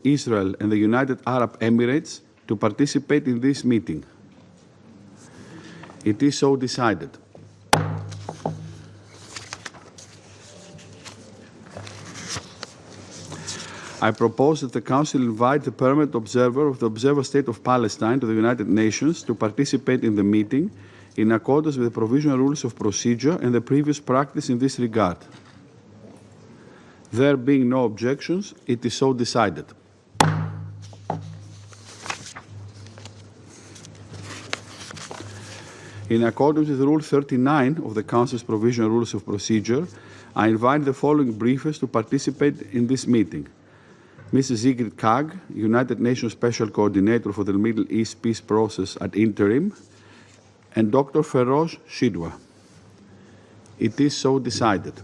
Israel and the United Arab Emirates to participate in this meeting. It is so decided. I propose that the Council invite the permanent observer of the Observer State of Palestine to the United Nations to participate in the meeting in accordance with the provisional rules of procedure and the previous practice in this regard. There being no objections, it is so decided. In accordance with Rule 39 of the Council's Provisional Rules of Procedure, I invite the following briefers to participate in this meeting. Mrs. Sigrid Kaag, United Nations Special Coordinator for the Middle East Peace Process at Interim, and Dr. Feroz Shidwa. It is so decided.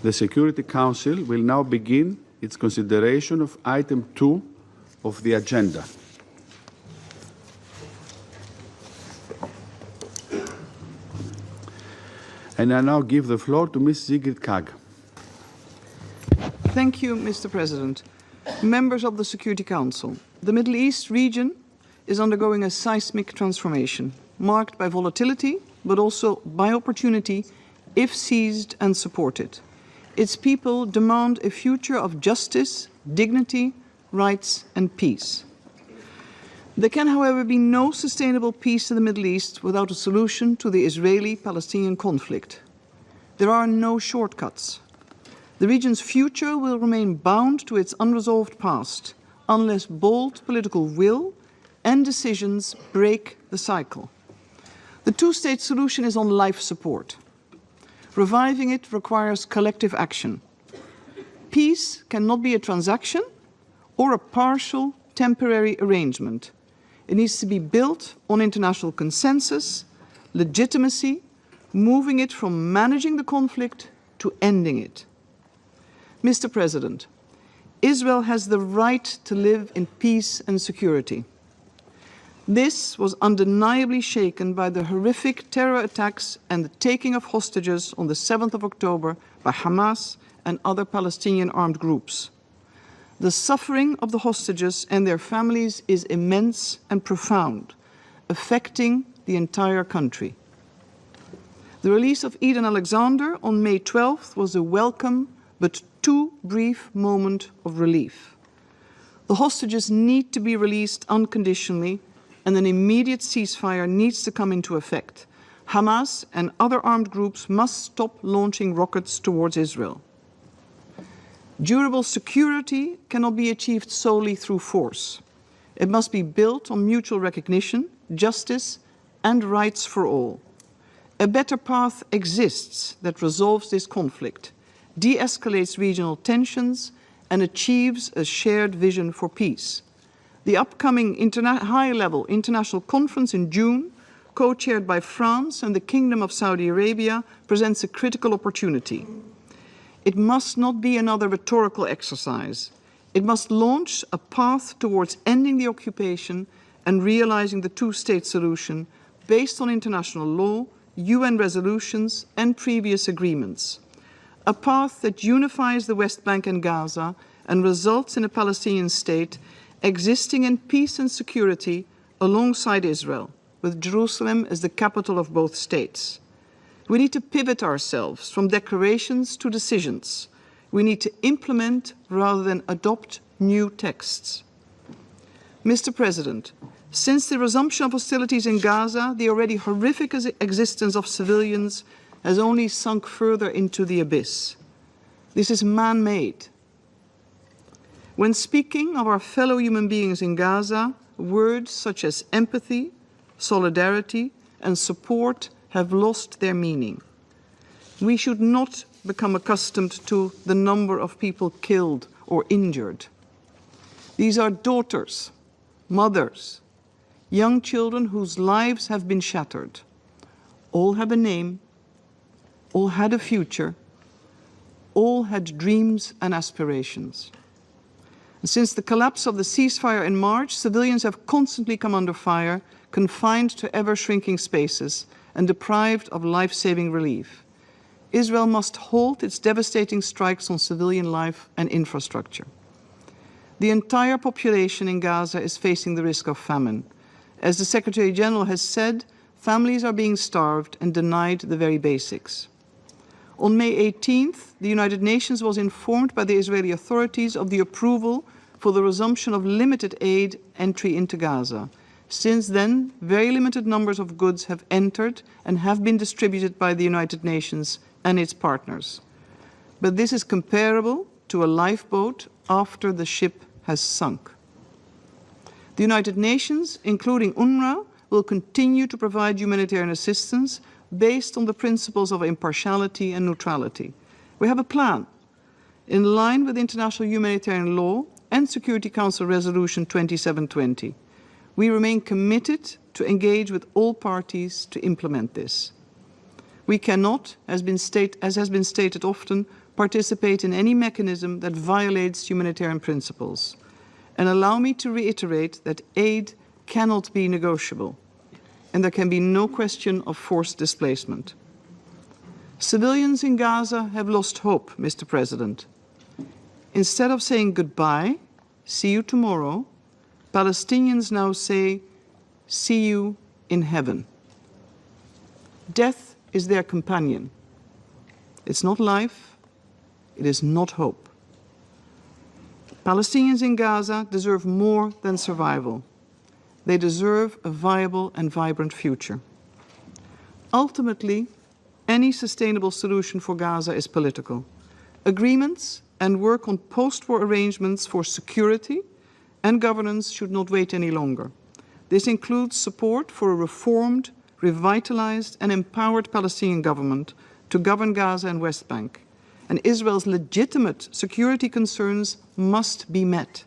The Security Council will now begin its consideration of item 2 of the agenda. And I now give the floor to Ms. Sigrid Kaag. Thank you, Mr. President. Members of the Security Council, the Middle East region is undergoing a seismic transformation, marked by volatility, but also by opportunity if seized and supported. Its people demand a future of justice, dignity, rights, and peace. There can, however, be no sustainable peace in the Middle East without a solution to the Israeli-Palestinian conflict. There are no shortcuts. The region's future will remain bound to its unresolved past unless bold political will and decisions break the cycle. The two-state solution is on life support. Reviving it requires collective action. Peace cannot be a transaction or a partial, temporary arrangement. It needs to be built on international consensus, legitimacy, moving it from managing the conflict to ending it. Mr. President, Israel has the right to live in peace and security. This was undeniably shaken by the horrific terror attacks and the taking of hostages on the 7th of October by Hamas and other Palestinian armed groups. The suffering of the hostages and their families is immense and profound, affecting the entire country. The release of Eden Alexander on May 12th was a welcome but too brief moment of relief. The hostages need to be released unconditionally, and an immediate ceasefire needs to come into effect. Hamas and other armed groups must stop launching rockets towards Israel. Durable security cannot be achieved solely through force. It must be built on mutual recognition, justice, and rights for all. A better path exists that resolves this conflict, de-escalates regional tensions, and achieves a shared vision for peace. The upcoming high-level international conference in June, co-chaired by France and the Kingdom of Saudi Arabia, presents a critical opportunity. It must not be another rhetorical exercise. It must launch a path towards ending the occupation and realizing the two-state solution based on international law, UN resolutions, and previous agreements. A path that unifies the West Bank and Gaza and results in a Palestinian state existing in peace and security alongside Israel, with Jerusalem as the capital of both states. We need to pivot ourselves from declarations to decisions. We need to implement rather than adopt new texts. Mr. President, since the resumption of hostilities in Gaza, the already horrific existence of civilians has only sunk further into the abyss. This is man-made. When speaking of our fellow human beings in Gaza, words such as empathy, solidarity, and support have lost their meaning. We should not become accustomed to the number of people killed or injured. These are daughters, mothers, young children whose lives have been shattered. All have a name, all had a future, all had dreams and aspirations. And since the collapse of the ceasefire in March, civilians have constantly come under fire, confined to ever-shrinking spaces and deprived of life-saving relief. Israel must halt its devastating strikes on civilian life and infrastructure. The entire population in Gaza is facing the risk of famine. As the Secretary General has said, families are being starved and denied the very basics. On May 18th, the United Nations was informed by the Israeli authorities of the approval for the resumption of limited aid entry into Gaza. Since then, very limited numbers of goods have entered and have been distributed by the United Nations and its partners. But this is comparable to a lifeboat after the ship has sunk. The United Nations, including UNRWA, will continue to provide humanitarian assistance based on the principles of impartiality and neutrality. We have a plan in line with international humanitarian law and Security Council Resolution 2720. We remain committed to engage with all parties to implement this. We cannot, as has been stated often, participate in any mechanism that violates humanitarian principles. And allow me to reiterate that aid cannot be negotiable, and there can be no question of forced displacement. Civilians in Gaza have lost hope, Mr. President. Instead of saying goodbye, see you tomorrow, Palestinians now say, see you in heaven. Death is their companion. It's not life, it is not hope. Palestinians in Gaza deserve more than survival. They deserve a viable and vibrant future. Ultimately, any sustainable solution for Gaza is political. Agreements and work on post-war arrangements for security and governance should not wait any longer. This includes support for a reformed, revitalized and empowered Palestinian government to govern Gaza and West Bank. And Israel's legitimate security concerns must be met.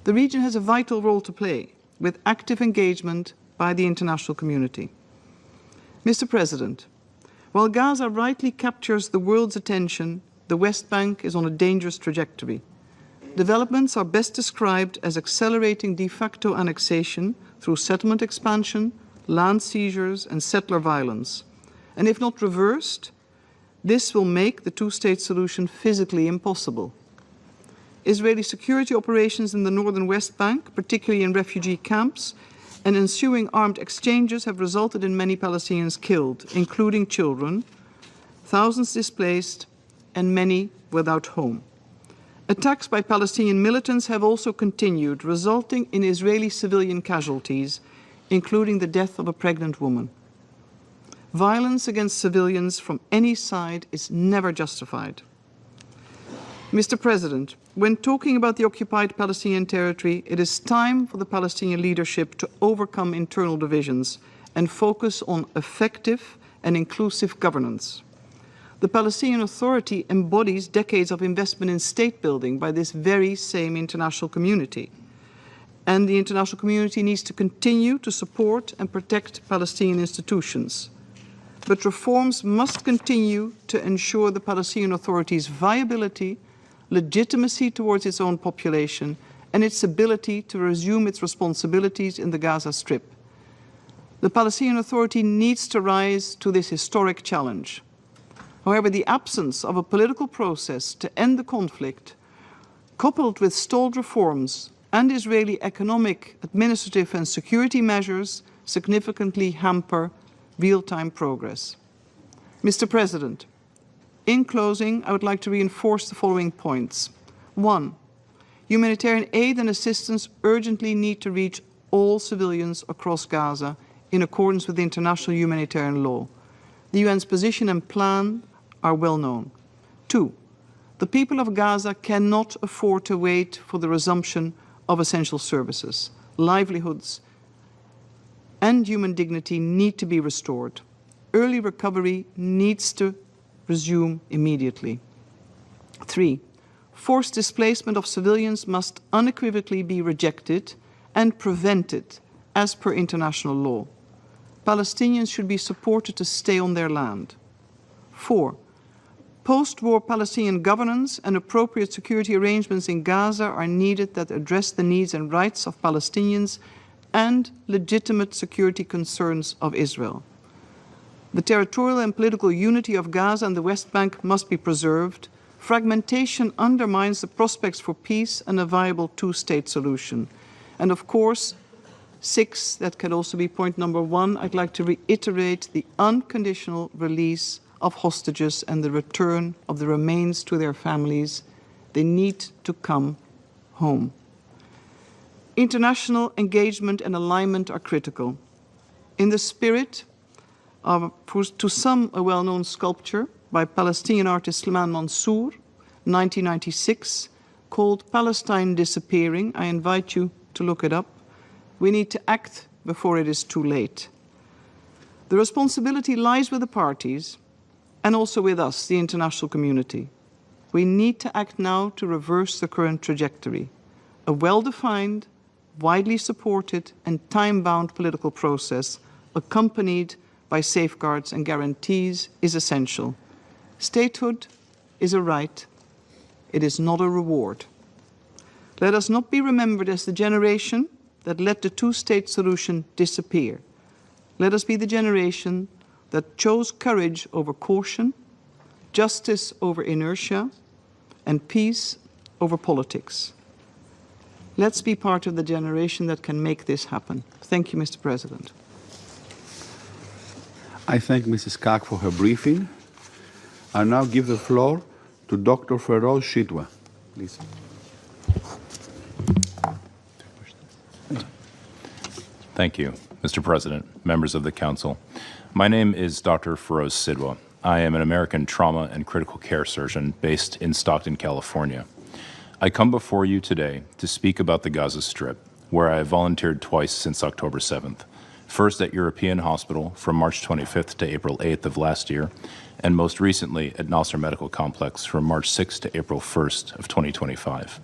The region has a vital role to play, with active engagement by the international community. Mr. President, while Gaza rightly captures the world's attention, the West Bank is on a dangerous trajectory. Developments are best described as accelerating de facto annexation through settlement expansion, land seizures, and settler violence. And if not reversed, this will make the two-state solution physically impossible. Israeli security operations in the northern West Bank, particularly in refugee camps, and ensuing armed exchanges have resulted in many Palestinians killed, including children, thousands displaced, and many without home. Attacks by Palestinian militants have also continued, resulting in Israeli civilian casualties, including the death of a pregnant woman. Violence against civilians from any side is never justified. Mr. President, when talking about the occupied Palestinian territory, it is time for the Palestinian leadership to overcome internal divisions and focus on effective and inclusive governance. The Palestinian Authority embodies decades of investment in state building by this very same international community. And the international community needs to continue to support and protect Palestinian institutions. But reforms must continue to ensure the Palestinian Authority's viability, legitimacy towards its own population, and its ability to resume its responsibilities in the Gaza Strip. The Palestinian Authority needs to rise to this historic challenge. However, the absence of a political process to end the conflict, coupled with stalled reforms and Israeli economic, administrative and security measures, significantly hamper real-time progress. Mr. President, in closing, I would like to reinforce the following points. 1. Humanitarian aid and assistance urgently need to reach all civilians across Gaza in accordance with international humanitarian law. The UN's position and plan are well known. 2. The people of Gaza cannot afford to wait for the resumption of essential services. Livelihoods and human dignity need to be restored. Early recovery needs to resume immediately. 3. Forced displacement of civilians must unequivocally be rejected and prevented as per international law. Palestinians should be supported to stay on their land. 4. Post-war Palestinian governance and appropriate security arrangements in Gaza are needed that address the needs and rights of Palestinians and legitimate security concerns of Israel. The territorial and political unity of Gaza and the West Bank must be preserved. Fragmentation undermines the prospects for peace and a viable two-state solution. And of course, 6, that can also be point number 1, I'd like to reiterate the unconditional release of hostages and the return of the remains to their families. They need to come home. International engagement and alignment are critical. In the spirit of, to some, a well-known sculpture by Palestinian artist Salman Mansour, 1996, called Palestine Disappearing. I invite you to look it up. We need to act before it is too late. The responsibility lies with the parties and also with us, the international community. We need to act now to reverse the current trajectory. A well-defined, widely supported and time-bound political process accompanied by safeguards and guarantees is essential. Statehood is a right. It is not a reward. Let us not be remembered as the generation that let the two-state solution disappear. Let us be the generation that chose courage over caution, justice over inertia, and peace over politics. Let's be part of the generation that can make this happen. Thank you, Mr. President. I thank Mrs. Kak for her briefing. I now give the floor to Dr. Feroz Shitwa. Please. Thank you, Mr. President, members of the Council. My name is Dr. Feroz Sidwa. I am an American trauma and critical care surgeon based in Stockton, California. I come before you today to speak about the Gaza Strip, where I have volunteered twice since October 7th. First at European Hospital from March 25th to April 8th of last year, and most recently at Nasser Medical Complex from March 6th to April 1st of 2025.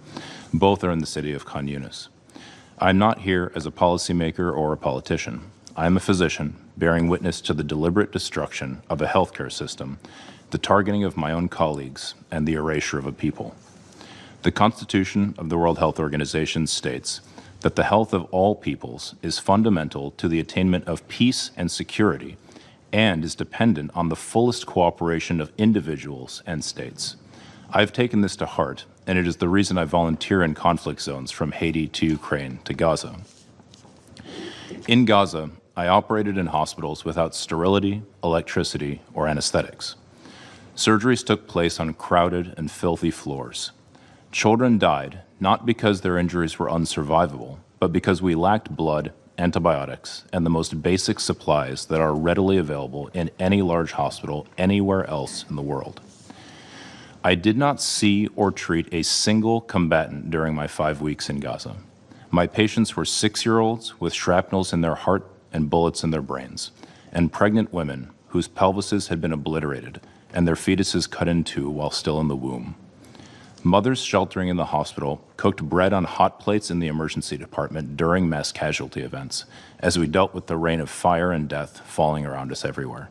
Both are in the city of Khan Yunis. I'm not here as a policymaker or a politician. I am a physician bearing witness to the deliberate destruction of a healthcare system, the targeting of my own colleagues, and the erasure of a people. The Constitution of the World Health Organization states that the health of all peoples is fundamental to the attainment of peace and security and is dependent on the fullest cooperation of individuals and states. I've taken this to heart, and it is the reason I volunteer in conflict zones from Haiti to Ukraine to Gaza. In Gaza, I operated in hospitals without sterility, electricity, or anesthetics. Surgeries took place on crowded and filthy floors. Children died not because their injuries were unsurvivable, but because we lacked blood, antibiotics, and the most basic supplies that are readily available in any large hospital anywhere else in the world. I did not see or treat a single combatant during my 5 weeks in Gaza. My patients were 6-year-olds with shrapnels in their heart and bullets in their brains, and pregnant women whose pelvises had been obliterated and their fetuses cut in two while still in the womb. Mothers sheltering in the hospital cooked bread on hot plates in the emergency department during mass casualty events, as we dealt with the rain of fire and death falling around us everywhere.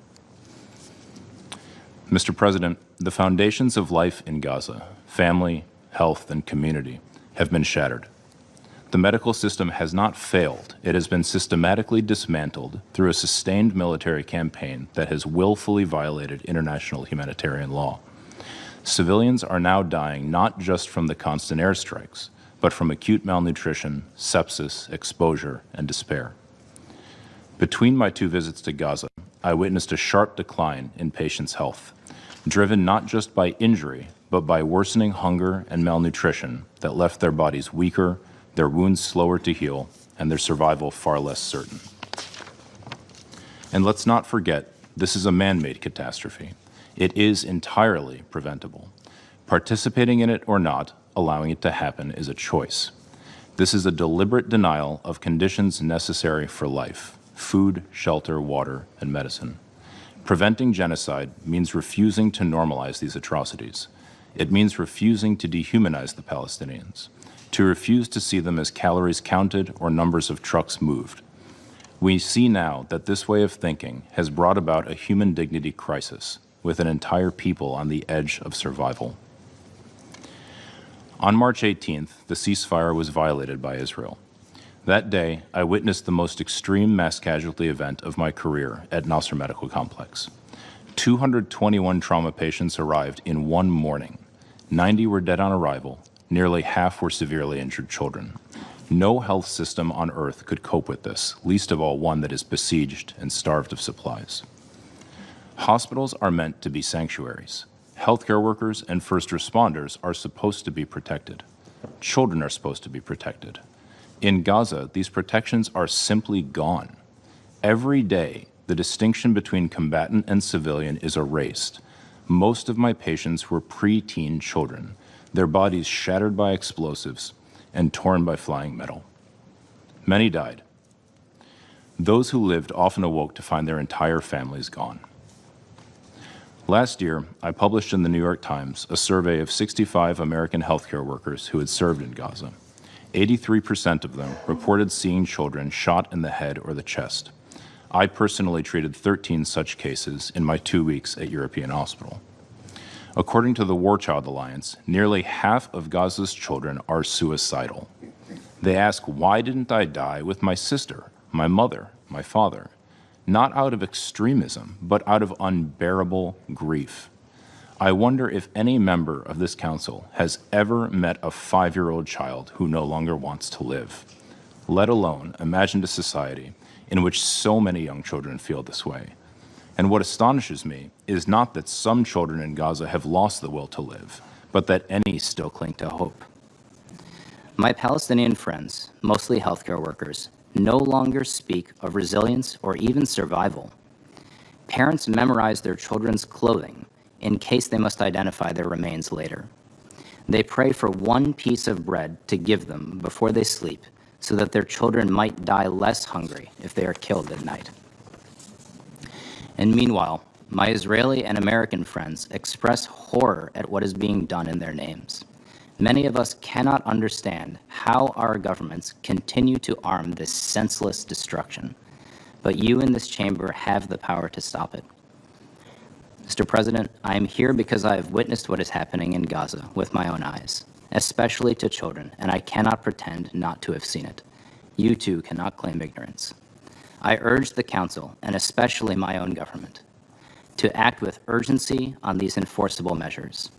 Mr. President, the foundations of life in Gaza, family, health, and community, have been shattered. The medical system has not failed. It has been systematically dismantled through a sustained military campaign that has willfully violated international humanitarian law. Civilians are now dying not just from the constant airstrikes, but from acute malnutrition, sepsis, exposure, and despair. Between my 2 visits to Gaza, I witnessed a sharp decline in patients' health, driven not just by injury, but by worsening hunger and malnutrition that left their bodies weaker, their wounds slower to heal, and their survival far less certain. And let's not forget, this is a man-made catastrophe. It is entirely preventable. Participating in it or not, allowing it to happen is a choice. This is a deliberate denial of conditions necessary for life: food, shelter, water, and medicine. Preventing genocide means refusing to normalize these atrocities. It means refusing to dehumanize the Palestinians, to refuse to see them as calories counted or numbers of trucks moved. We see now that this way of thinking has brought about a human dignity crisis, with an entire people on the edge of survival. On March 18th, the ceasefire was violated by Israel. That day, I witnessed the most extreme mass casualty event of my career at Nasser Medical Complex. 221 trauma patients arrived in one morning. 90 were dead on arrival. Nearly half were severely injured children. No health system on earth could cope with this, least of all one that is besieged and starved of supplies. Hospitals are meant to be sanctuaries. Healthcare workers and first responders are supposed to be protected. Children are supposed to be protected. In Gaza, these protections are simply gone. Every day, the distinction between combatant and civilian is erased. Most of my patients were preteen children, their bodies shattered by explosives and torn by flying metal. Many died. Those who lived often awoke to find their entire families gone. Last year, I published in the New York Times a survey of 65 American healthcare workers who had served in Gaza. 83% of them reported seeing children shot in the head or the chest. I personally treated 13 such cases in my 2 weeks at European Hospital. According to the War Child Alliance, nearly half of Gaza's children are suicidal. They ask, why didn't I die with my sister, my mother, my father? Not out of extremism, but out of unbearable grief. I wonder if any member of this council has ever met a 5-year-old child who no longer wants to live, let alone imagined a society in which so many young children feel this way. And what astonishes me is not that some children in Gaza have lost the will to live, but that any still cling to hope. My Palestinian friends, mostly healthcare workers, no longer speak of resilience or even survival. Parents memorize their children's clothing in case they must identify their remains later. They pray for one piece of bread to give them before they sleep so that their children might die less hungry if they are killed at night. And meanwhile, my Israeli and American friends express horror at what is being done in their names. Many of us cannot understand how our governments continue to arm this senseless destruction, but you in this chamber have the power to stop it. Mr. President, I am here because I have witnessed what is happening in Gaza with my own eyes, especially to children, and I cannot pretend not to have seen it. You too cannot claim ignorance. I urge the Council, and especially my own government, to act with urgency on these enforceable measures.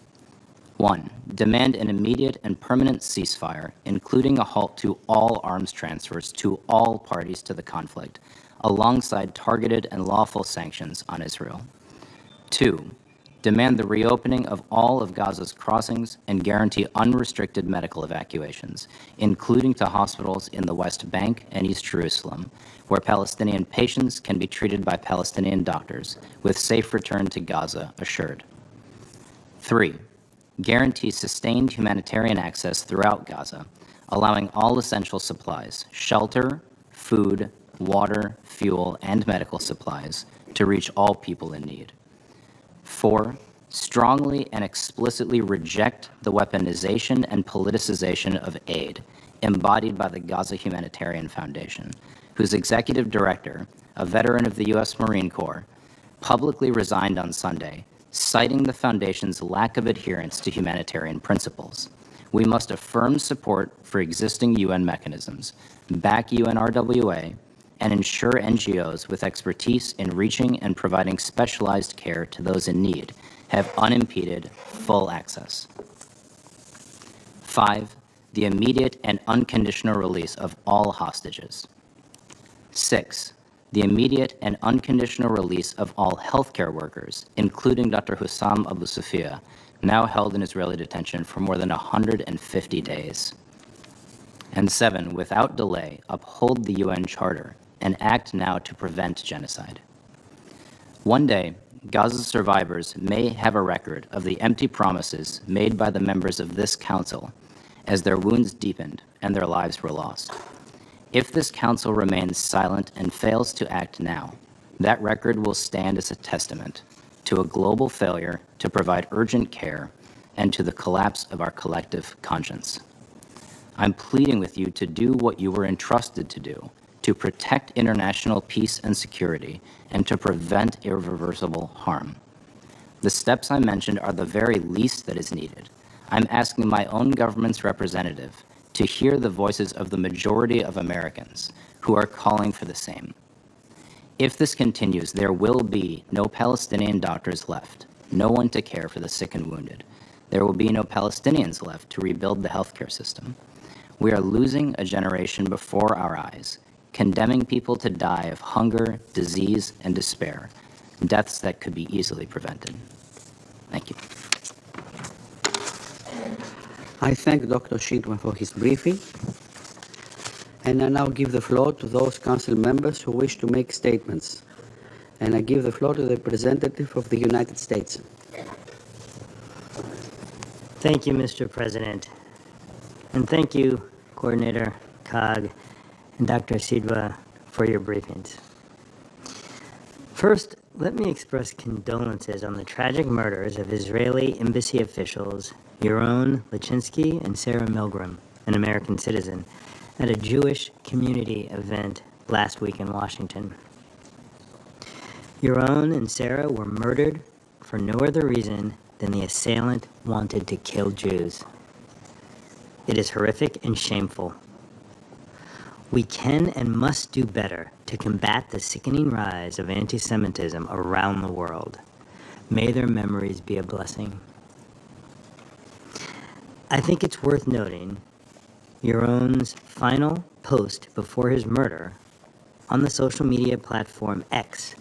1. Demand an immediate and permanent ceasefire, including a halt to all arms transfers to all parties to the conflict, alongside targeted and lawful sanctions on Israel. 2. Demand the reopening of all of Gaza's crossings and guarantee unrestricted medical evacuations, including to hospitals in the West Bank and East Jerusalem, where Palestinian patients can be treated by Palestinian doctors, with safe return to Gaza assured. 3. Guarantee sustained humanitarian access throughout Gaza, allowing all essential supplies, shelter, food, water, fuel, and medical supplies to reach all people in need. 4. Strongly and explicitly reject the weaponization and politicization of aid embodied by the Gaza Humanitarian Foundation, whose executive director, a veteran of the U.S. Marine Corps, publicly resigned on Sunday, citing the Foundation's lack of adherence to humanitarian principles. We must affirm support for existing UN mechanisms, back UNRWA, and ensure NGOs with expertise in reaching and providing specialized care to those in need have unimpeded, full access. 5. The immediate and unconditional release of all hostages. 6. The immediate and unconditional release of all healthcare workers, including Dr. Hussam Abu Sufia, now held in Israeli detention for more than 150 days. And 7. Without delay, uphold the UN Charter and act now to prevent genocide. One day, Gaza's survivors may have a record of the empty promises made by the members of this council as their wounds deepened and their lives were lost. If this council remains silent and fails to act now, that record will stand as a testament to a global failure to provide urgent care and to the collapse of our collective conscience. I'm pleading with you to do what you were entrusted to do, to protect international peace and security, and to prevent irreversible harm. The steps I mentioned are the very least that is needed. I'm asking my own government's representative to hear the voices of the majority of Americans who are calling for the same. If this continues, there will be no Palestinian doctors left, no one to care for the sick and wounded. There will be no Palestinians left to rebuild the healthcare system. We are losing a generation before our eyes, condemning people to die of hunger, disease, and despair, deaths that could be easily prevented. Thank you. I thank Dr. Shidwa for his briefing, and I now give the floor to those council members who wish to make statements. And I give the floor to the representative of the United States. Thank you, Mr. President. And thank you, Coordinator Cog and Dr. Sidwa, for your briefings. First, let me express condolences on the tragic murders of Israeli embassy officials Yaron Lachinsky and Sarah Milgram, an American citizen, at a Jewish community event last week in Washington. Yaron and Sarah were murdered for no other reason than the assailant wanted to kill Jews. It is horrific and shameful. We can and must do better to combat the sickening rise of anti-Semitism around the world. May their memories be a blessing. I think it's worth noting Yaron's final post before his murder on the social media platform X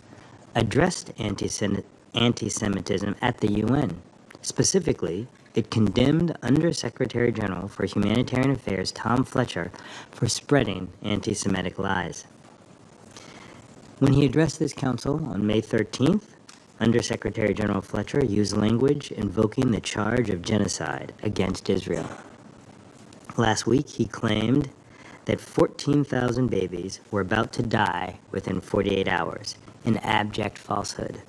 addressed anti-Semitism at the UN. Specifically, it condemned Under-Secretary General for Humanitarian Affairs Tom Fletcher for spreading anti-Semitic lies. When he addressed this council on May 13th, Under-Secretary General Fletcher used language invoking the charge of genocide against Israel. Last week, he claimed that 14,000 babies were about to die within 48 hours, an abject falsehood.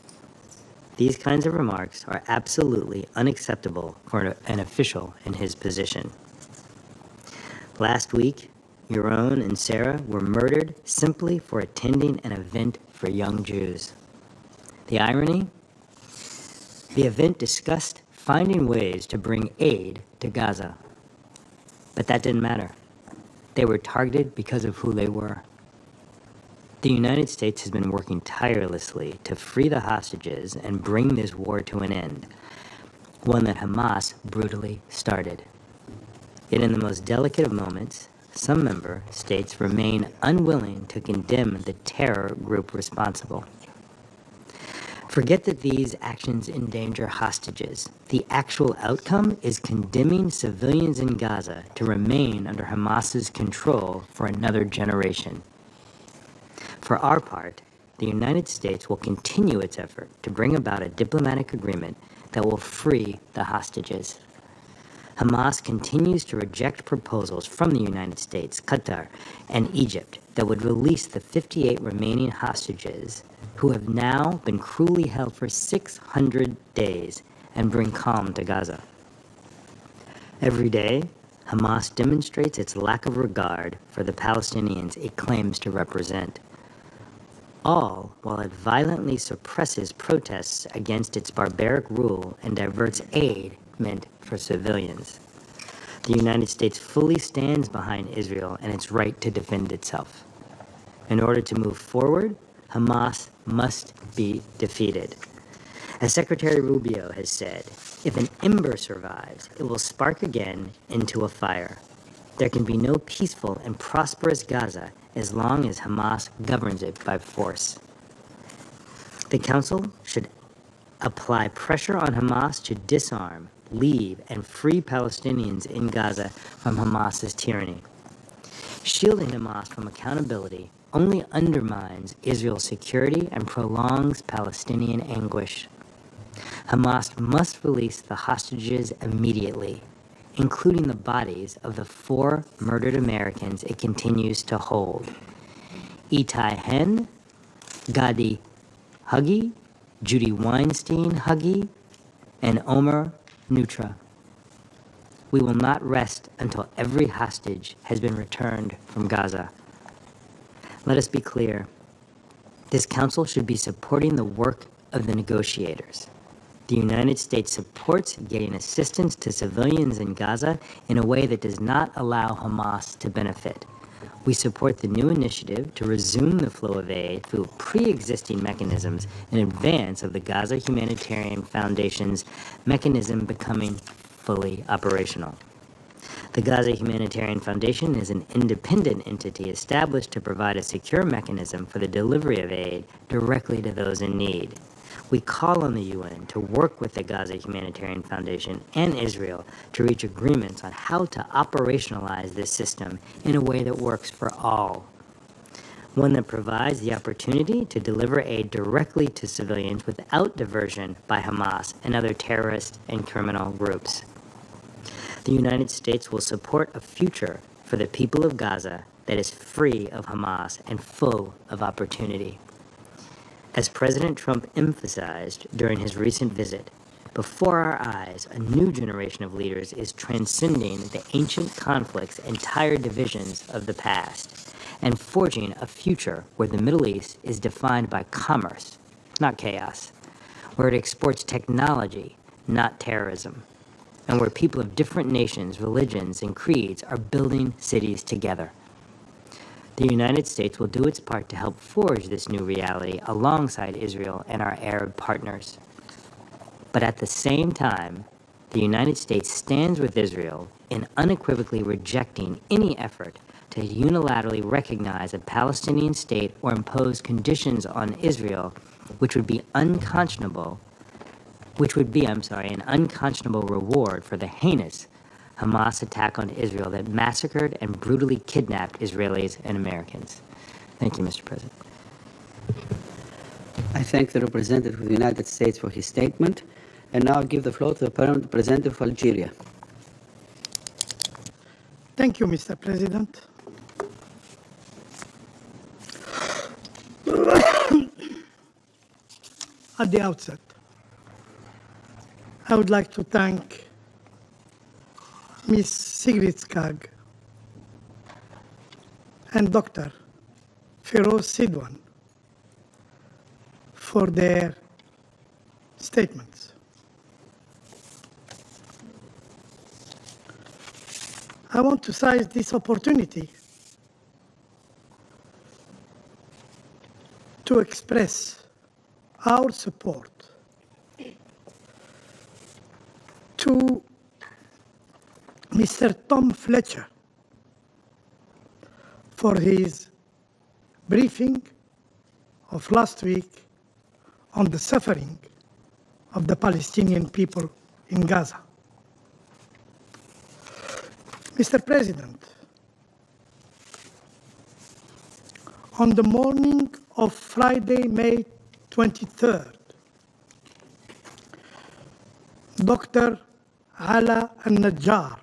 These kinds of remarks are absolutely unacceptable for an official in his position. Last week, Yaron and Sarah were murdered simply for attending an event for young Jews. The irony? The event discussed finding ways to bring aid to Gaza. But that didn't matter. They were targeted because of who they were. The United States has been working tirelessly to free the hostages and bring this war to an end, one that Hamas brutally started. Yet in the most delicate of moments, some member states remain unwilling to condemn the terror group responsible. Forget that these actions endanger hostages. The actual outcome is condemning civilians in Gaza to remain under Hamas's control for another generation. For our part, the United States will continue its effort to bring about a diplomatic agreement that will free the hostages. Hamas continues to reject proposals from the United States, Qatar, and Egypt that would release the 58 remaining hostages who have now been cruelly held for 600 days and bring calm to Gaza. Every day, Hamas demonstrates its lack of regard for the Palestinians it claims to represent, all while it violently suppresses protests against its barbaric rule and diverts aid meant for civilians. The United States fully stands behind Israel and its right to defend itself. In order to move forward, Hamas must be defeated. As Secretary Rubio has said, if an ember survives, it will spark again into a fire. There can be no peaceful and prosperous Gaza as long as Hamas governs it by force. The Council should apply pressure on Hamas to disarm, leave, and free Palestinians in Gaza from Hamas's tyranny. Shielding Hamas from accountability only undermines Israel's security and prolongs Palestinian anguish. Hamas must release the hostages immediately, including the bodies of the 4 murdered Americans it continues to hold: Itai Hen, Gadi Huggy, Judy Weinstein Huggy, and Omer Nutra. We will not rest until every hostage has been returned from Gaza. Let us be clear. This council should be supporting the work of the negotiators. The United States supports getting assistance to civilians in Gaza in a way that does not allow Hamas to benefit. We support the new initiative to resume the flow of aid through pre-existing mechanisms in advance of the Gaza Humanitarian Foundation's mechanism becoming fully operational. The Gaza Humanitarian Foundation is an independent entity established to provide a secure mechanism for the delivery of aid directly to those in need. We call on the UN to work with the Gaza Humanitarian Foundation and Israel to reach agreements on how to operationalize this system in a way that works for all. One that provides the opportunity to deliver aid directly to civilians without diversion by Hamas and other terrorist and criminal groups. The United States will support a future for the people of Gaza that is free of Hamas and full of opportunity. As President Trump emphasized during his recent visit, before our eyes, a new generation of leaders is transcending the ancient conflicts and tired divisions of the past and forging a future where the Middle East is defined by commerce, not chaos, where it exports technology, not terrorism, and where people of different nations, religions, and creeds are building cities together. The United States will do its part to help forge this new reality alongside Israel and our Arab partners. But at the same time, the United States stands with Israel in unequivocally rejecting any effort to unilaterally recognize a Palestinian state or impose conditions on Israel which would be an unconscionable reward for the heinous Hamas attack on Israel that massacred and brutally kidnapped Israelis and Americans. Thank you, Mr. President. I thank the representative of the United States for his statement, and now I give the floor to the permanent representative of Algeria. Thank you, Mr. President. At the outset, I would like to thank Ms. Sigrid Kaag and Dr. Feroz Sidwan for their statements. I want to seize this opportunity to express our support to Mr. Tom Fletcher for his briefing of last week on the suffering of the Palestinian people in Gaza. Mr. President, on the morning of Friday, May 23rd, Dr. Ala al-Najjar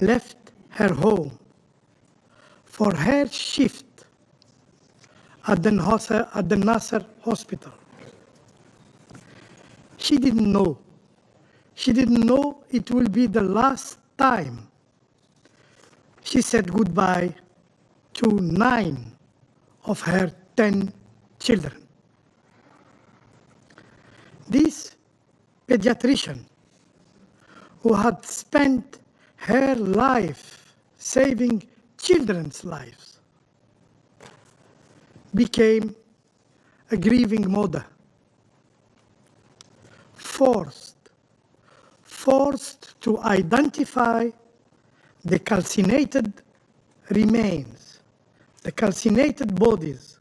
left her home for her shift at the Nasser Hospital. She didn't know it will be the last time she said goodbye to 9 of her 10 children. This pediatrician, who had spent her life saving children's lives, became a grieving mother, forced to identify the calcinated remains, the calcinated bodies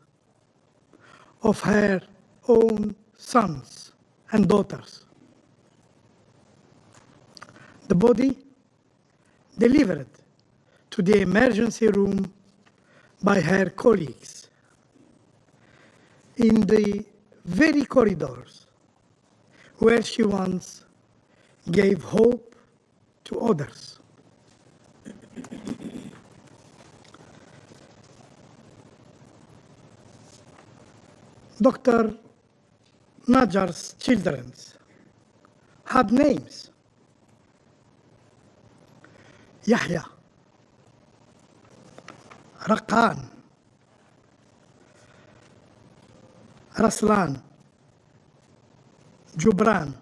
of her own sons and daughters. The body delivered to the emergency room by her colleagues in the very corridors where she once gave hope to others. Dr. Najjar's children had names: Yahya, Raqan, Raslan, Jubran,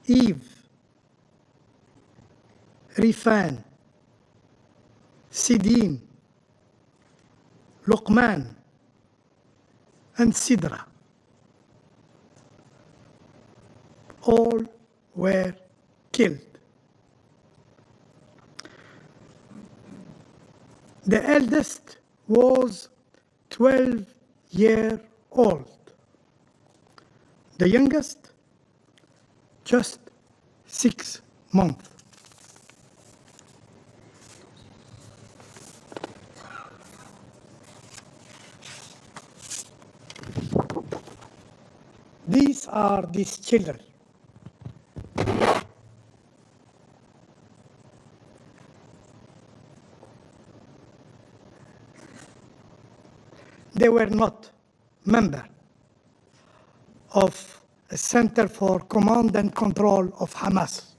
Eve, Rifan, Sidin, Luqman, and Sidra. All were killed. The eldest was 12 years old. The youngest, just 6 months. These are these children. They were not members of a Center for Command and Control of Hamas.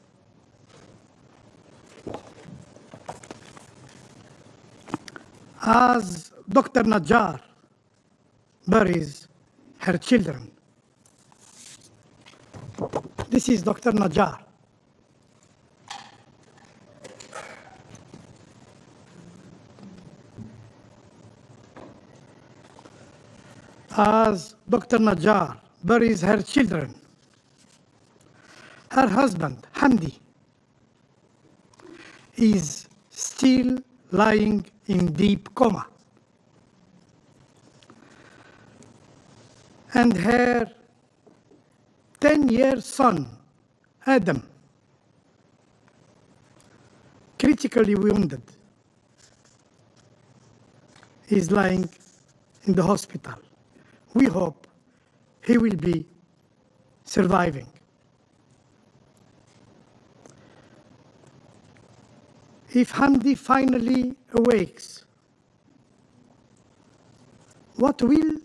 As Dr. Najjar buries her children, this is Dr. Najjar. As Dr. Najjar buries her children, her husband, Hamdi, is still lying in deep coma. And her 10-year son, Adam, critically wounded, is lying in the hospital. We hope he will be surviving. If Hamdi finally awakes, what will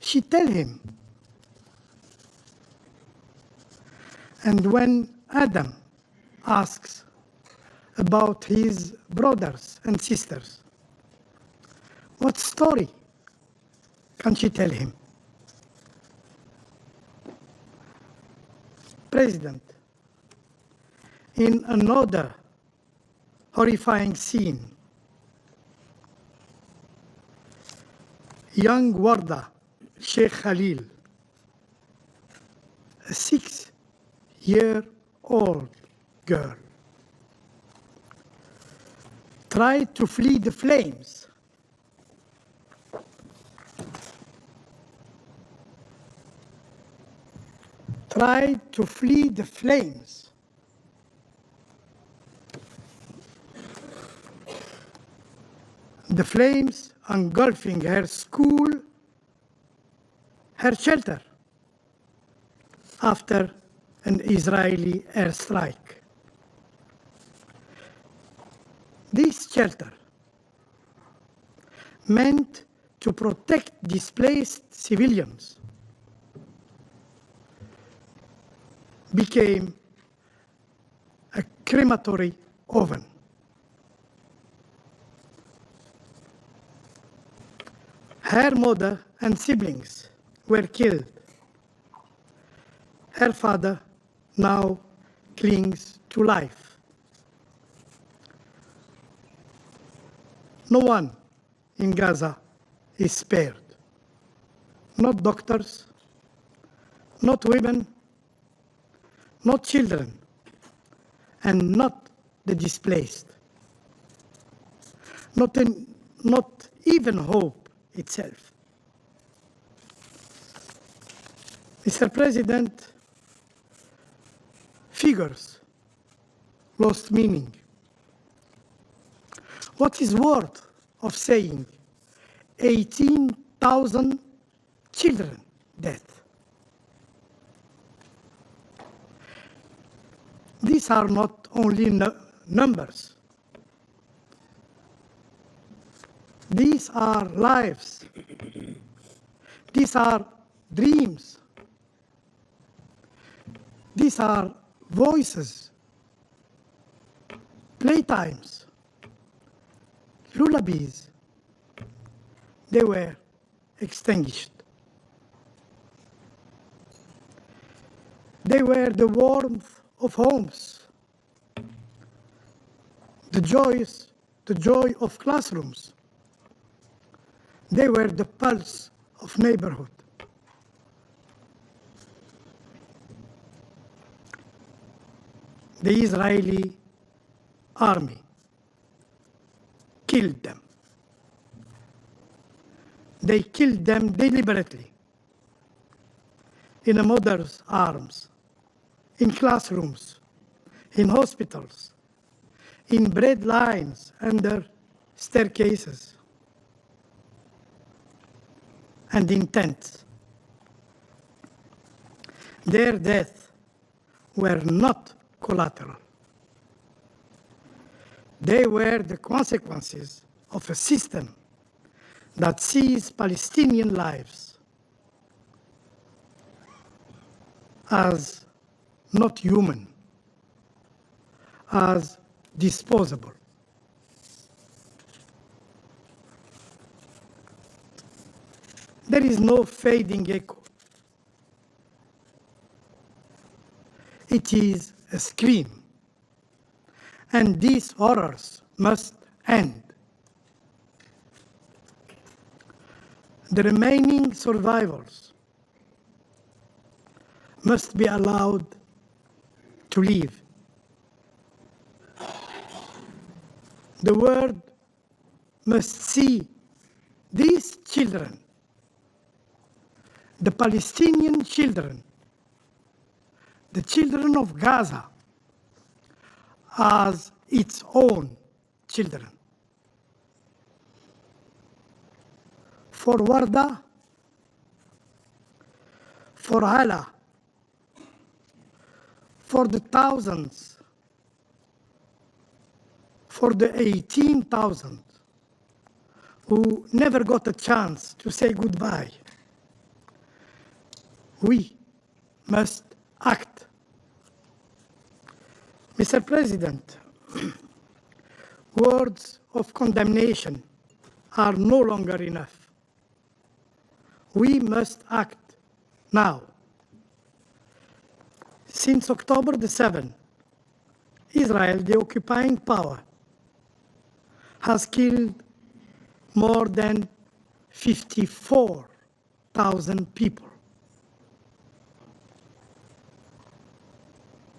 she tell him? And when Adam asks about his brothers and sisters, what story can she tell him? President, in another horrifying scene, young Warda Sheikh Khalil, a 6-year-old girl, tried to flee the flames. Tried to flee the flames. The flames engulfing her school, her shelter, after an Israeli airstrike. This shelter, meant to protect displaced civilians, became a crematory oven. Her mother and siblings were killed. Her father now clings to life. No one in Gaza is spared. Not doctors, not women, not children, and not the displaced. Not even hope itself. Mr. President, figures lost meaning. What is worth of saying 18,000 children dead? These are not only numbers. These are lives. These are dreams. These are voices, playtimes, lullabies. They were extinguished. They were the warmth of homes, the joy of classrooms. They were the pulse of neighborhood. The Israeli army killed them. They killed them deliberately in a mother's arms, in classrooms, in hospitals, in bread lines under staircases, and in tents. Their deaths were not collateral. They were the consequences of a system that sees Palestinian lives as not human, as disposable. There is no fading echo. It is a scream. And these horrors must end. The remaining survivors must be allowed to live. The world must see these children, the Palestinian children, the children of Gaza, as its own children. For Warda, for Allah, for the thousands, for the 18,000 who never got a chance to say goodbye, we must act. Mr. President, words of condemnation are no longer enough. We must act now. Since October the 7th, Israel, the occupying power, has killed more than 54,000 people.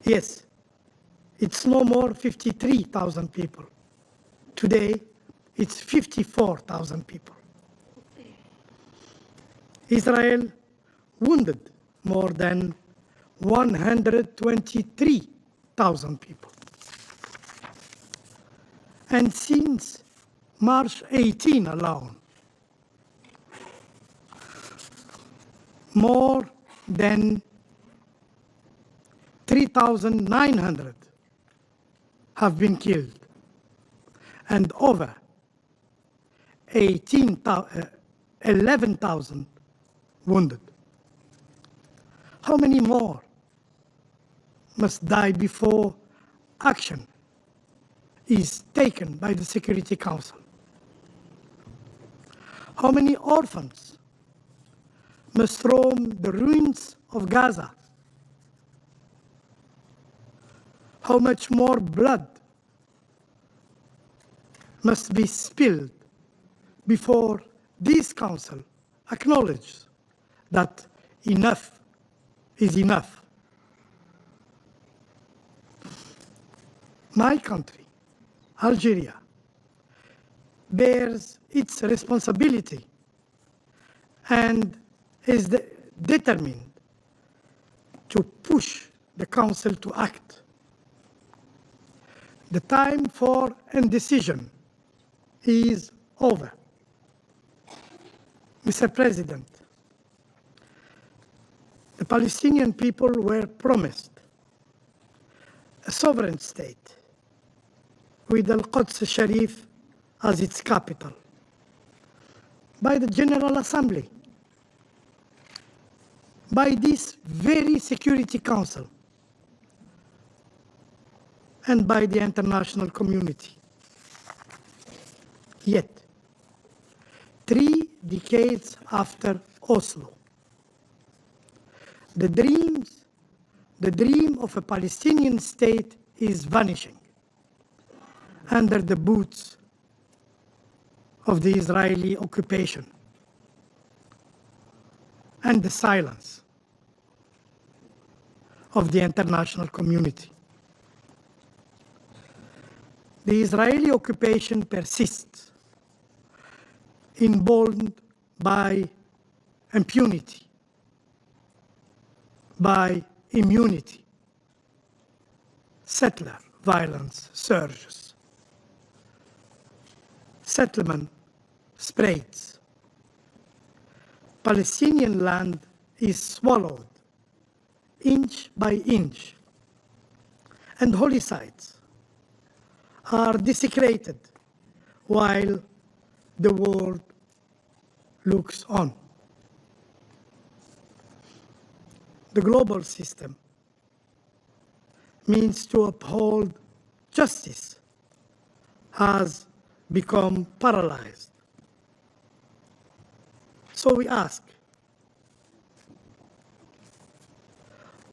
Yes, it's no more 53,000 people. Today, it's 54,000 people. Israel wounded more than 123,000 people. And since March 18 alone, more than 3,900 have been killed and over 11,000 wounded. How many more must die before action is taken by the Security Council? How many orphans must roam the ruins of Gaza? How much more blood must be spilled before this council acknowledges that enough is enough? My country, Algeria, bears its responsibility and is determined to push the council to act. The time for indecision is over. Mr. President, the Palestinian people were promised a sovereign state with Al-Quds Sharif as its capital by the General Assembly, by this very Security Council, and by the international community. Yet, 3 decades after Oslo, the dreams the dream of a Palestinian state is vanishing under the boots of the Israeli occupation and the silence of the international community. The Israeli occupation persists, emboldened by impunity, by immunity. Settler violence surges. Settlement spreads. Palestinian land is swallowed inch by inch, and holy sites are desecrated while the world looks on. The global system means to uphold justice has become paralyzed. So we ask,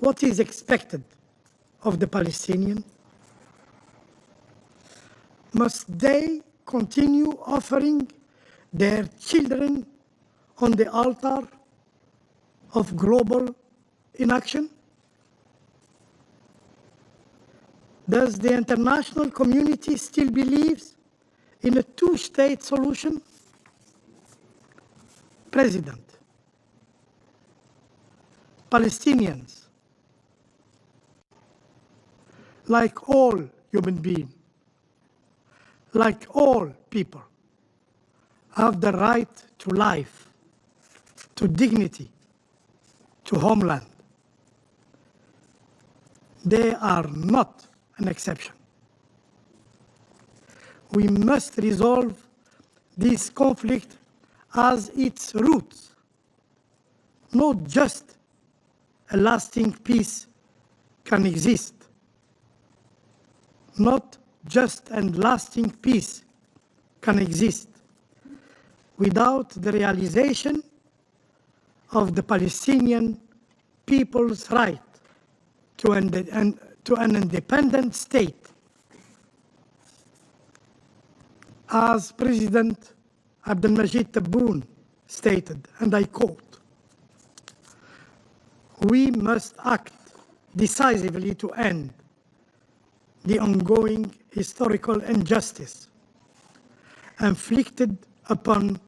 what is expected of the Palestinians? Must they continue offering their children on the altar of global inaction? Does the international community still believe in a two-state solution? President, Palestinians, like all human beings, like all people, have the right to life, to dignity, to homeland. They are not an exception. We must resolve this conflict as its roots. Not just a lasting peace can exist. Not just and lasting peace can exist without the realization of the Palestinian people's right to an independent state. As President Abdelmajid Tebboune stated, and I quote, "We must act decisively to end the ongoing historical injustice inflicted upon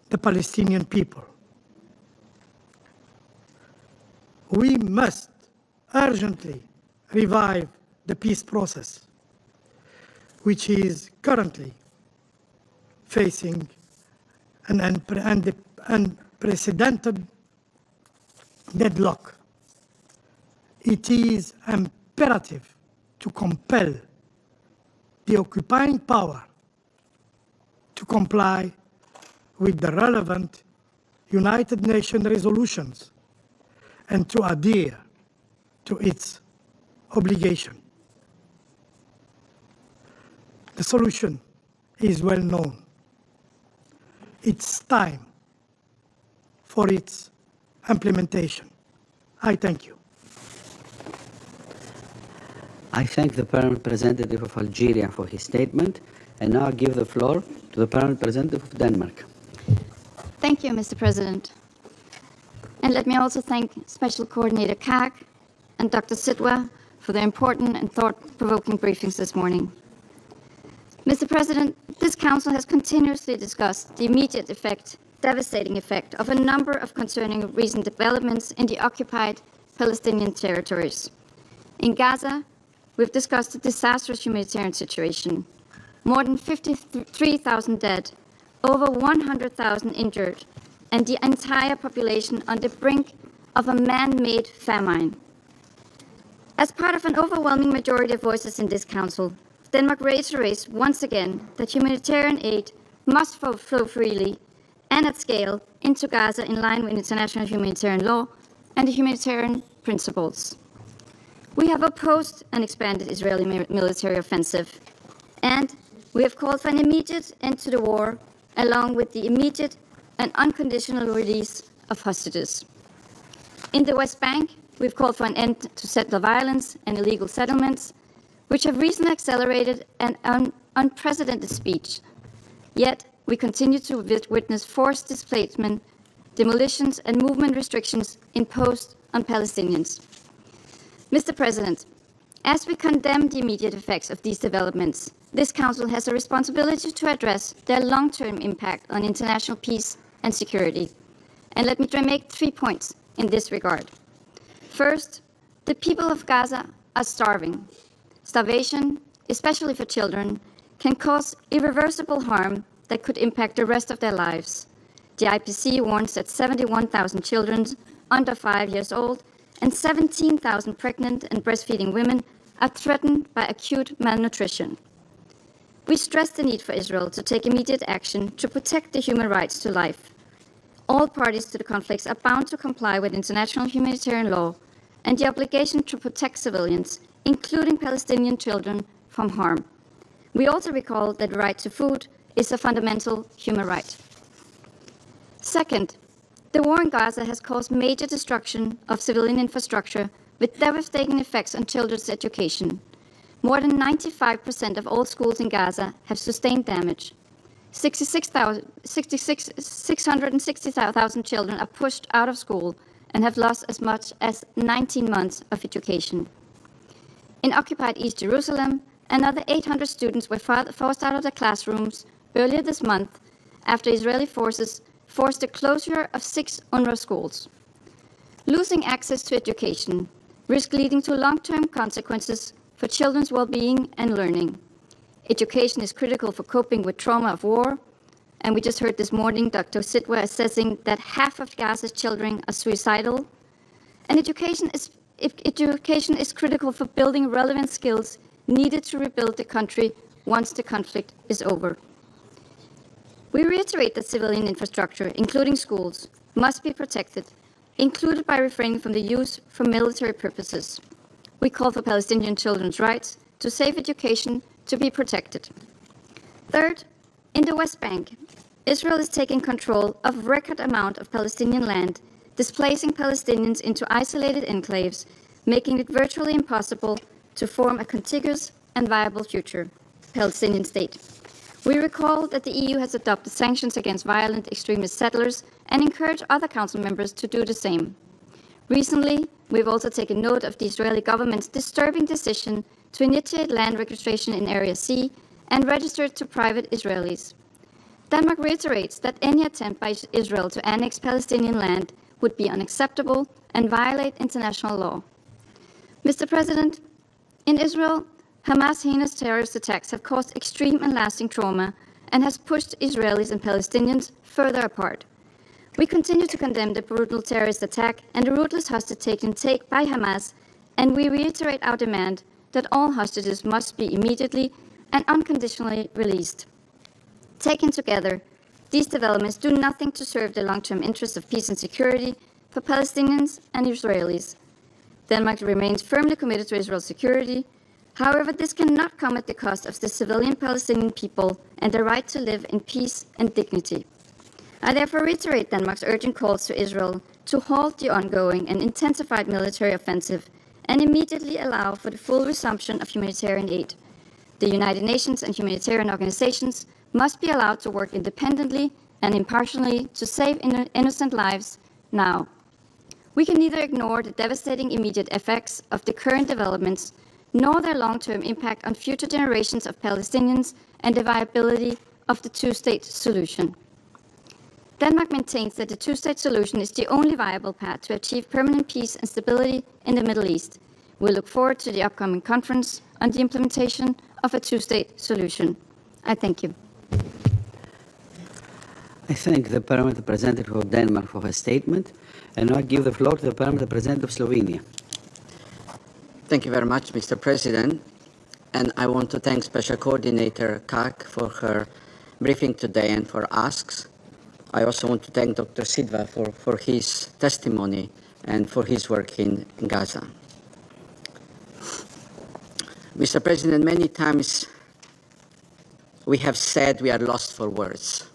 the Palestinian people. We must urgently revive the peace process, which is currently facing an unprecedented deadlock. It is imperative to compel the occupying power to comply with the relevant United Nations resolutions and to adhere to its obligation. The solution is well known. It's time for its implementation. I thank you. I thank the Permanent Representative of Algeria for his statement, and now I give the floor to the Permanent Representative of Denmark. Thank you, Mr. President. And let me also thank Special Coordinator Kag and Dr. Sidwa for their important and thought-provoking briefings this morning. Mr. President, this Council has continuously discussed the immediate effect, devastating effect, of a number of concerning recent developments in the occupied Palestinian territories. In Gaza, we've discussed the disastrous humanitarian situation. More than 53,000 dead, over 100,000 injured, and the entire population on the brink of a man-made famine. As part of an overwhelming majority of voices in this Council, Denmark reiterates once again that humanitarian aid must flow freely and at scale into Gaza in line with international humanitarian law and the humanitarian principles. We have opposed an expanded Israeli military offensive, and we have called for an immediate end to the war, along with the immediate and unconditional release of hostages. In the West Bank, We've called for an end to settler violence and illegal settlements, which have recently accelerated an unprecedented speed. Yet, we continue to witness forced displacement, demolitions, and movement restrictions imposed on Palestinians. Mr. President, as we condemn the immediate effects of these developments, this Council has a responsibility to address their long-term impact on international peace and security. And let me make 3 points in this regard. First, the people of Gaza are starving. Starvation, especially for children, can cause irreversible harm that could impact the rest of their lives. The IPC warns that 71,000 children under 5 years old and 17,000 pregnant and breastfeeding women are threatened by acute malnutrition. We stress the need for Israel to take immediate action to protect the human rights to life. All parties to the conflicts are bound to comply with international humanitarian law and the obligation to protect civilians, including Palestinian children, from harm. We also recall that the right to food is a fundamental human right. Second, the war in Gaza has caused major destruction of civilian infrastructure with devastating effects on children's education. More than 95% of all schools in Gaza have sustained damage. 660,000 children are pushed out of school and have lost as much as 19 months of education. In occupied East Jerusalem, another 800 students were forced out of their classrooms earlier this month after Israeli forces forced the closure of 6 UNRWA schools. Losing access to education risks leading to long-term consequences for children's well-being and learning. Education is critical for coping with trauma of war, and we just heard this morning Dr. Sidwa assessing that half of Gaza's children are suicidal. And education is critical for building relevant skills needed to rebuild the country once the conflict is over. We reiterate that civilian infrastructure, including schools, must be protected, included by refraining from the use for military purposes. We call for Palestinian children's rights to safe education to be protected. Third, in the West Bank, Israel is taking control of record amount of Palestinian land, displacing Palestinians into isolated enclaves, making it virtually impossible to form a contiguous and viable future Palestinian state. We recall that the EU has adopted sanctions against violent extremist settlers and encourage other Council members to do the same. Recently, we've also taken note of the Israeli government's disturbing decision to initiate land registration in Area C and register it to private Israelis. Denmark reiterates that any attempt by Israel to annex Palestinian land would be unacceptable and violate international law. Mr. President, in Israel, Hamas' heinous terrorist attacks have caused extreme and lasting trauma and has pushed Israelis and Palestinians further apart. We continue to condemn the brutal terrorist attack and the ruthless hostage-taking by Hamas, and we reiterate our demand that all hostages must be immediately and unconditionally released. Taken together, these developments do nothing to serve the long-term interests of peace and security for Palestinians and Israelis. Denmark remains firmly committed to Israel's security. However, this cannot come at the cost of the civilian Palestinian people and their right to live in peace and dignity. I therefore reiterate Denmark's urgent calls to Israel to halt the ongoing and intensified military offensive and immediately allow for the full resumption of humanitarian aid. The United Nations and humanitarian organizations must be allowed to work independently and impartially to save innocent lives now. We can neither ignore the devastating immediate effects of the current developments nor their long-term impact on future generations of Palestinians and the viability of the two-state solution. Denmark maintains that the two-state solution is the only viable path to achieve permanent peace and stability in the Middle East. We look forward to the upcoming conference on the implementation of a two-state solution. I thank you. I thank the Permanent Representative of Denmark for her statement, and now I give the floor to the Permanent Representative of Slovenia. Thank you very much, Mr. President. And I want to thank Special Coordinator Kak for her briefing today and for asks. I also want to thank Dr. Sidwa for his testimony and for his work in Gaza. Mr. President, many times we have said we are lost for words,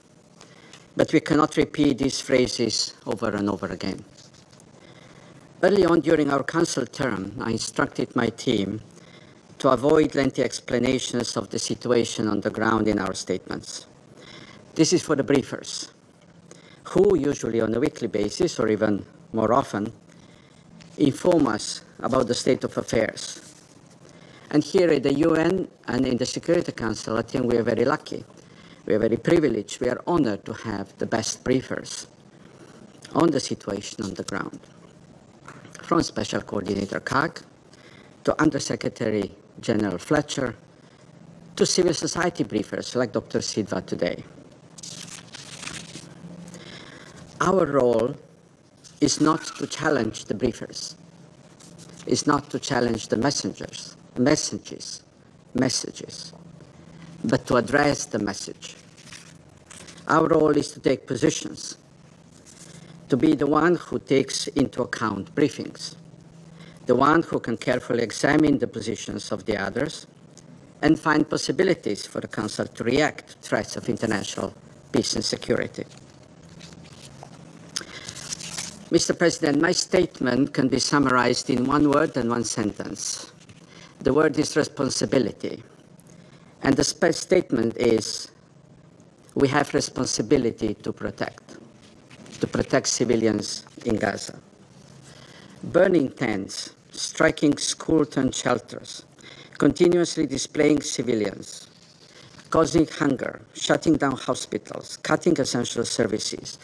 but we cannot repeat these phrases over and over again. Early on during our council term, I instructed my team to avoid lengthy explanations of the situation on the ground in our statements. This is for the briefers, who usually on a weekly basis or even more often inform us about the state of affairs. And here at the UN and in the Security Council, I think we are very lucky. We are very privileged. We are honored to have the best briefers on the situation on the ground. From Special Coordinator Kag to Undersecretary General Fletcher to civil society briefers like Dr. Sidva today. Our role is not to challenge the briefers, is not to challenge the messages, but to address the message. Our role is to take positions, to be the one who takes into account briefings, the one who can carefully examine the positions of the others and find possibilities for the Council to react to threats of international peace and security. Mr. President, my statement can be summarized in one word and one sentence. The word is responsibility. And the statement is, we have responsibility to protect civilians in Gaza. Burning tents, striking schools and shelters, continuously displaying civilians, causing hunger, shutting down hospitals, cutting essential services.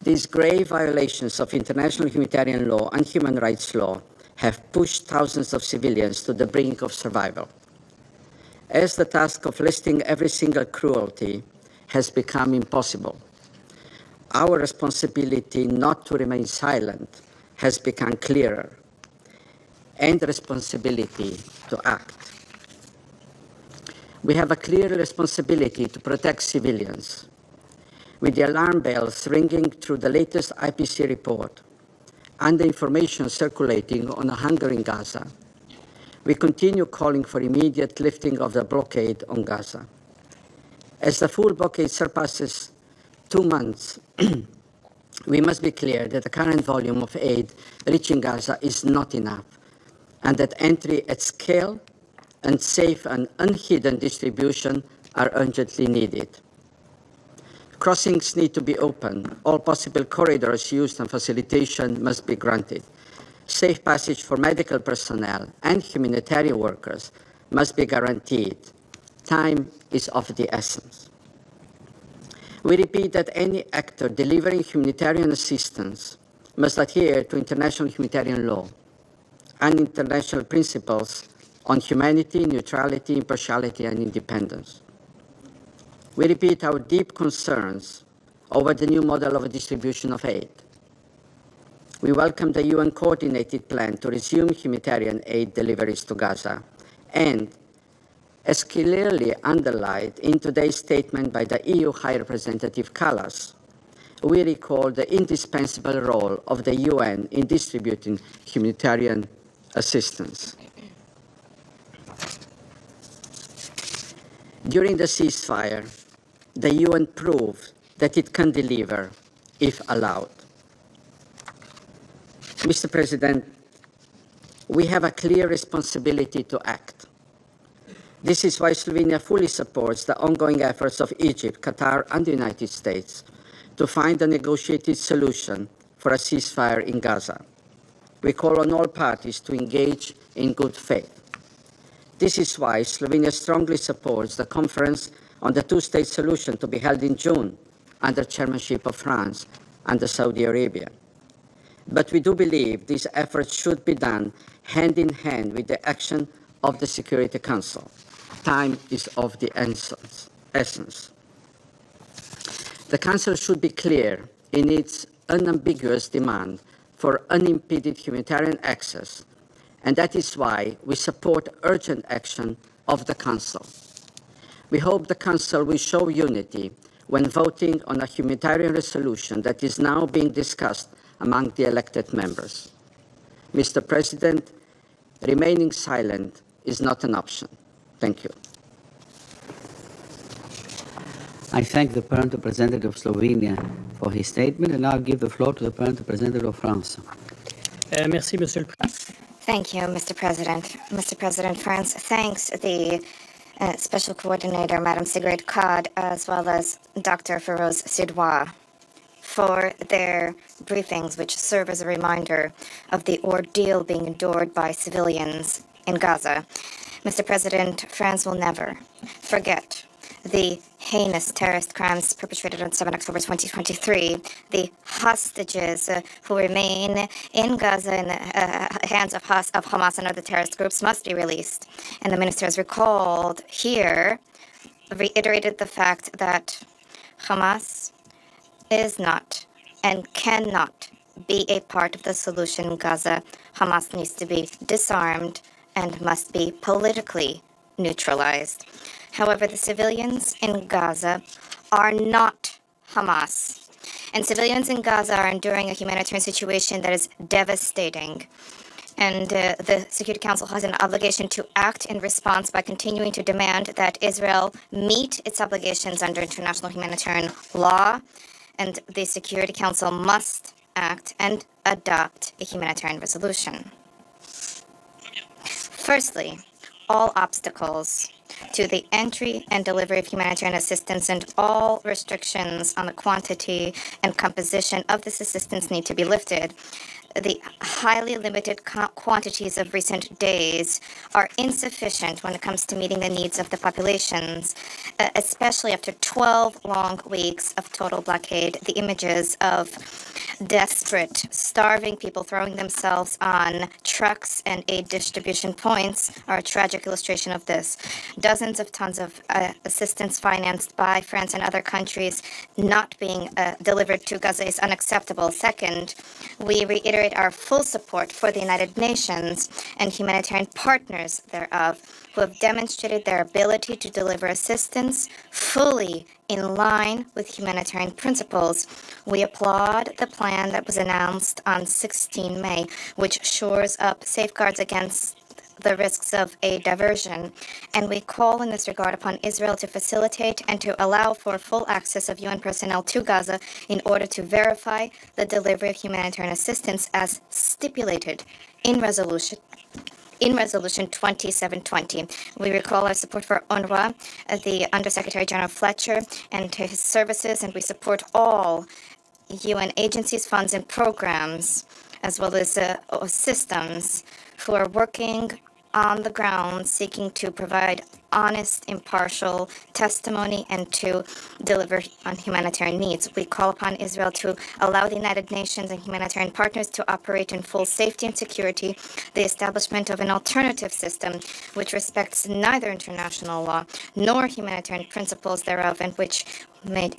These grave violations of international humanitarian law and human rights law have pushed thousands of civilians to the brink of survival. As the task of listing every single cruelty has become impossible, our responsibility not to remain silent has become clearer, and the responsibility to act. We have a clear responsibility to protect civilians. With the alarm bells ringing through the latest IPC report and the information circulating on the hunger in Gaza, we continue calling for immediate lifting of the blockade on Gaza. As the full blockade surpasses 2 months, we must be clear that the current volume of aid reaching Gaza is not enough, and that entry at scale and safe and unhidden distribution are urgently needed. Crossings need to be open. All possible corridors used and facilitation must be granted. Safe passage for medical personnel and humanitarian workers must be guaranteed. Time is of the essence. We repeat that any actor delivering humanitarian assistance must adhere to international humanitarian law and international principles on humanity, neutrality, impartiality, and independence. We repeat our deep concerns over the new model of distribution of aid. We welcome the UN coordinated plan to resume humanitarian aid deliveries to Gaza, and as clearly underlined in today's statement by the EU High Representative Kallas, we recall the indispensable role of the UN in distributing humanitarian assistance. During the ceasefire, the UN proved that it can deliver if allowed. Mr. President, we have a clear responsibility to act. This is why Slovenia fully supports the ongoing efforts of Egypt, Qatar, and the United States to find a negotiated solution for a ceasefire in Gaza. We call on all parties to engage in good faith. This is why Slovenia strongly supports the conference on the two-state solution to be held in June under chairmanship of France and Saudi Arabia. But we do believe these efforts should be done hand in hand with the action of the Security Council. Time is of the essence. The Council should be clear in its unambiguous demand for unimpeded humanitarian access, and that is why we support urgent action of the Council. We hope the Council will show unity when voting on a humanitarian resolution that is now being discussed among the elected members. Mr. President, remaining silent is not an option. Thank you. I thank the Permanent Representative of Slovenia for his statement, and now give the floor to the Permanent Representative of France. Merci, Monsieur le Président. Thank you, Mr. President. Mr. President, France thanks the Special Coordinator, Madame Sigrid Kaag, as well as Dr. Feroz Sidwa, for their briefings, which serve as a reminder of the ordeal being endured by civilians in Gaza. Mr. President, France will never forget the heinous terrorist crimes perpetrated on 7 October 2023, the hostages who remain in Gaza in the hands of Hamas and other terrorist groups must be released. And the minister has recalled here, reiterated the fact that Hamas is not and cannot be a part of the solution in Gaza. Hamas needs to be disarmed and must be politically neutralized. However, the civilians in Gaza are not Hamas. And civilians in Gaza are enduring a humanitarian situation that is devastating. And the Security Council has an obligation to act in response by continuing to demand that Israel meet its obligations under international humanitarian law. And the Security Council must act and adopt a humanitarian resolution. Firstly, all obstacles to the entry and delivery of humanitarian assistance and all restrictions on the quantity and composition of this assistance need to be lifted. The highly limited quantities of recent days are insufficient when it comes to meeting the needs of the populations, especially after 12 long weeks of total blockade. The images of desperate, starving people throwing themselves on trucks and aid distribution points are a tragic illustration of this. Dozens of tons of assistance financed by France and other countries not being delivered to Gaza is unacceptable. Second, we reiterate our full support for the United Nations and humanitarian partners thereof, who have demonstrated their ability to deliver assistance fully in line with humanitarian principles. We applaud the plan that was announced on 16 May, which shores up safeguards against the risks of a diversion, and we call in this regard upon Israel to facilitate and to allow for full access of UN personnel to Gaza in order to verify the delivery of humanitarian assistance as stipulated in Resolution 2720. We recall our support for UNRWA, the Undersecretary General Fletcher, and to his services, and we support all UN agencies, funds, and programs, as well as systems who are working on the ground seeking to provide honest, impartial testimony and to deliver on humanitarian needs. We call upon Israel to allow the United Nations and humanitarian partners to operate in full safety and security, the establishment of an alternative system which respects neither international law nor humanitarian principles thereof, and which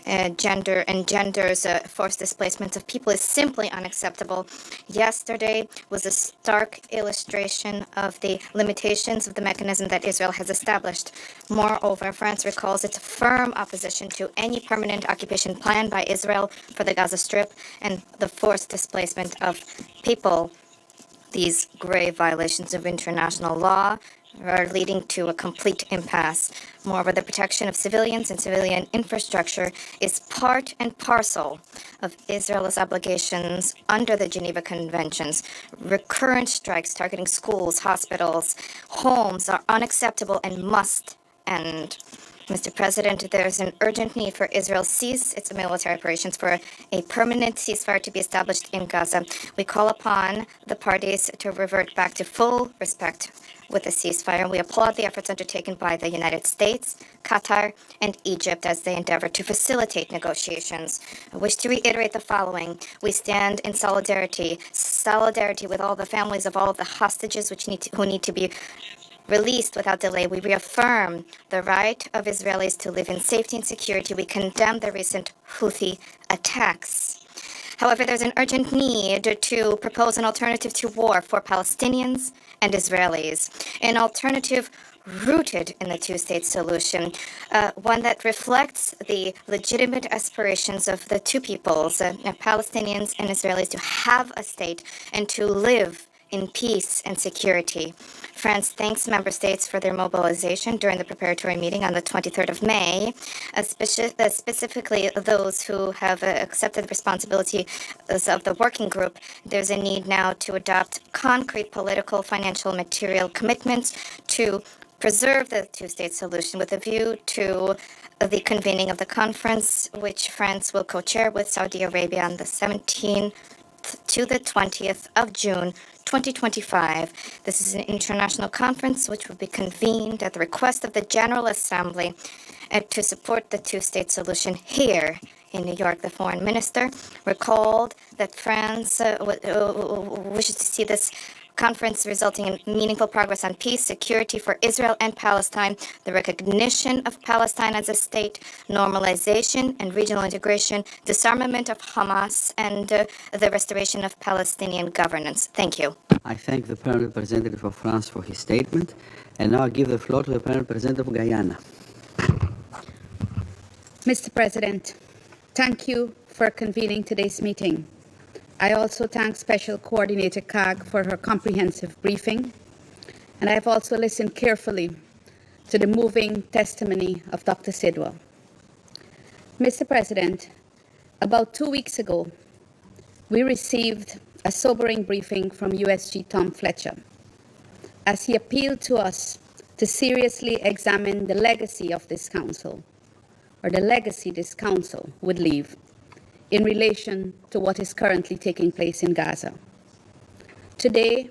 engenders forced displacement of people is simply unacceptable. Yesterday was a stark illustration of the limitations of the mechanism that Israel has established. Moreover, France recalls its firm opposition to any permanent occupation planned by Israel for the Gaza Strip and the forced displacement of people. These grave violations of international law are leading to a complete impasse. Moreover, the protection of civilians and civilian infrastructure is part and parcel of Israel's obligations under the Geneva Conventions. Recurrent strikes targeting schools, hospitals, homes are unacceptable and must end. Mr. President, there is an urgent need for Israel to cease its military operations, for a permanent ceasefire to be established in Gaza. We call upon the parties to revert back to full respect with the ceasefire. We applaud the efforts undertaken by the United States, Qatar, and Egypt as they endeavor to facilitate negotiations. I wish to reiterate the following. We stand in solidarity with all the families of all of the hostages who need to be released without delay. We reaffirm the right of Israelis to live in safety and security. We condemn the recent Houthi attacks. However, there's an urgent need to propose an alternative to war for Palestinians and Israelis, an alternative rooted in the two-state solution, one that reflects the legitimate aspirations of the two peoples, Palestinians and Israelis, to have a state and to live in peace and security. France thanks member states for their mobilization during the preparatory meeting on the 23rd of May, specifically those who have accepted the responsibility of the working group. There's a need now to adopt concrete political, financial, material commitments to preserve the two-state solution with a view to the convening of the conference, which France will co-chair with Saudi Arabia on the 17th to the 20th of June 2025. This is an international conference which will be convened at the request of the General Assembly to support the two-state solution here in New York. The foreign minister recalled that France wishes to see this conference resulting in meaningful progress on peace, security for Israel and Palestine, the recognition of Palestine as a state, normalization and regional integration, disarmament of Hamas, and the restoration of Palestinian governance. Thank you. I thank the Permanent Representative of France for his statement, and now I give the floor to the Permanent Representative of Guyana. Mr. President, thank you for convening today's meeting. I also thank Special Coordinator CAG for her comprehensive briefing, and I have also listened carefully to the moving testimony of Dr. Sidwa. Mr. President, about 2 weeks ago, we received a sobering briefing from USG Tom Fletcher as he appealed to us to seriously examine the legacy of this council, or the legacy this council would leave in relation to what is currently taking place in Gaza. Today,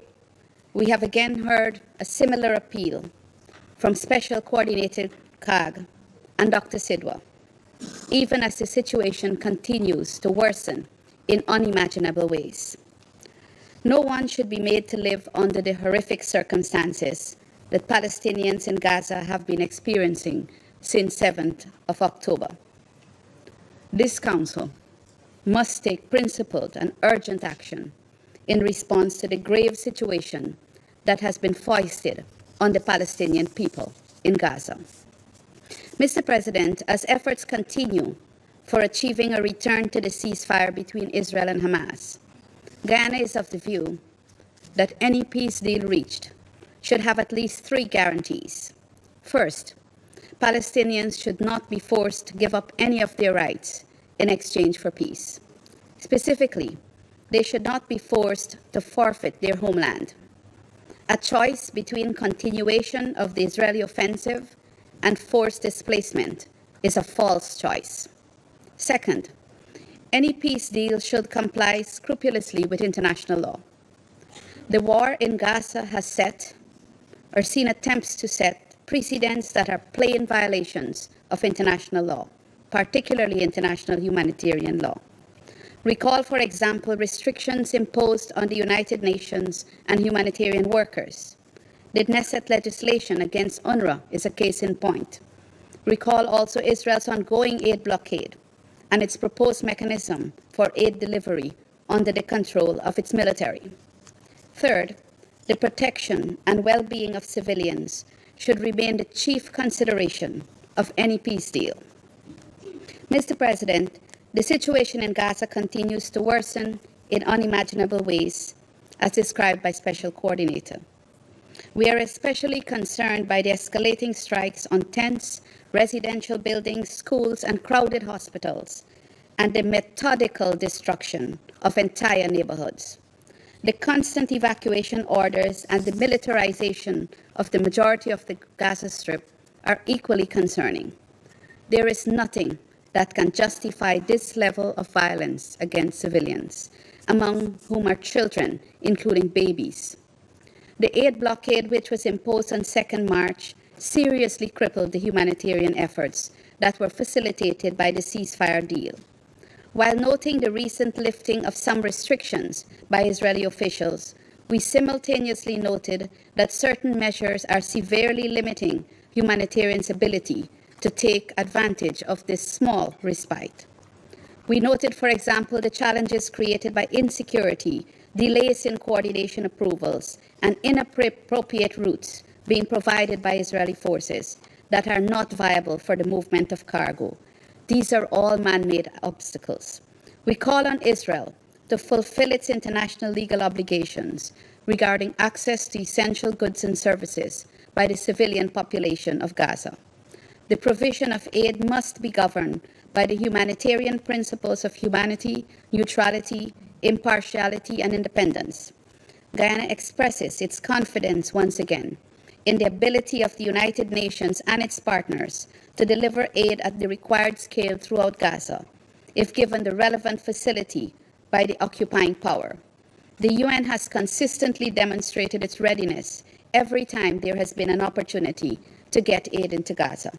we have again heard a similar appeal from Special Coordinator CAG and Dr. Sidwa, even as the situation continues to worsen in unimaginable ways. No one should be made to live under the horrific circumstances that Palestinians in Gaza have been experiencing since 7th of October. This council must take principled and urgent action in response to the grave situation that has been foisted on the Palestinian people in Gaza. Mr. President, as efforts continue for achieving a return to the ceasefire between Israel and Hamas, Guyana is of the view that any peace deal reached should have at least 3 guarantees. First, Palestinians should not be forced to give up any of their rights in exchange for peace. Specifically, they should not be forced to forfeit their homeland. A choice between continuation of the Israeli offensive and forced displacement is a false choice. Second, any peace deal should comply scrupulously with international law. The war in Gaza has set, or seen attempts to set, precedents that are plain violations of international law, particularly international humanitarian law. Recall, for example, restrictions imposed on the United Nations and humanitarian workers. The Knesset legislation against UNRWA is a case in point. Recall also Israel's ongoing aid blockade and its proposed mechanism for aid delivery under the control of its military. Third, the protection and well-being of civilians should remain the chief consideration of any peace deal. Mr. President, the situation in Gaza continues to worsen in unimaginable ways, as described by Special Coordinator. We are especially concerned by the escalating strikes on tents, residential buildings, schools, and crowded hospitals, and the methodical destruction of entire neighborhoods. The constant evacuation orders and the militarization of the majority of the Gaza Strip are equally concerning. There is nothing that can justify this level of violence against civilians, among whom are children, including babies. The aid blockade, which was imposed on 2nd March, seriously crippled the humanitarian efforts that were facilitated by the ceasefire deal. While noting the recent lifting of some restrictions by Israeli officials, we simultaneously noted that certain measures are severely limiting humanitarians' ability to take advantage of this small respite. We noted, for example, the challenges created by insecurity, delays in coordination approvals, and inappropriate routes being provided by Israeli forces that are not viable for the movement of cargo. These are all man-made obstacles. We call on Israel to fulfill its international legal obligations regarding access to essential goods and services by the civilian population of Gaza. The provision of aid must be governed by the humanitarian principles of humanity, neutrality, impartiality, and independence. Guyana expresses its confidence once again in the ability of the United Nations and its partners to deliver aid at the required scale throughout Gaza, if given the relevant facility by the occupying power. The UN has consistently demonstrated its readiness every time there has been an opportunity to get aid into Gaza.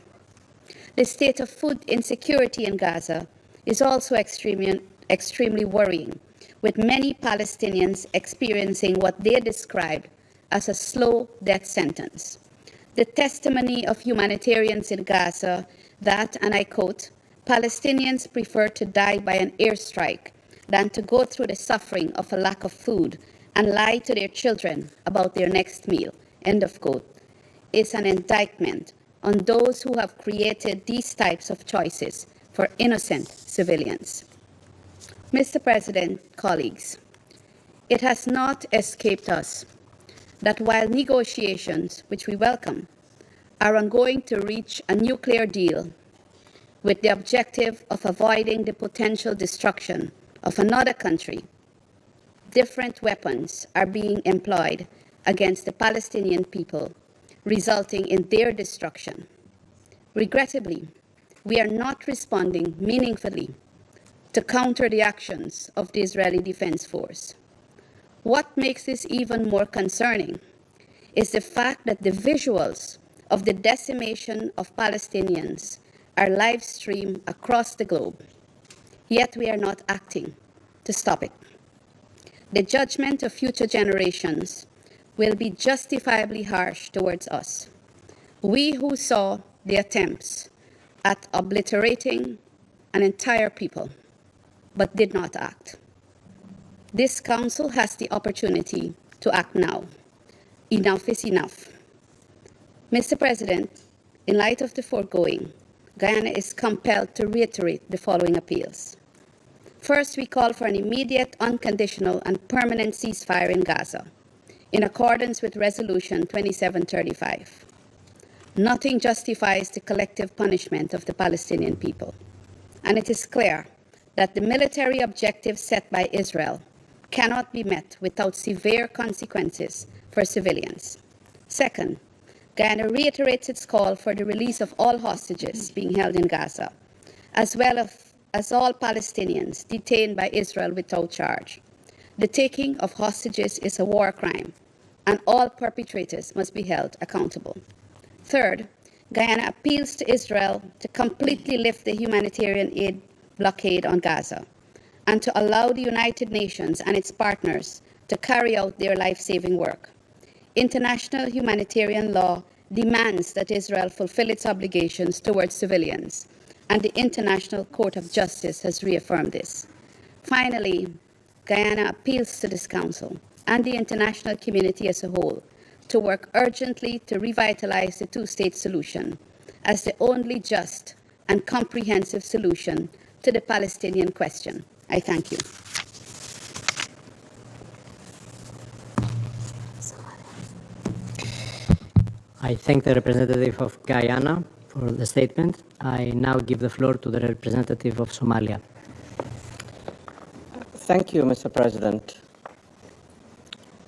The state of food insecurity in Gaza is also extremely worrying, with many Palestinians experiencing what they describe as a slow death sentence. The testimony of humanitarians in Gaza that, and I quote, Palestinians prefer to die by an airstrike than to go through the suffering of a lack of food and lie to their children about their next meal, end of quote, is an indictment on those who have created these types of choices for innocent civilians. Mr. President, colleagues, it has not escaped us that while negotiations, which we welcome, are ongoing to reach a nuclear deal with the objective of avoiding the potential destruction of another country, different weapons are being employed against the Palestinian people, resulting in their destruction. Regrettably, we are not responding meaningfully to counter the actions of the Israeli Defense Force. What makes this even more concerning is the fact that the visuals of the decimation of Palestinians are live streamed across the globe, yet we are not acting to stop it. The judgment of future generations will be justifiably harsh towards us. We who saw the attempts at obliterating an entire people, but did not act. This Council has the opportunity to act now. Enough is enough. Mr. President, in light of the foregoing, Guyana is compelled to reiterate the following appeals. First, we call for an immediate, unconditional, and permanent ceasefire in Gaza, in accordance with Resolution 2735. Nothing justifies the collective punishment of the Palestinian people, and it is clear that the military objectives set by Israel cannot be met without severe consequences for civilians. Second, Guyana reiterates its call for the release of all hostages being held in Gaza, as well as all Palestinians detained by Israel without charge. The taking of hostages is a war crime, and all perpetrators must be held accountable. Third, Guyana appeals to Israel to completely lift the humanitarian aid blockade on Gaza and to allow the United Nations and its partners to carry out their life-saving work. International humanitarian law demands that Israel fulfill its obligations towards civilians, and the International Court of Justice has reaffirmed this. Finally, Guyana appeals to this Council and the international community as a whole to work urgently to revitalize the two-state solution as the only just and comprehensive solution to the Palestinian question. I thank you. I thank the representative of Guyana for the statement. I now give the floor to the representative of Somalia. Thank you, Mr. President.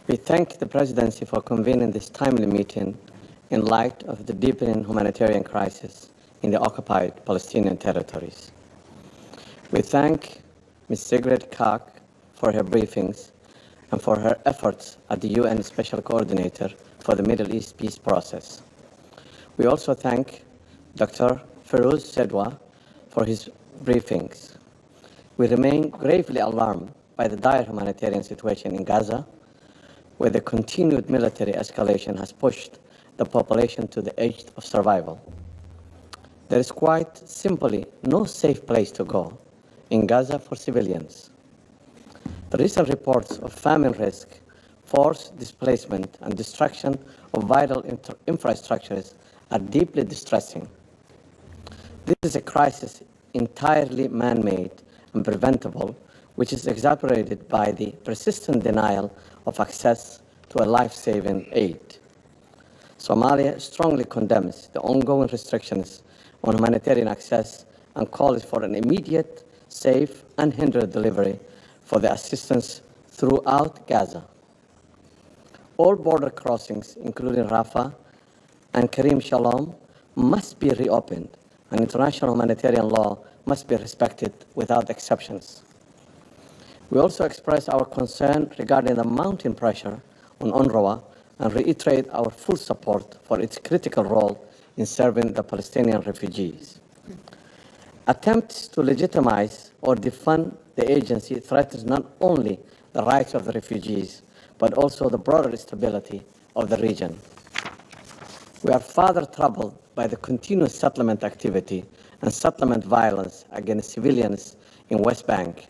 We thank the Presidency for convening this timely meeting in light of the deepening humanitarian crisis in the occupied Palestinian territories. We thank Ms. Sigrid Kaag for her briefings and for her efforts as the UN Special Coordinator for the Middle East peace process. We also thank Dr. Feroz Sedwa for his briefings. We remain gravely alarmed by the dire humanitarian situation in Gaza, where the continued military escalation has pushed the population to the edge of survival. There is quite simply no safe place to go in Gaza for civilians. The recent reports of famine risk, forced displacement, and destruction of vital infrastructures are deeply distressing. This is a crisis entirely man-made and preventable which is exacerbated by the persistent denial of access to a life-saving aid. Somalia strongly condemns the ongoing restrictions on humanitarian access and calls for an immediate, safe, and unhindered delivery for the assistance throughout Gaza. All border crossings, including Rafah and Karim Shalom, must be reopened, and international humanitarian law must be respected without exceptions. We also express our concern regarding the mounting pressure on UNRWA and reiterate our full support for its critical role in serving the Palestinian refugees. Attempts to legitimize or defund the agency threatens not only the rights of the refugees, but also the broader stability of the region. We are further troubled by the continuous settlement activity and settlement violence against civilians in West Bank,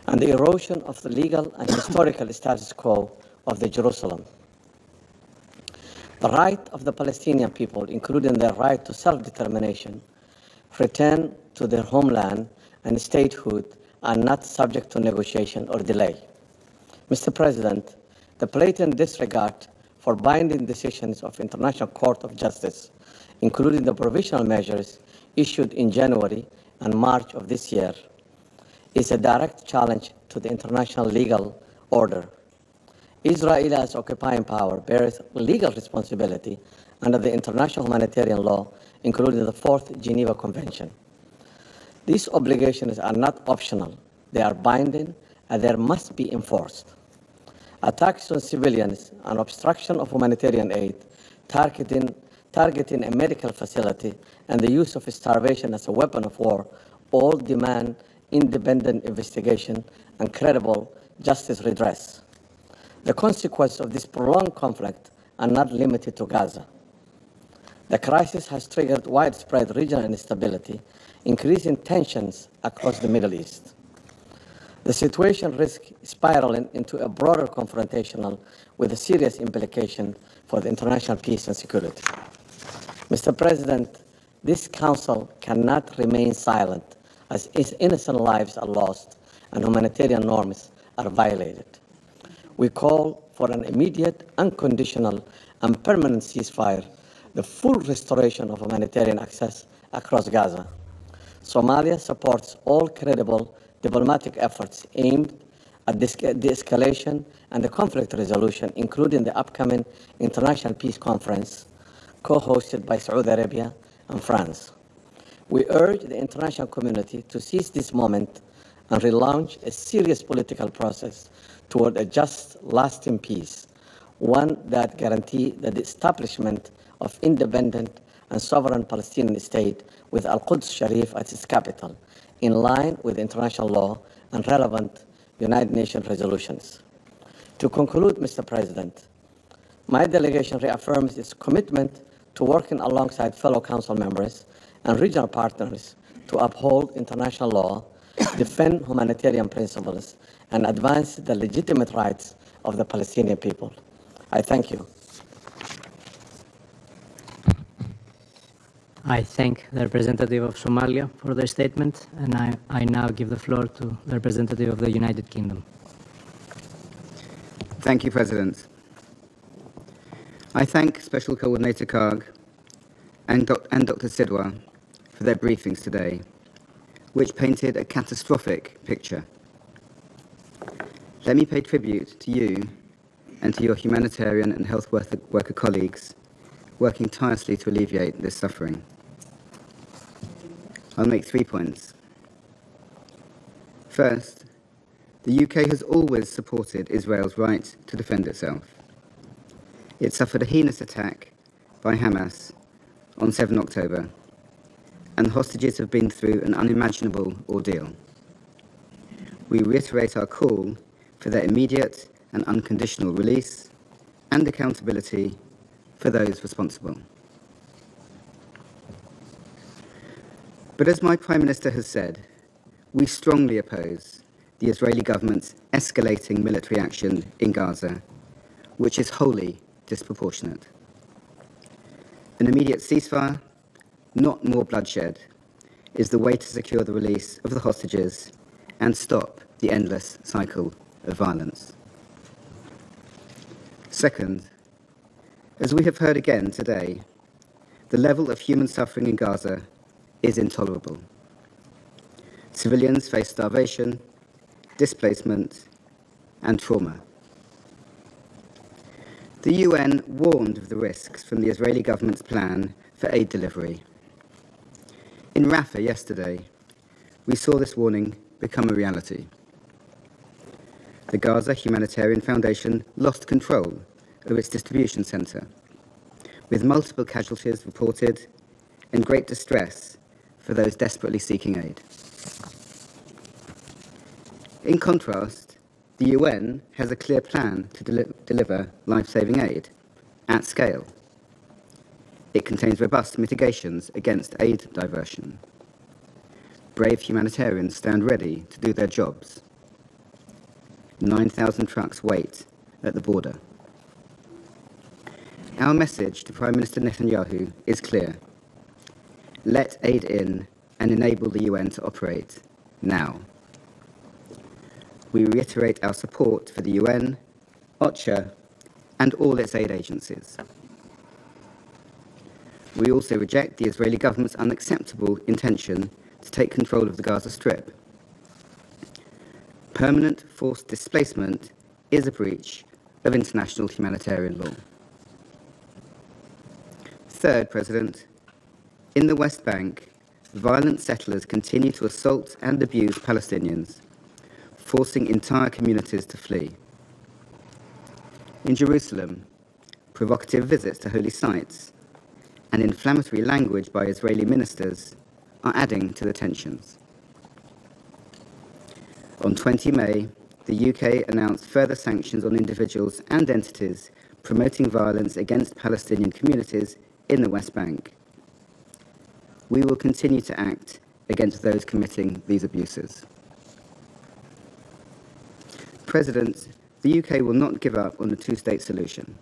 and the erosion of the legal and historical status quo of the Jerusalem. The right of the Palestinian people, including their right to self-determination, return to their homeland and statehood, are not subject to negotiation or delay. Mr. President, the blatant disregard for binding decisions of International Court of Justice, including the provisional measures issued in January and March of this year, is a direct challenge to the international legal order. Israel, as occupying power, bears legal responsibility under the international humanitarian law, including the Fourth Geneva Convention. These obligations are not optional. They are binding, and they must be enforced. Attacks on civilians and obstruction of humanitarian aid, targeting a medical facility, and the use of starvation as a weapon of war all demand independent investigation and credible justice redress. The consequences of this prolonged conflict are not limited to Gaza. The crisis has triggered widespread regional instability, increasing tensions across the Middle East. The situation risks spiraling into a broader confrontation with a serious implication for the international peace and security. Mr. President, this Council cannot remain silent as innocent lives are lost and humanitarian norms are violated. We call for an immediate, unconditional, and permanent ceasefire, the full restoration of humanitarian access across Gaza. Somalia supports all credible diplomatic efforts aimed at the escalation and the conflict resolution, including the upcoming International Peace Conference, co-hosted by Saudi Arabia and France. We urge the international community to seize this moment and relaunch a serious political process toward a just, lasting peace, one that guarantees the establishment of independent and sovereign Palestinian state with Al-Quds Sharif as its capital, in line with international law and relevant United Nations resolutions. To conclude, Mr. President, my delegation reaffirms its commitment to working alongside fellow Council members and regional partners to uphold international law, defend humanitarian principles, and advance the legitimate rights of the Palestinian people. I thank you. I thank the representative of Somalia for their statement, and I now give the floor to the representative of the United Kingdom. Thank you, President. I thank Special Coordinator Karg and Dr. Sidwa for their briefings today, which painted a catastrophic picture. Let me pay tribute to you and to your humanitarian and health worker colleagues working tirelessly to alleviate this suffering. I'll make 3 points. First, the UK has always supported Israel's right to defend itself. It suffered a heinous attack by Hamas on 7 October, and the hostages have been through an unimaginable ordeal. We reiterate our call for their immediate and unconditional release and accountability for those responsible. But as my Prime Minister has said, we strongly oppose the Israeli government's escalating military action in Gaza, which is wholly disproportionate. An immediate ceasefire, not more bloodshed, is the way to secure the release of the hostages and stop the endless cycle of violence. Second, as we have heard again today, the level of human suffering in Gaza is intolerable. Civilians face starvation, displacement, and trauma. The UN warned of the risks from the Israeli government's plan for aid delivery. In Rafah yesterday, we saw this warning become a reality. The Gaza Humanitarian Foundation lost control of its distribution centre, with multiple casualties reported and great distress for those desperately seeking aid. In contrast, the UN has a clear plan to deliver life-saving aid at scale. It contains robust mitigations against aid diversion. Brave humanitarians stand ready to do their jobs. 9,000 trucks wait at the border. Our message to Prime Minister Netanyahu is clear. Let aid in and enable the UN to operate now. We reiterate our support for the UN, OCHA, and all its aid agencies. We also reject the Israeli government's unacceptable intention to take control of the Gaza Strip. Permanent forced displacement is a breach of international humanitarian law. Third, President, in the West Bank, violent settlers continue to assault and abuse Palestinians, forcing entire communities to flee. In Jerusalem, provocative visits to holy sites and inflammatory language by Israeli ministers are adding to the tensions. On 20 May, the UK announced further sanctions on individuals and entities promoting violence against Palestinian communities in the West Bank. We will continue to act against those committing these abuses. President, the UK will not give up on the two-state solution.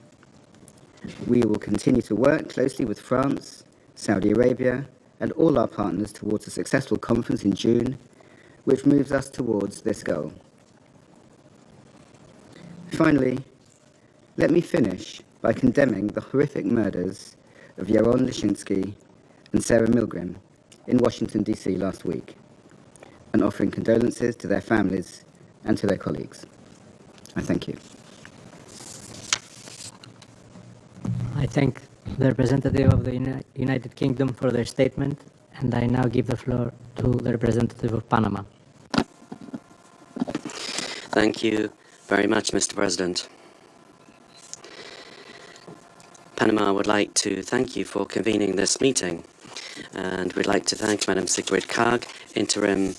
We will continue to work closely with France, Saudi Arabia, and all our partners towards a successful conference in June, which moves us towards this goal. Finally, let me finish by condemning the horrific murders of Yaron Lishinsky and Sarah Milgrim in Washington, D.C. last week, and offering condolences to their families and to their colleagues. I thank you. I thank the representative of the United Kingdom for their statement, and I now give the floor to the representative of Panama. Thank you very much, Mr. President. Panama would like to thank you for convening this meeting, and we'd like to thank Madam Sigrid Kaag, Interim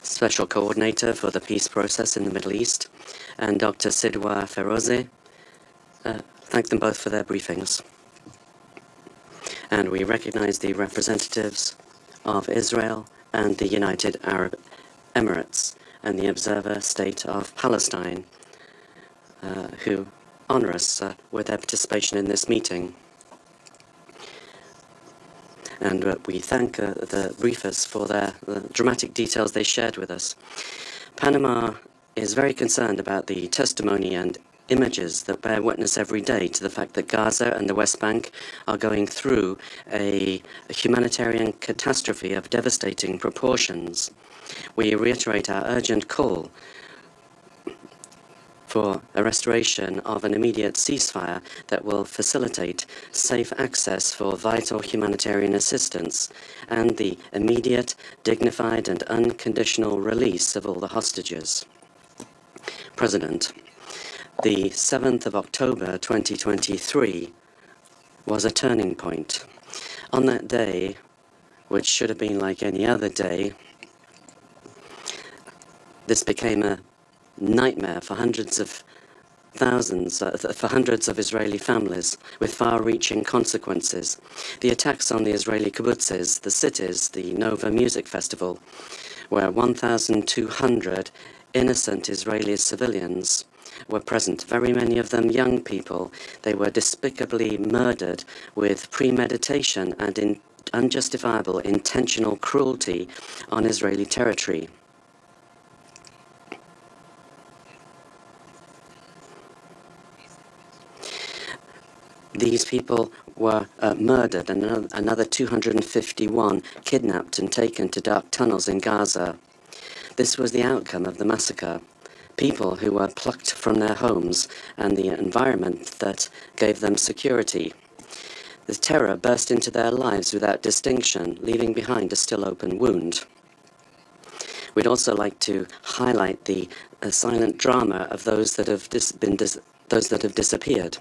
Special Coordinator for the Peace Process in the Middle East, and Dr. Sidwa Feroze. Thank them both for their briefings. And we recognize the representatives of Israel and the United Arab Emirates and the Observer State of Palestine, who honor us with their participation in this meeting. And we thank the briefers for the dramatic details they shared with us. Panama is very concerned about the testimony and images that bear witness every day to the fact that Gaza and the West Bank are going through a humanitarian catastrophe of devastating proportions. We reiterate our urgent call for a restoration of an immediate ceasefire that will facilitate safe access for vital humanitarian assistance and the immediate, dignified and unconditional release of all the hostages. President, the 7th of October 2023 was a turning point. On that day, which should have been like any other day, this became a nightmare for hundreds of Israeli families with far-reaching consequences. The attacks on the Israeli kibbutzes, the cities, the Nova Music Festival, where 1,200 innocent Israeli civilians were present, very many of them young people. They were despicably murdered with premeditation and unjustifiable intentional cruelty on Israeli territory. These people were murdered and another 251 kidnapped and taken to dark tunnels in Gaza. This was the outcome of the massacre. People who were plucked from their homes and the environment that gave them security. The terror burst into their lives without distinction, leaving behind a still open wound. We'd also like to highlight the silent drama of those that have disappeared.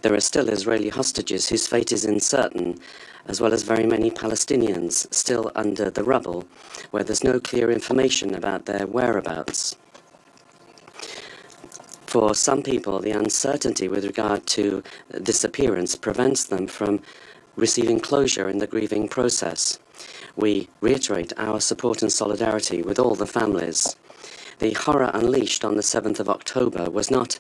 There are still Israeli hostages whose fate is uncertain, as well as very many Palestinians still under the rubble, where there's no clear information about their whereabouts. For some people, the uncertainty with regard to disappearance prevents them from receiving closure in the grieving process. We reiterate our support and solidarity with all the families. The horror unleashed on the 7th of October was not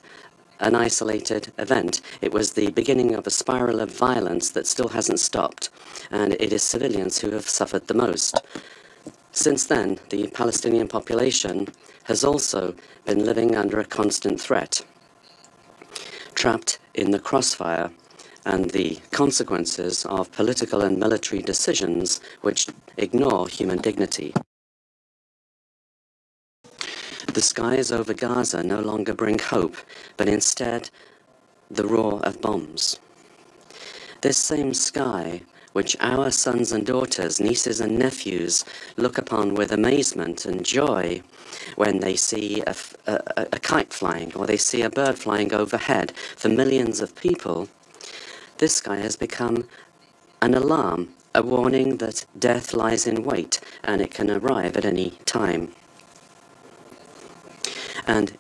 an isolated event. It was the beginning of a spiral of violence that still hasn't stopped, and it is civilians who have suffered the most. Since then, the Palestinian population has also been living under a constant threat, trapped in the crossfire and the consequences of political and military decisions which ignore human dignity. The skies over Gaza no longer bring hope, but instead the roar of bombs. This same sky, which our sons and daughters, nieces and nephews look upon with amazement and joy when they see a kite flying or they see a bird flying overhead, for millions of people, this sky has become an alarm, a warning that death lies in wait and it can arrive at any time. And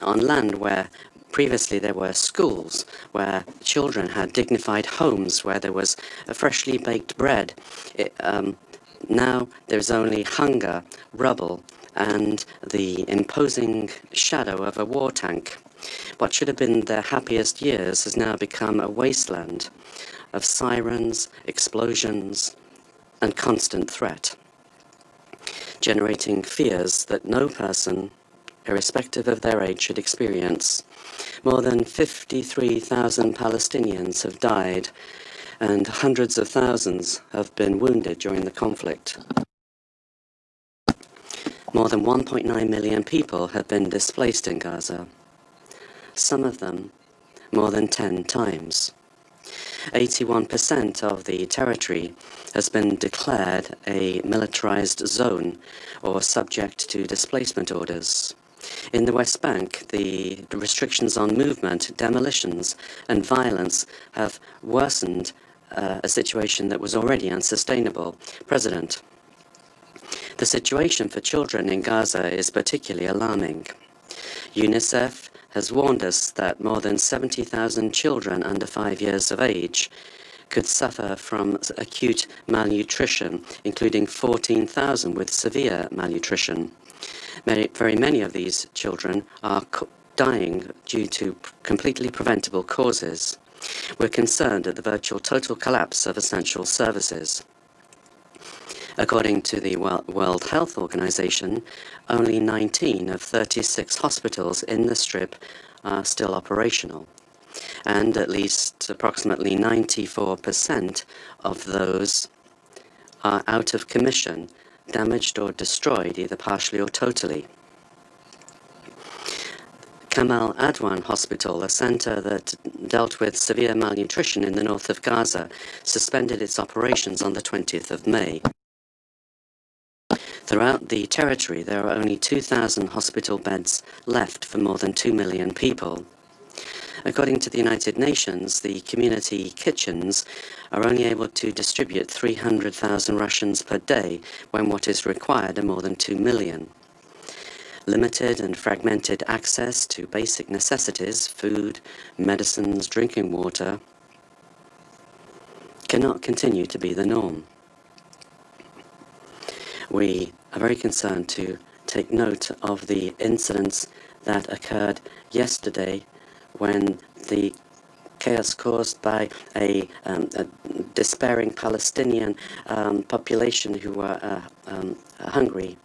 on land where previously there were schools, where children had dignified homes, where there was a freshly baked bread, now there's only hunger, rubble, and the imposing shadow of a war tank. What should have been their happiest years has now become a wasteland of sirens, explosions, and constant threat, generating fears that no person, irrespective of their age, should experience. More than 53,000 Palestinians have died, and hundreds of thousands have been wounded during the conflict. More than 1.9 million people have been displaced in Gaza, some of them more than 10 times. 81% of the territory has been declared a militarized zone or subject to displacement orders. In the West Bank, the restrictions on movement, demolitions, and violence have worsened a situation that was already unsustainable. President, the situation for children in Gaza is particularly alarming. UNICEF has warned us that more than 70,000 children under 5 years of age could suffer from acute malnutrition, including 14,000 with severe malnutrition. Very many of these children are dying due to completely preventable causes. We're concerned at the virtual total collapse of essential services. According to the World Health Organization, only 19 of 36 hospitals in the Strip are still operational, and at least approximately 94% of those are out of commission, damaged or destroyed either partially or totally. Kamal Adwan Hospital, a center that dealt with severe malnutrition in the north of Gaza, suspended its operations on the 20th of May. Throughout the territory, there are only 2,000 hospital beds left for more than 2 million people. According to the United Nations, the community kitchens are only able to distribute 300,000 rations per day, when what is required are more than 2 million. Limited and fragmented access to basic necessities, food, medicines, drinking water, cannot continue to be the norm. We are very concerned to take note of the incidents that occurred yesterday when the chaos caused by a despairing Palestinian population who were hungry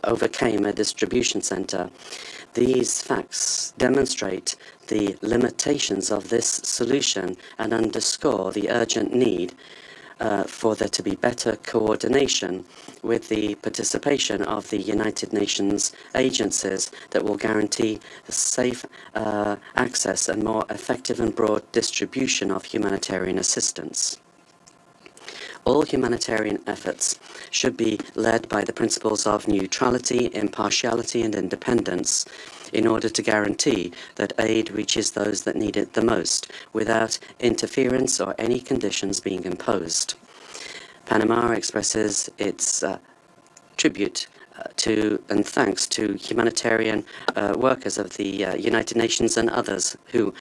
overcame a distribution center. These facts demonstrate the limitations of this solution and underscore the urgent need for there to be better coordination with the participation of the United Nations agencies that will guarantee the safe access and more effective and broad distribution of humanitarian assistance. All humanitarian efforts should be led by the principles of neutrality, impartiality, and independence in order to guarantee that aid reaches those that need it the most without interference or any conditions being imposed. Panama expresses its tribute to and thanks to humanitarian workers of the United Nations and others who,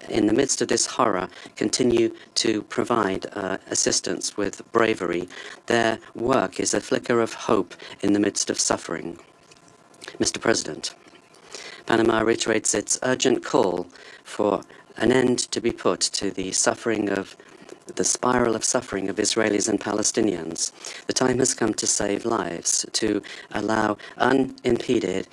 in the midst of this horror, continue to provide assistance with bravery. Their work is a flicker of hope in the midst of suffering. Mr. President, Panama reiterates its urgent call for an end to be put to the spiral of suffering of Israelis and Palestinians. The time has come to save lives, to allow unimpeded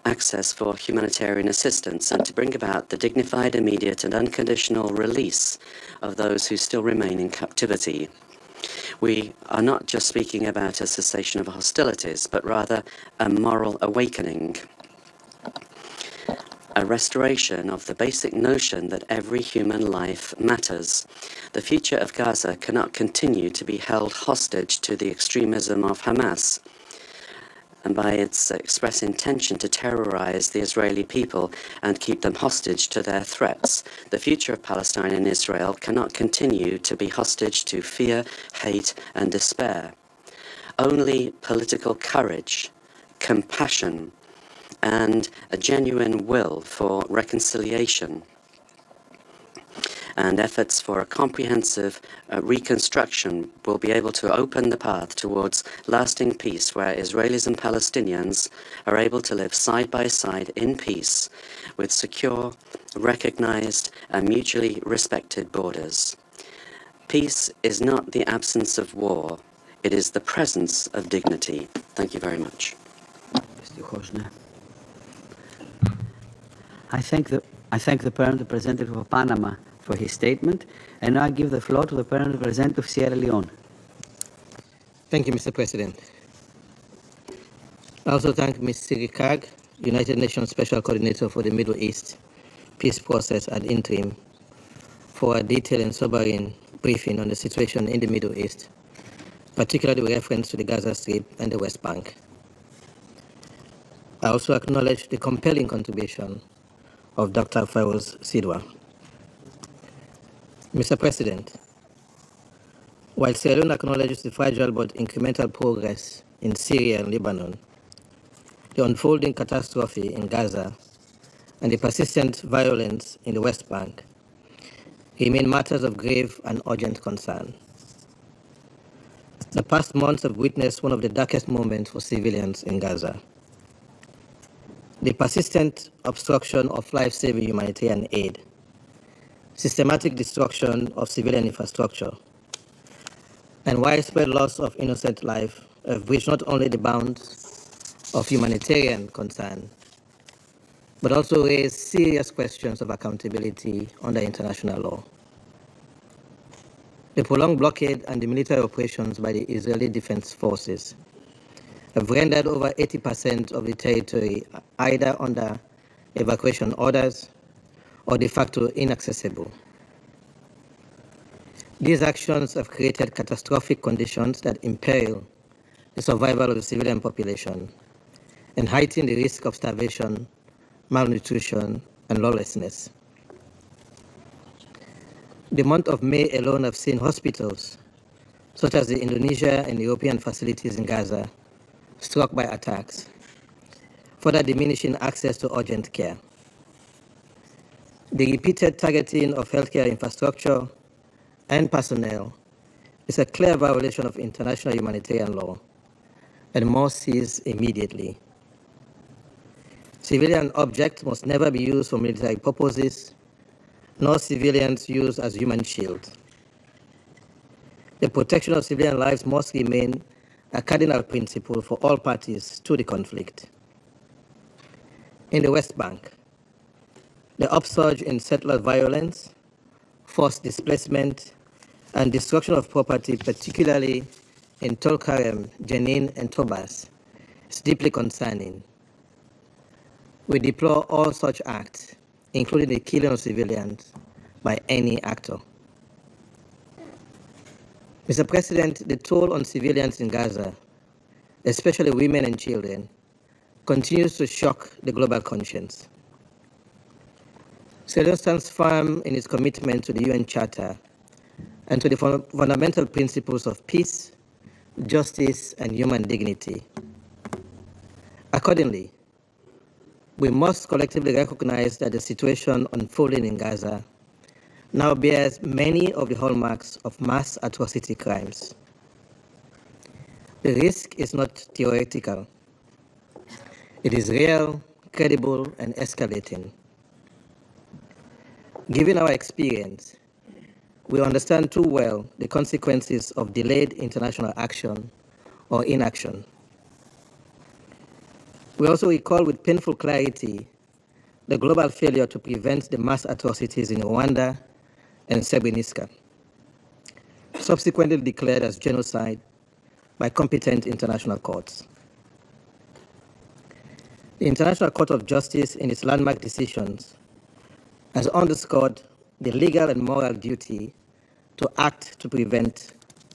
access for humanitarian assistance, and to bring about the dignified, immediate, and unconditional release of those who still remain in captivity. We are not just speaking about a cessation of hostilities, but rather a moral awakening, a restoration of the basic notion that every human life matters. The future of Gaza cannot continue to be held hostage to the extremism of Hamas and by its express intention to terrorize the Israeli people and keep them hostage to their threats. The future of Palestine and Israel cannot continue to be hostage to fear, hate, and despair. Only political courage, compassion, and a genuine will for reconciliation and efforts for a comprehensive reconstruction will be able to open the path towards lasting peace, where Israelis and Palestinians are able to live side by side in peace with secure, recognized, and mutually respected borders. Peace is not the absence of war, it is the presence of dignity. Thank you very much. I thank the Permanent Representative of Panama for his statement, and now I give the floor to the Permanent Representative of Sierra Leone. Thank you, Mr. President. I also thank Ms. Sigrid Kaag, United Nations Special Coordinator for the Middle East Peace Process ad interim, for a detailed and sobering briefing on the situation in the Middle East, particularly with reference to the Gaza Strip and the West Bank. I also acknowledge the compelling contribution of Dr. Feroz Sidwa. Mr. President, while Sierra Leone acknowledges the fragile but incremental progress in Syria and Lebanon, the unfolding catastrophe in Gaza, and the persistent violence in the West Bank remain matters of grave and urgent concern. The past months have witnessed one of the darkest moments for civilians in Gaza. The persistent obstruction of life-saving humanitarian aid, systematic destruction of civilian infrastructure, and widespread loss of innocent life have reached not only the bounds of humanitarian concern, but also raised serious questions of accountability under international law. The prolonged blockade and the military operations by the Israeli Defense Forces have rendered over 80% of the territory either under evacuation orders or de facto inaccessible. These actions have created catastrophic conditions that imperil the survival of the civilian population and heighten the risk of starvation, malnutrition, and lawlessness. The month of May alone have seen hospitals, such as the Indonesia and European facilities in Gaza, struck by attacks, further diminishing access to urgent care. The repeated targeting of healthcare infrastructure and personnel is a clear violation of international humanitarian law and must cease immediately. Civilian objects must never be used for military purposes, nor civilians used as human shields. The protection of civilian lives must remain a cardinal principle for all parties to the conflict. In the West Bank, the upsurge in settler violence, forced displacement, and destruction of property, particularly in Tulkarem, Jenin, and Tobas, is deeply concerning. We deplore all such acts, including the killing of civilians by any actor. Mr. President, the toll on civilians in Gaza, especially women and children, continues to shock the global conscience. Sierra Leone stands firm in its commitment to the UN Charter and to the fundamental principles of peace, justice, and human dignity. Accordingly, we must collectively recognize that the situation unfolding in Gaza now bears many of the hallmarks of mass atrocity crimes. The risk is not theoretical. It is real, credible, and escalating. Given our experience, we understand too well the consequences of delayed international action or inaction. We also recall with painful clarity the global failure to prevent the mass atrocities in Rwanda and Srebrenica, subsequently declared as genocide by competent international courts. The International Court of Justice, in its landmark decisions, has underscored the legal and moral duty to act to prevent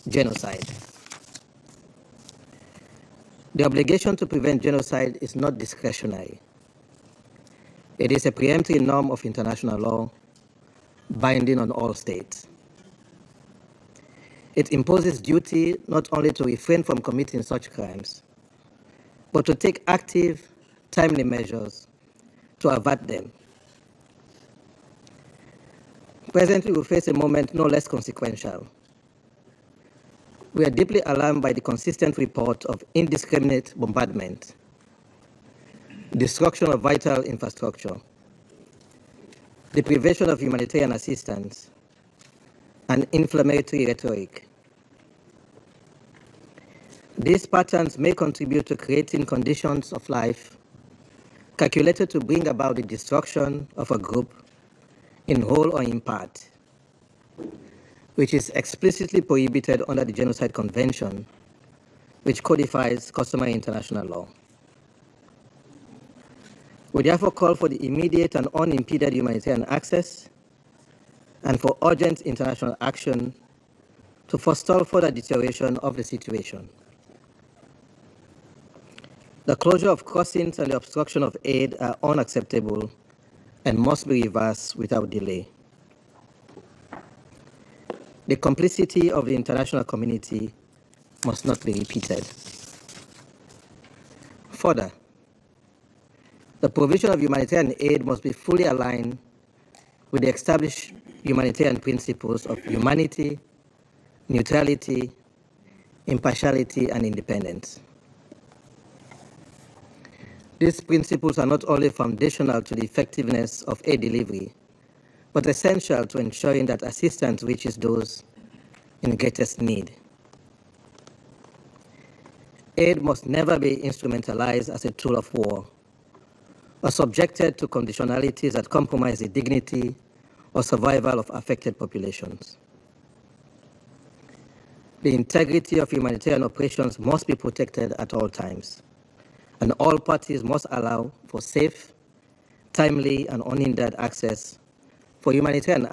genocide. The obligation to prevent genocide is not discretionary. It is a preemptive norm of international law, binding on all states. It imposes duty not only to refrain from committing such crimes, but to take active, timely measures to avert them. Presently, we face a moment no less consequential. We are deeply alarmed by the consistent report of indiscriminate bombardment, destruction of vital infrastructure, deprivation of humanitarian assistance, and inflammatory rhetoric. These patterns may contribute to creating conditions of life calculated to bring about the destruction of a group in whole or in part, which is explicitly prohibited under the Genocide Convention, which codifies customary international law. We therefore call for the immediate and unimpeded humanitarian access and for urgent international action to forestall further deterioration of the situation. The closure of crossings and the obstruction of aid are unacceptable and must be reversed without delay. The complicity of the international community must not be repeated. Further, the provision of humanitarian aid must be fully aligned with the established humanitarian principles of humanity, neutrality, impartiality, and independence. These principles are not only foundational to the effectiveness of aid delivery, but essential to ensuring that assistance reaches those in greatest need. Aid must never be instrumentalized as a tool of war or subjected to conditionalities that compromise the dignity or survival of affected populations. The integrity of humanitarian operations must be protected at all times, and all parties must allow for safe, timely, and unhindered access for humanitarian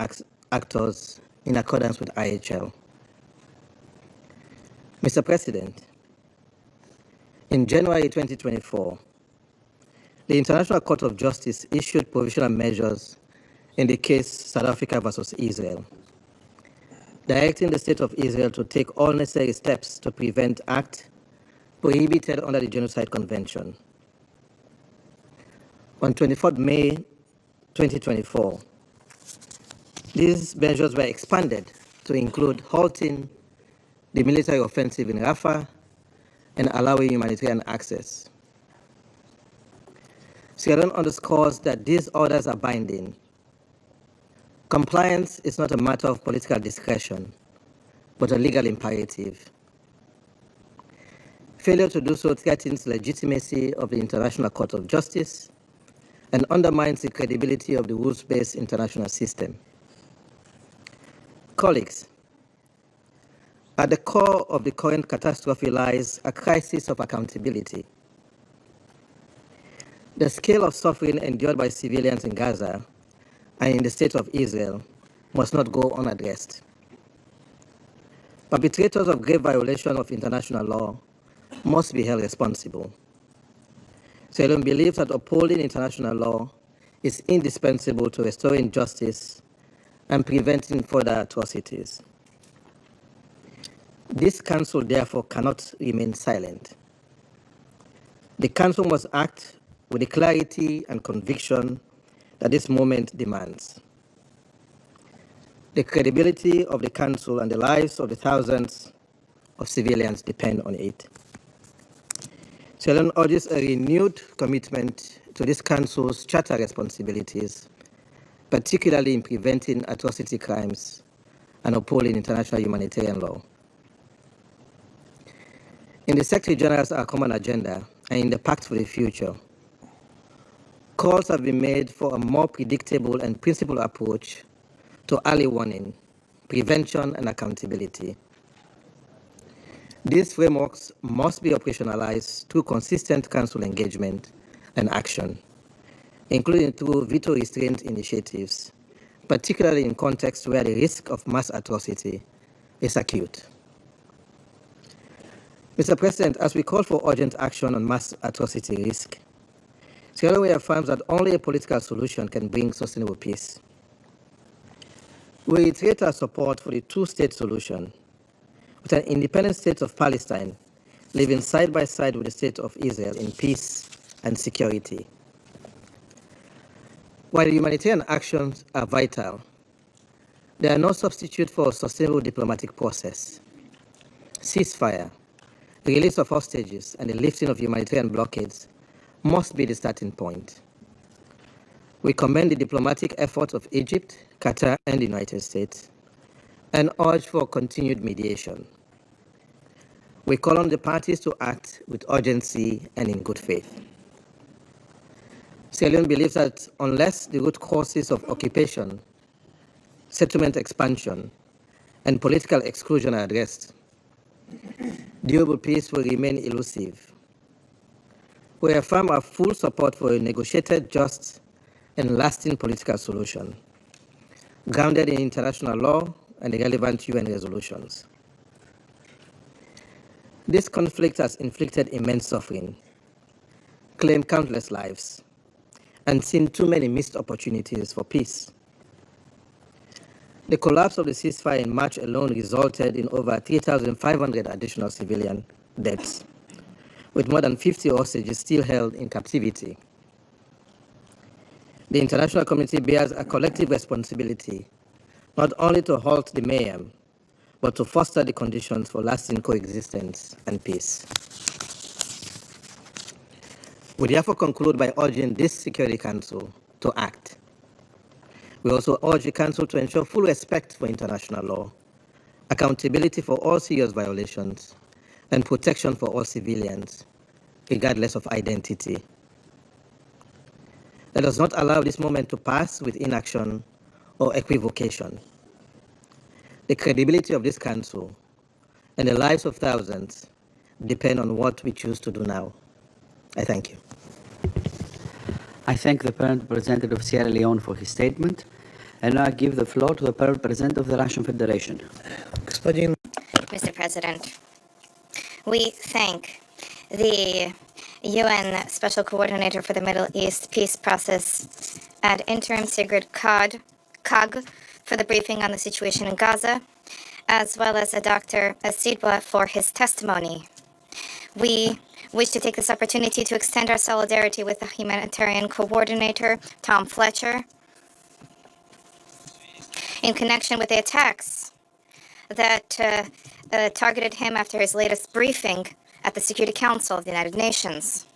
actors in accordance with IHL. Mr. President, in January 2024, the International Court of Justice issued provisional measures in the case South Africa versus Israel, directing the State of Israel to take all necessary steps to prevent acts prohibited under the Genocide Convention. On 24 May 2024, these measures were expanded to include halting the military offensive in Rafah and allowing humanitarian access. Sierra Leone underscores that these orders are binding. Compliance is not a matter of political discretion, but a legal imperative. Failure to do so threatens legitimacy of the International Court of Justice and undermines the credibility of the rules-based international system. Colleagues, at the core of the current catastrophe lies a crisis of accountability. The scale of suffering endured by civilians in Gaza and in the state of Israel must not go unaddressed. Perpetrators of grave violation of international law must be held responsible. Sierra Leone believes that upholding international law is indispensable to restoring justice and preventing further atrocities. This Council therefore cannot remain silent. The Council must act with the clarity and conviction that this moment demands. The credibility of the Council and the lives of the thousands of civilians depend on it. Sierra Leone urges a renewed commitment to this Council's charter responsibilities, particularly in preventing atrocity crimes and upholding international humanitarian law. In the Secretary General's Our Common Agenda and in the Pact for the Future, calls have been made for a more predictable and principled approach to early warning, prevention, and accountability. These frameworks must be operationalized through consistent Council engagement and action, including through veto restraint initiatives, particularly in contexts where the risk of mass atrocity is acute. Mr. President, as we call for urgent action on mass atrocity risk, Sierra Leone affirms that only a political solution can bring sustainable peace. We reiterate our support for the two-state solution, with an independent state of Palestine living side by side with the state of Israel in peace and security. While humanitarian actions are vital, they are no substitute for a sustainable diplomatic process. Ceasefire, the release of hostages, and the lifting of humanitarian blockades must be the starting point. We commend the diplomatic efforts of Egypt, Qatar, and the United States, and urge for continued mediation. We call on the parties to act with urgency and in good faith. Sierra Leone believes that unless the root causes of occupation, settlement expansion, and political exclusion are addressed, durable peace will remain elusive. We affirm our full support for a negotiated, just, and lasting political solution, grounded in international law and the relevant UN resolutions. This conflict has inflicted immense suffering, claimed countless lives, and seen too many missed opportunities for peace. The collapse of the ceasefire in March alone resulted in over 3,500 additional civilian deaths, with more than 50 hostages still held in captivity. The international community bears a collective responsibility not only to halt the mayhem, but to foster the conditions for lasting coexistence and peace. We therefore conclude by urging this Security Council to act. We also urge the Council to ensure full respect for international law, accountability for all serious violations, and protection for all civilians, regardless of identity. Let us not allow this moment to pass with inaction or equivocation. The credibility of this Council and the lives of thousands depend on what we choose to do now. I thank you. I thank the Permanent Representative of Sierra Leone for his statement, and now I give the floor to the Permanent Representative of the Russian Federation. Mr. President, we thank the UN Special Coordinator for the Middle East Peace Process ad interim Sigrid Kaag for the briefing on the situation in Gaza, as well as Dr. Sidwa for his testimony. We wish to take this opportunity to extend our solidarity with the humanitarian coordinator, Tom Fletcher, in connection with the attacks that targeted him after his latest briefing at the Security Council of the United Nations.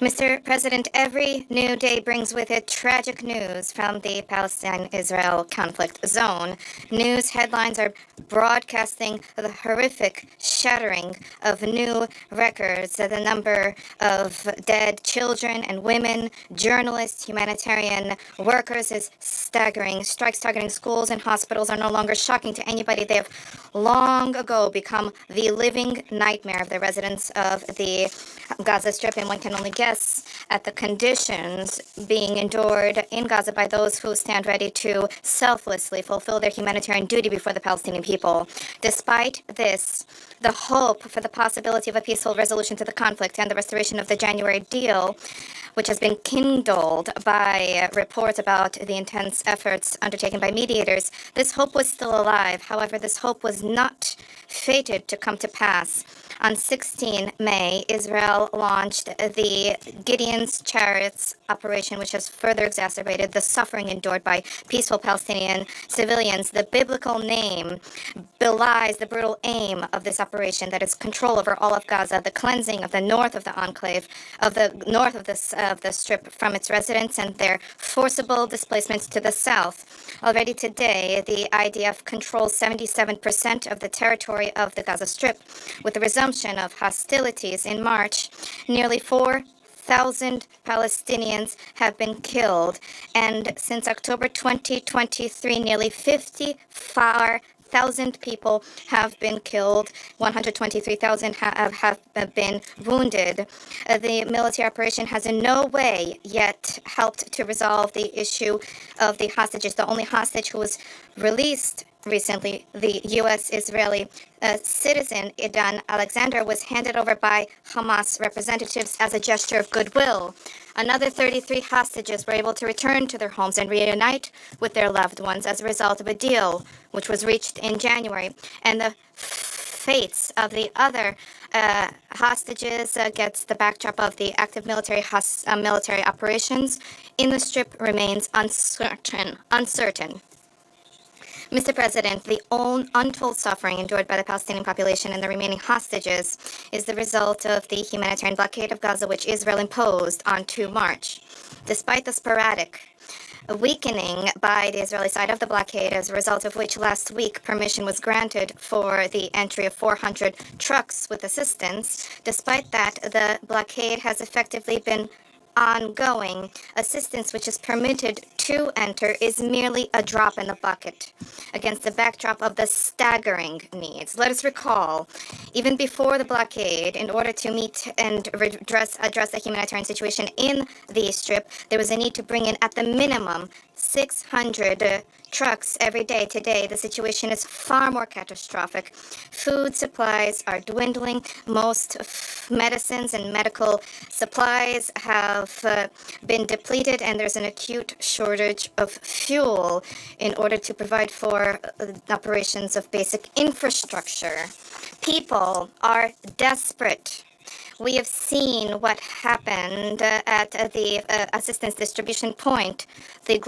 Mr. President, every new day brings with it tragic news from the Palestine-Israel conflict zone. News headlines are broadcasting the horrific shattering of new records. The number of dead children and women, journalists, humanitarian workers is staggering. Strikes targeting schools and hospitals are no longer shocking to anybody. They have long ago become the living nightmare of the residents of the Gaza Strip, and one can only guess at the conditions being endured in Gaza by those who stand ready to selflessly fulfill their humanitarian duty before the Palestinian people. Despite this, the hope for the possibility of a peaceful resolution to the conflict and the restoration of the January deal, which has been kindled by reports about the intense efforts undertaken by mediators, this hope was still alive. However, this hope was not fated to come to pass. On 16 May, Israel launched the Gideon's Chariots operation, which has further exacerbated the suffering endured by peaceful Palestinian civilians. The biblical name belies the brutal aim of this operation, that is control over all of Gaza, the cleansing of the north of the enclave, of the north of the strip from its residents, and their forcible displacements to the south. Already today, the IDF controls 77% of the territory of the Gaza Strip. With the resumption of hostilities in March, nearly 4,000 Palestinians have been killed, and since October 2023, nearly 54,000 people have been killed, 123,000 have been wounded. The military operation has in no way yet helped to resolve the issue of the hostages. The only hostage who was released recently, the U.S.-Israeli citizen Idan Alexander, was handed over by Hamas representatives as a gesture of goodwill. Another 33 hostages were able to return to their homes and reunite with their loved ones as a result of a deal which was reached in January. And the fates of the other hostages against the backdrop of the active military operations in the Strip remains uncertain. Mr. President, the untold suffering endured by the Palestinian population and the remaining hostages is the result of the humanitarian blockade of Gaza, which Israel imposed on 2 March. Despite the sporadic weakening by the Israeli side of the blockade, as a result of which last week permission was granted for the entry of 400 trucks with assistance, despite that, the blockade has effectively been ongoing. Assistance which is permitted to enter is merely a drop in the bucket against the backdrop of the staggering needs. Let us recall, even before the blockade, in order to meet and address the humanitarian situation in the Strip, there was a need to bring in at the minimum 600 trucks every day. Today, the situation is far more catastrophic. Food supplies are dwindling. Most medicines and medical supplies have been depleted, and there's an acute shortage of fuel in order to provide for operations of basic infrastructure. People are desperate. We have seen what happened at the assistance distribution point, the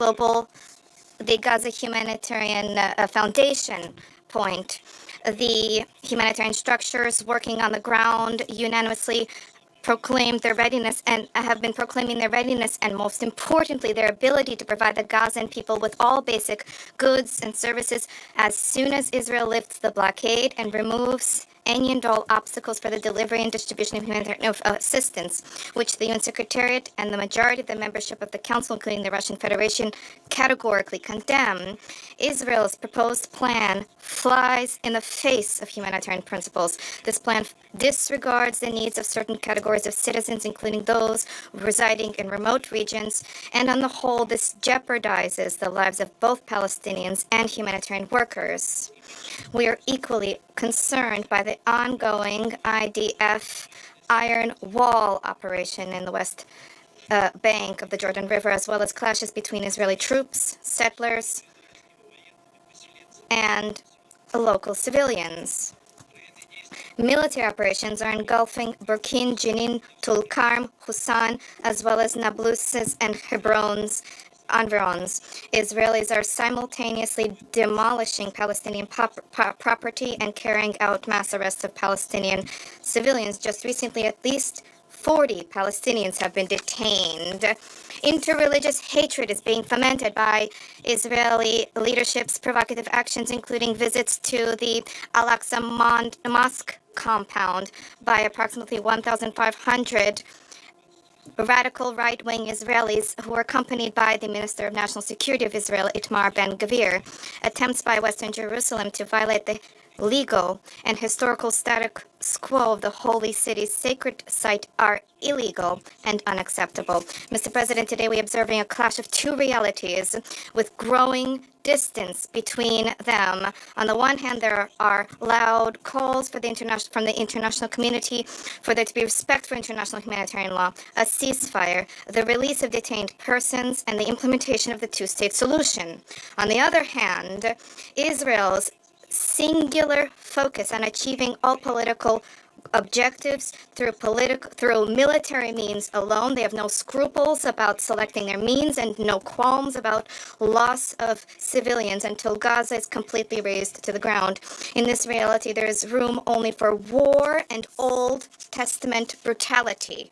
Gaza Humanitarian Foundation point. The humanitarian structures working on the ground unanimously proclaimed their readiness and have been proclaiming their readiness, and most importantly, their ability to provide the Gazan people with all basic goods and services as soon as Israel lifts the blockade and removes any and all obstacles for the delivery and distribution of humanitarian assistance, which the UN Secretariat and the majority of the membership of the Council, including the Russian Federation, categorically condemn. Israel's proposed plan flies in the face of humanitarian principles. This plan disregards the needs of certain categories of citizens, including those residing in remote regions, and on the whole, this jeopardizes the lives of both Palestinians and humanitarian workers. We are equally concerned by the ongoing IDF Iron Wall operation in the West Bank of the Jordan River, as well as clashes between Israeli troops, settlers, and local civilians. Military operations are engulfing Burkin, Jenin, Tulkarm, Husan, as well as Nabluses and Hebron's environs. Israelis are simultaneously demolishing Palestinian property and carrying out mass arrests of Palestinian civilians. Just recently, at least 40 Palestinians have been detained. Interreligious hatred is being fomented by Israeli leadership's provocative actions, including visits to the Al-Aqsa Mosque compound by approximately 1,500 radical right-wing Israelis who were accompanied by the Minister of National Security of Israel, Itamar Ben-Gvir. Attempts by Western Jerusalem to violate the legal and historical status quo of the holy city's sacred site are illegal and unacceptable. Mr. President, today we are observing a clash of two realities with growing distance between them. On the one hand, there are loud calls from the international community for there to be respect for international humanitarian law, a ceasefire, the release of detained persons, and the implementation of the two-state solution. On the other hand, Israel's singular focus on achieving all political objectives through military means alone. They have no scruples about selecting their means and no qualms about loss of civilians until Gaza is completely razed to the ground. In this reality, there is room only for war and Old Testament brutality.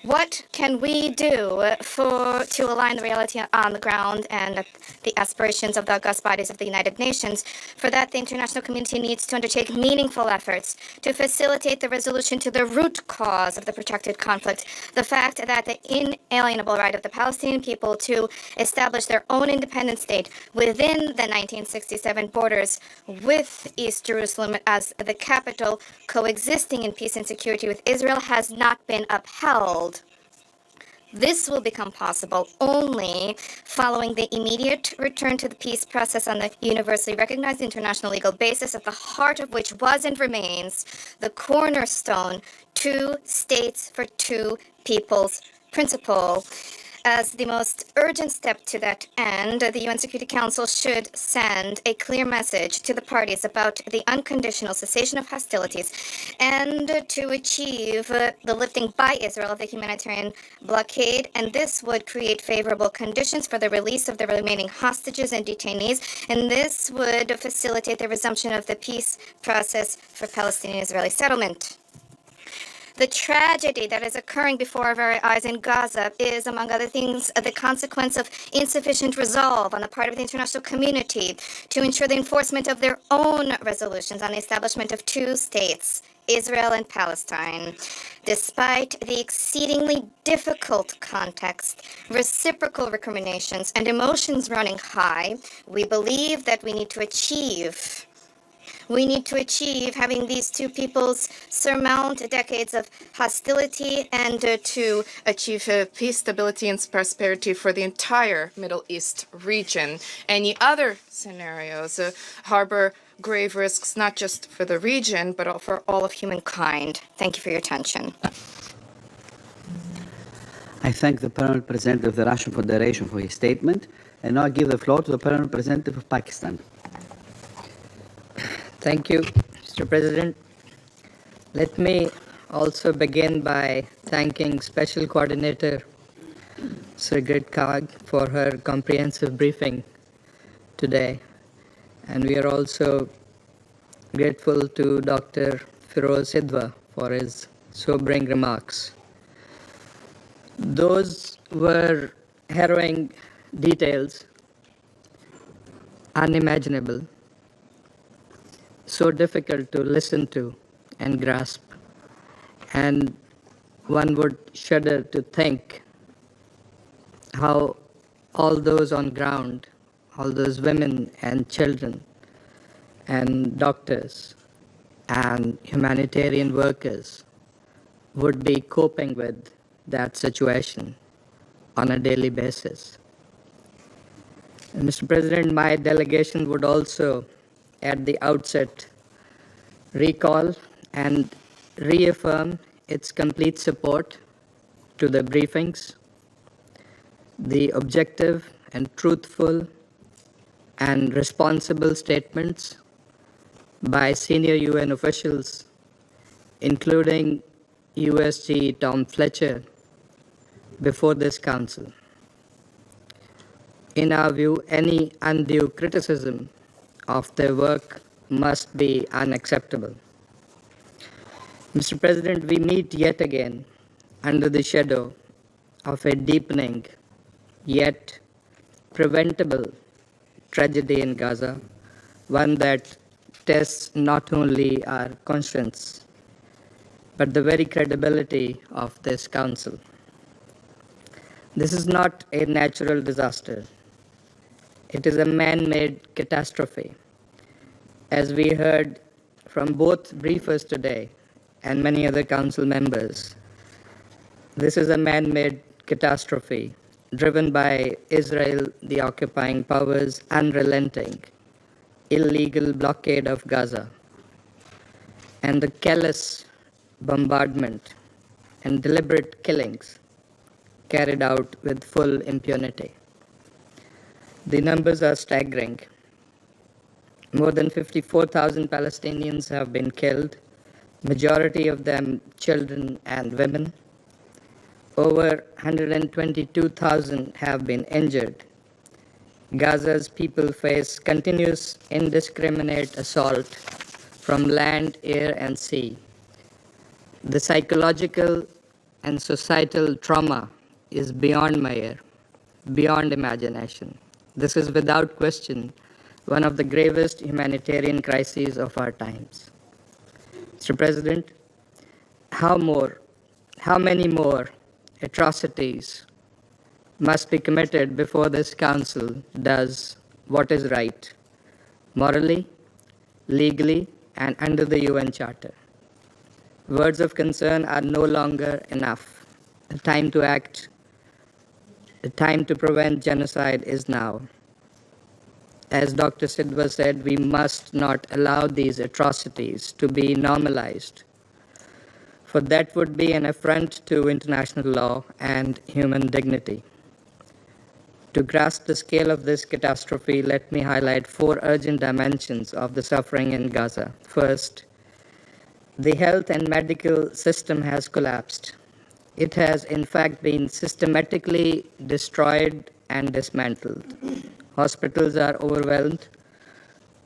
What can we do to align the reality on the ground and the aspirations of the august bodies of the United Nations? For that, the international community needs to undertake meaningful efforts to facilitate the resolution to the root cause of the protracted conflict, the fact that the inalienable right of the Palestinian people to establish their own independent state within the 1967 borders with East Jerusalem as the capital, coexisting in peace and security with Israel, has not been upheld. This will become possible only following the immediate return to the peace process on the universally recognized international legal basis, at the heart of which was and remains the cornerstone 2 states for 2 peoples principle. As the most urgent step to that end, the UN Security Council should send a clear message to the parties about the unconditional cessation of hostilities and to achieve the lifting by Israel of the humanitarian blockade. And this would create favorable conditions for the release of the remaining hostages and detainees. And this would facilitate the resumption of the peace process for Palestinian-Israeli settlement. The tragedy that is occurring before our very eyes in Gaza is, among other things, the consequence of insufficient resolve on the part of the international community to ensure the enforcement of their own resolutions on the establishment of 2 states, Israel and Palestine. Despite the exceedingly difficult context, reciprocal recriminations, and emotions running high, we believe that we need to achieve having these 2 peoples surmount decades of hostility and to achieve peace, stability, and prosperity for the entire Middle East region. Any other scenarios harbor grave risks, not just for the region, but for all of humankind. Thank you for your attention. I thank the Permanent Representative of the Russian Federation for his statement, and now I give the floor to the Permanent Representative of Pakistan. Thank you, Mr. President. Let me also begin by thanking Special Coordinator Sigrid Kaag for her comprehensive briefing today. And we are also grateful to Dr. Feroz Sidwa for his sobering remarks. Those were harrowing details, unimaginable, so difficult to listen to and grasp, and one would shudder to think how all those on ground, all those women and children and doctors and humanitarian workers would be coping with that situation on a daily basis. And Mr. President, my delegation would also at the outset recall and reaffirm its complete support to the briefings, the objective and truthful and responsible statements by senior UN officials, including USG Tom Fletcher, before this Council. In our view, any undue criticism of their work must be unacceptable. Mr. President, we meet yet again under the shadow of a deepening yet preventable tragedy in Gaza, one that tests not only our conscience, but the very credibility of this Council. This is not a natural disaster. It is a man-made catastrophe. As we heard from both briefers today and many other Council members, this is a man-made catastrophe driven by Israel, the occupying powers' unrelenting, illegal blockade of Gaza, and the callous bombardment and deliberate killings carried out with full impunity. The numbers are staggering. More than 54,000 Palestinians have been killed, majority of them children and women. Over 122,000 have been injured. Gaza's people face continuous indiscriminate assault from land, air, and sea. The psychological and societal trauma is beyond measure, beyond imagination. This is without question one of the gravest humanitarian crises of our times. Mr. President, how many more atrocities must be committed before this Council does what is right, morally, legally, and under the UN Charter? Words of concern are no longer enough. The time to act, the time to prevent genocide is now. As Dr. Sidwa said, we must not allow these atrocities to be normalized, for that would be an affront to international law and human dignity. To grasp the scale of this catastrophe, let me highlight 4 urgent dimensions of the suffering in Gaza. First, the health and medical system has collapsed. It has, in fact, been systematically destroyed and dismantled. Hospitals are overwhelmed,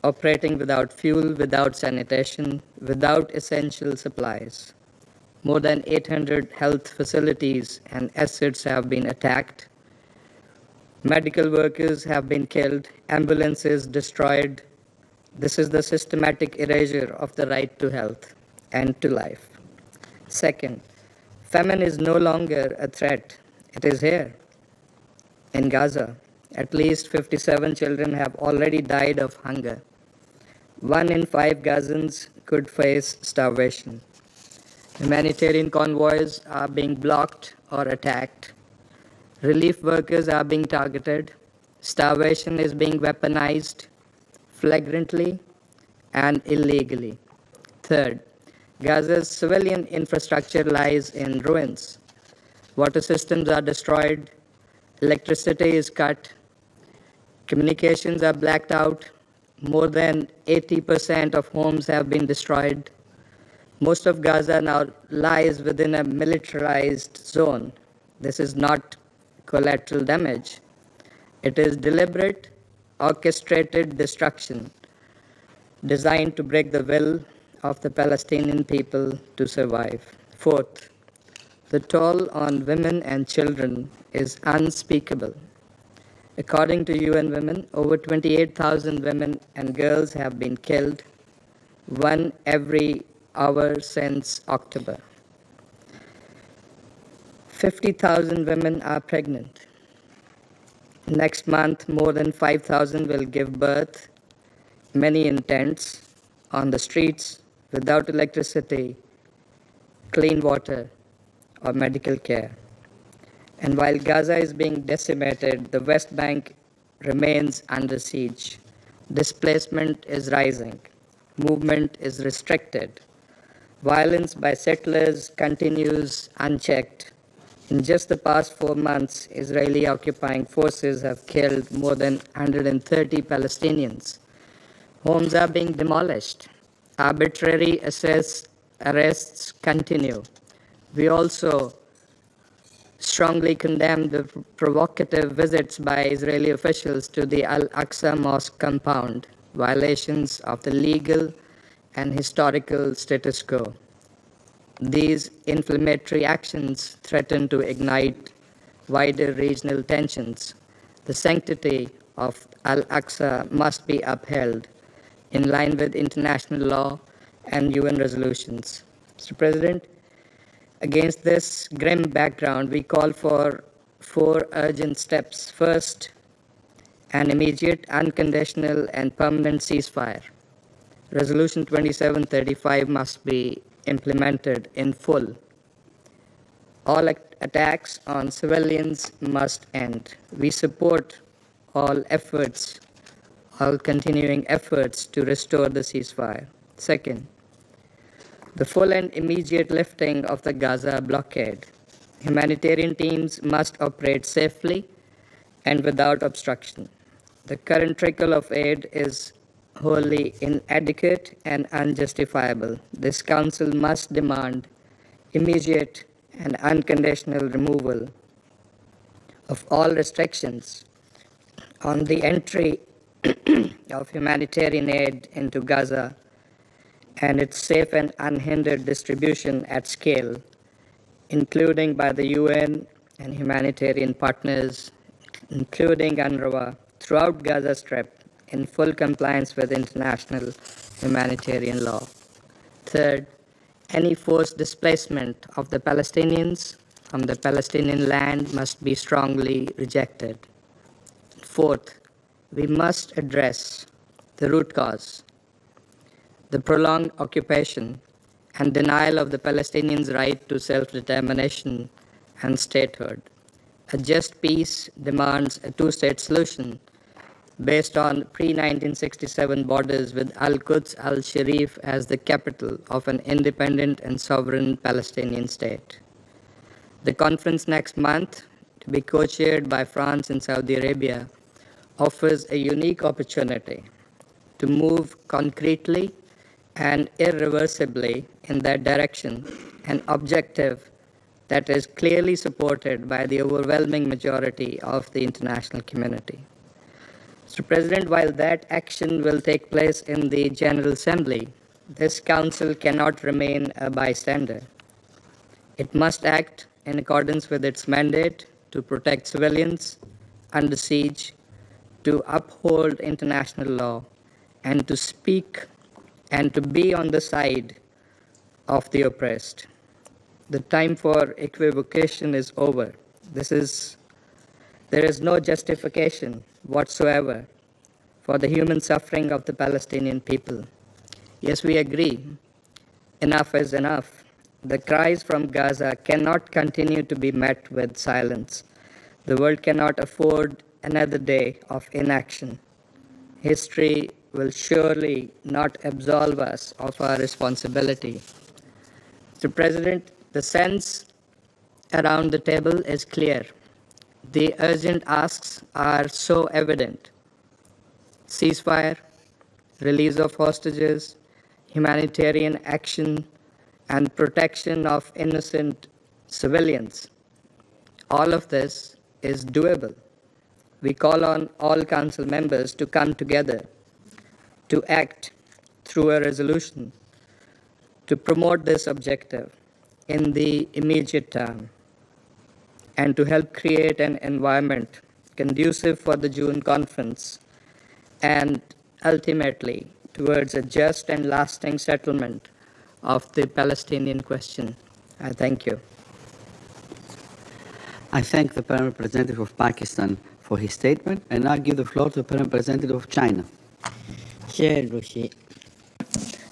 operating without fuel, without sanitation, without essential supplies. More than 800 health facilities and assets have been attacked. Medical workers have been killed, ambulances destroyed. This is the systematic erasure of the right to health and to life. Second, famine is no longer a threat. It is here. In Gaza, at least 57 children have already died of hunger. 1 in 5 Gazans could face starvation. Humanitarian convoys are being blocked or attacked. Relief workers are being targeted. Starvation is being weaponized flagrantly and illegally. Third, Gaza's civilian infrastructure lies in ruins. Water systems are destroyed. Electricity is cut. Communications are blacked out. More than 80% of homes have been destroyed. Most of Gaza now lies within a militarized zone. This is not collateral damage. It is deliberate, orchestrated destruction designed to break the will of the Palestinian people to survive. Fourth, the toll on women and children is unspeakable. According to UN Women, over 28,000 women and girls have been killed, 1 every hour since October. 50,000 women are pregnant. Next month, more than 5,000 will give birth, many in tents, on the streets, without electricity, clean water, or medical care. And while Gaza is being decimated, the West Bank remains under siege. Displacement is rising. Movement is restricted. Violence by settlers continues unchecked. In just the past 4 months, Israeli occupying forces have killed more than 130 Palestinians. Homes are being demolished. Arbitrary arrests continue. We also strongly condemn the provocative visits by Israeli officials to the Al-Aqsa Mosque compound, violations of the legal and historical status quo. These inflammatory actions threaten to ignite wider regional tensions. The sanctity of Al-Aqsa must be upheld in line with international law and UN resolutions. Mr. President, against this grim background, we call for 4 urgent steps. First, an immediate, unconditional, and permanent ceasefire. Resolution 2735 must be implemented in full. All attacks on civilians must end. We support all efforts, all continuing efforts to restore the ceasefire. Second, the full and immediate lifting of the Gaza blockade. Humanitarian teams must operate safely and without obstruction. The current trickle of aid is wholly inadequate and unjustifiable. This Council must demand immediate and unconditional removal of all restrictions on the entry of humanitarian aid into Gaza and its safe and unhindered distribution at scale, including by the UN and humanitarian partners, including UNRWA, throughout Gaza Strip, in full compliance with international humanitarian law. Third, any forced displacement of the Palestinians from the Palestinian land must be strongly rejected. Fourth, we must address the root cause, the prolonged occupation and denial of the Palestinians' right to self-determination and statehood. A just peace demands a two-state solution based on pre-1967 borders with Al-Quds al-Sharif as the capital of an independent and sovereign Palestinian state. The conference next month, to be co-chaired by France and Saudi Arabia, offers a unique opportunity to move concretely and irreversibly in that direction, an objective that is clearly supported by the overwhelming majority of the international community. Mr. President, while that action will take place in the General Assembly, this Council cannot remain a bystander. It must act in accordance with its mandate to protect civilians under siege, to uphold international law, and to speak and to be on the side of the oppressed. The time for equivocation is over. There is no justification whatsoever for the human suffering of the Palestinian people. Yes, we agree. Enough is enough. The cries from Gaza cannot continue to be met with silence. The world cannot afford another day of inaction. History will surely not absolve us of our responsibility. Mr. President, the sense around the table is clear. The urgent asks are so evident. Ceasefire, release of hostages, humanitarian action, and protection of innocent civilians. All of this is doable. We call on all Council members to come together, to act through a resolution, to promote this objective in the immediate term, and to help create an environment conducive for the June conference and ultimately towards a just and lasting settlement of the Palestinian question. I thank you. I thank the Permanent Representative of Pakistan for his statement, and I give the floor to the Permanent Representative of China.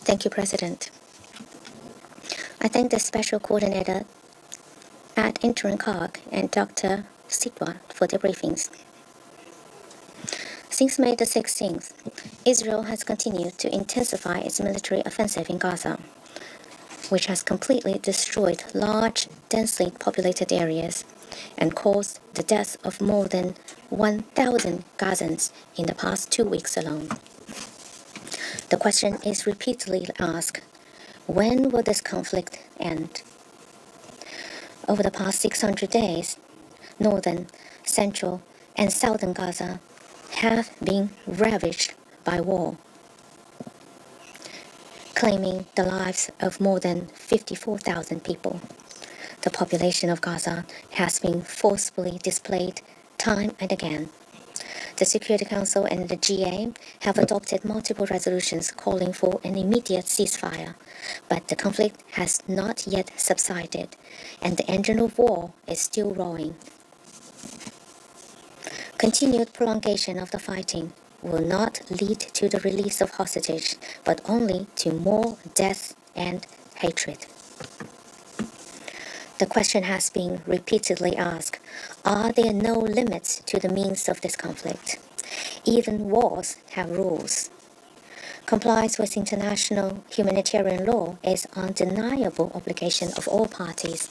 Thank you, President. I thank the Special Coordinator at Interim COG and Dr. Sitwa for their briefings. Since May the 16th, Israel has continued to intensify its military offensive in Gaza, which has completely destroyed large, densely populated areas and caused the death of more than 1,000 Gazans in the past 2 weeks alone. The question is repeatedly asked, when will this conflict end? Over the past 600 days, northern, central, and southern Gaza have been ravaged by war. claiming the lives of more than 54,000 people. The population of Gaza has been forcefully displaced time and again. The Security Council and the GA have adopted multiple resolutions calling for an immediate ceasefire, but the conflict has not yet subsided, and the engine of war is still roaring. Continued prolongation of the fighting will not lead to the release of hostages, but only to more death and hatred. The question has been repeatedly asked, are there no limits to the means of this conflict? Even wars have rules. Compliance with international humanitarian law is an undeniable obligation of all parties.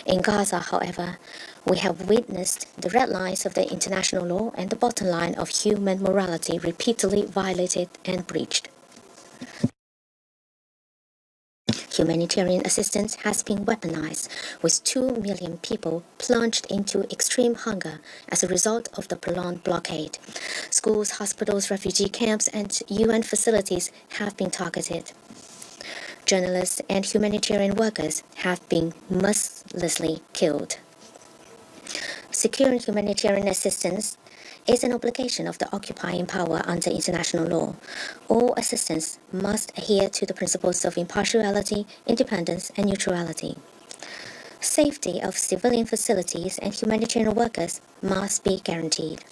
In Gaza, however, we have witnessed the red lines of the international law and the bottom line of human morality repeatedly violated and breached. Humanitarian assistance has been weaponized, with 2 million people plunged into extreme hunger as a result of the prolonged blockade. Schools, hospitals, refugee camps, and UN facilities have been targeted. Journalists and humanitarian workers have been mercilessly killed. Securing humanitarian assistance is an obligation of the occupying power under international law. All assistance must adhere to the principles of impartiality, independence, and neutrality. Safety of civilian facilities and humanitarian workers must be guaranteed.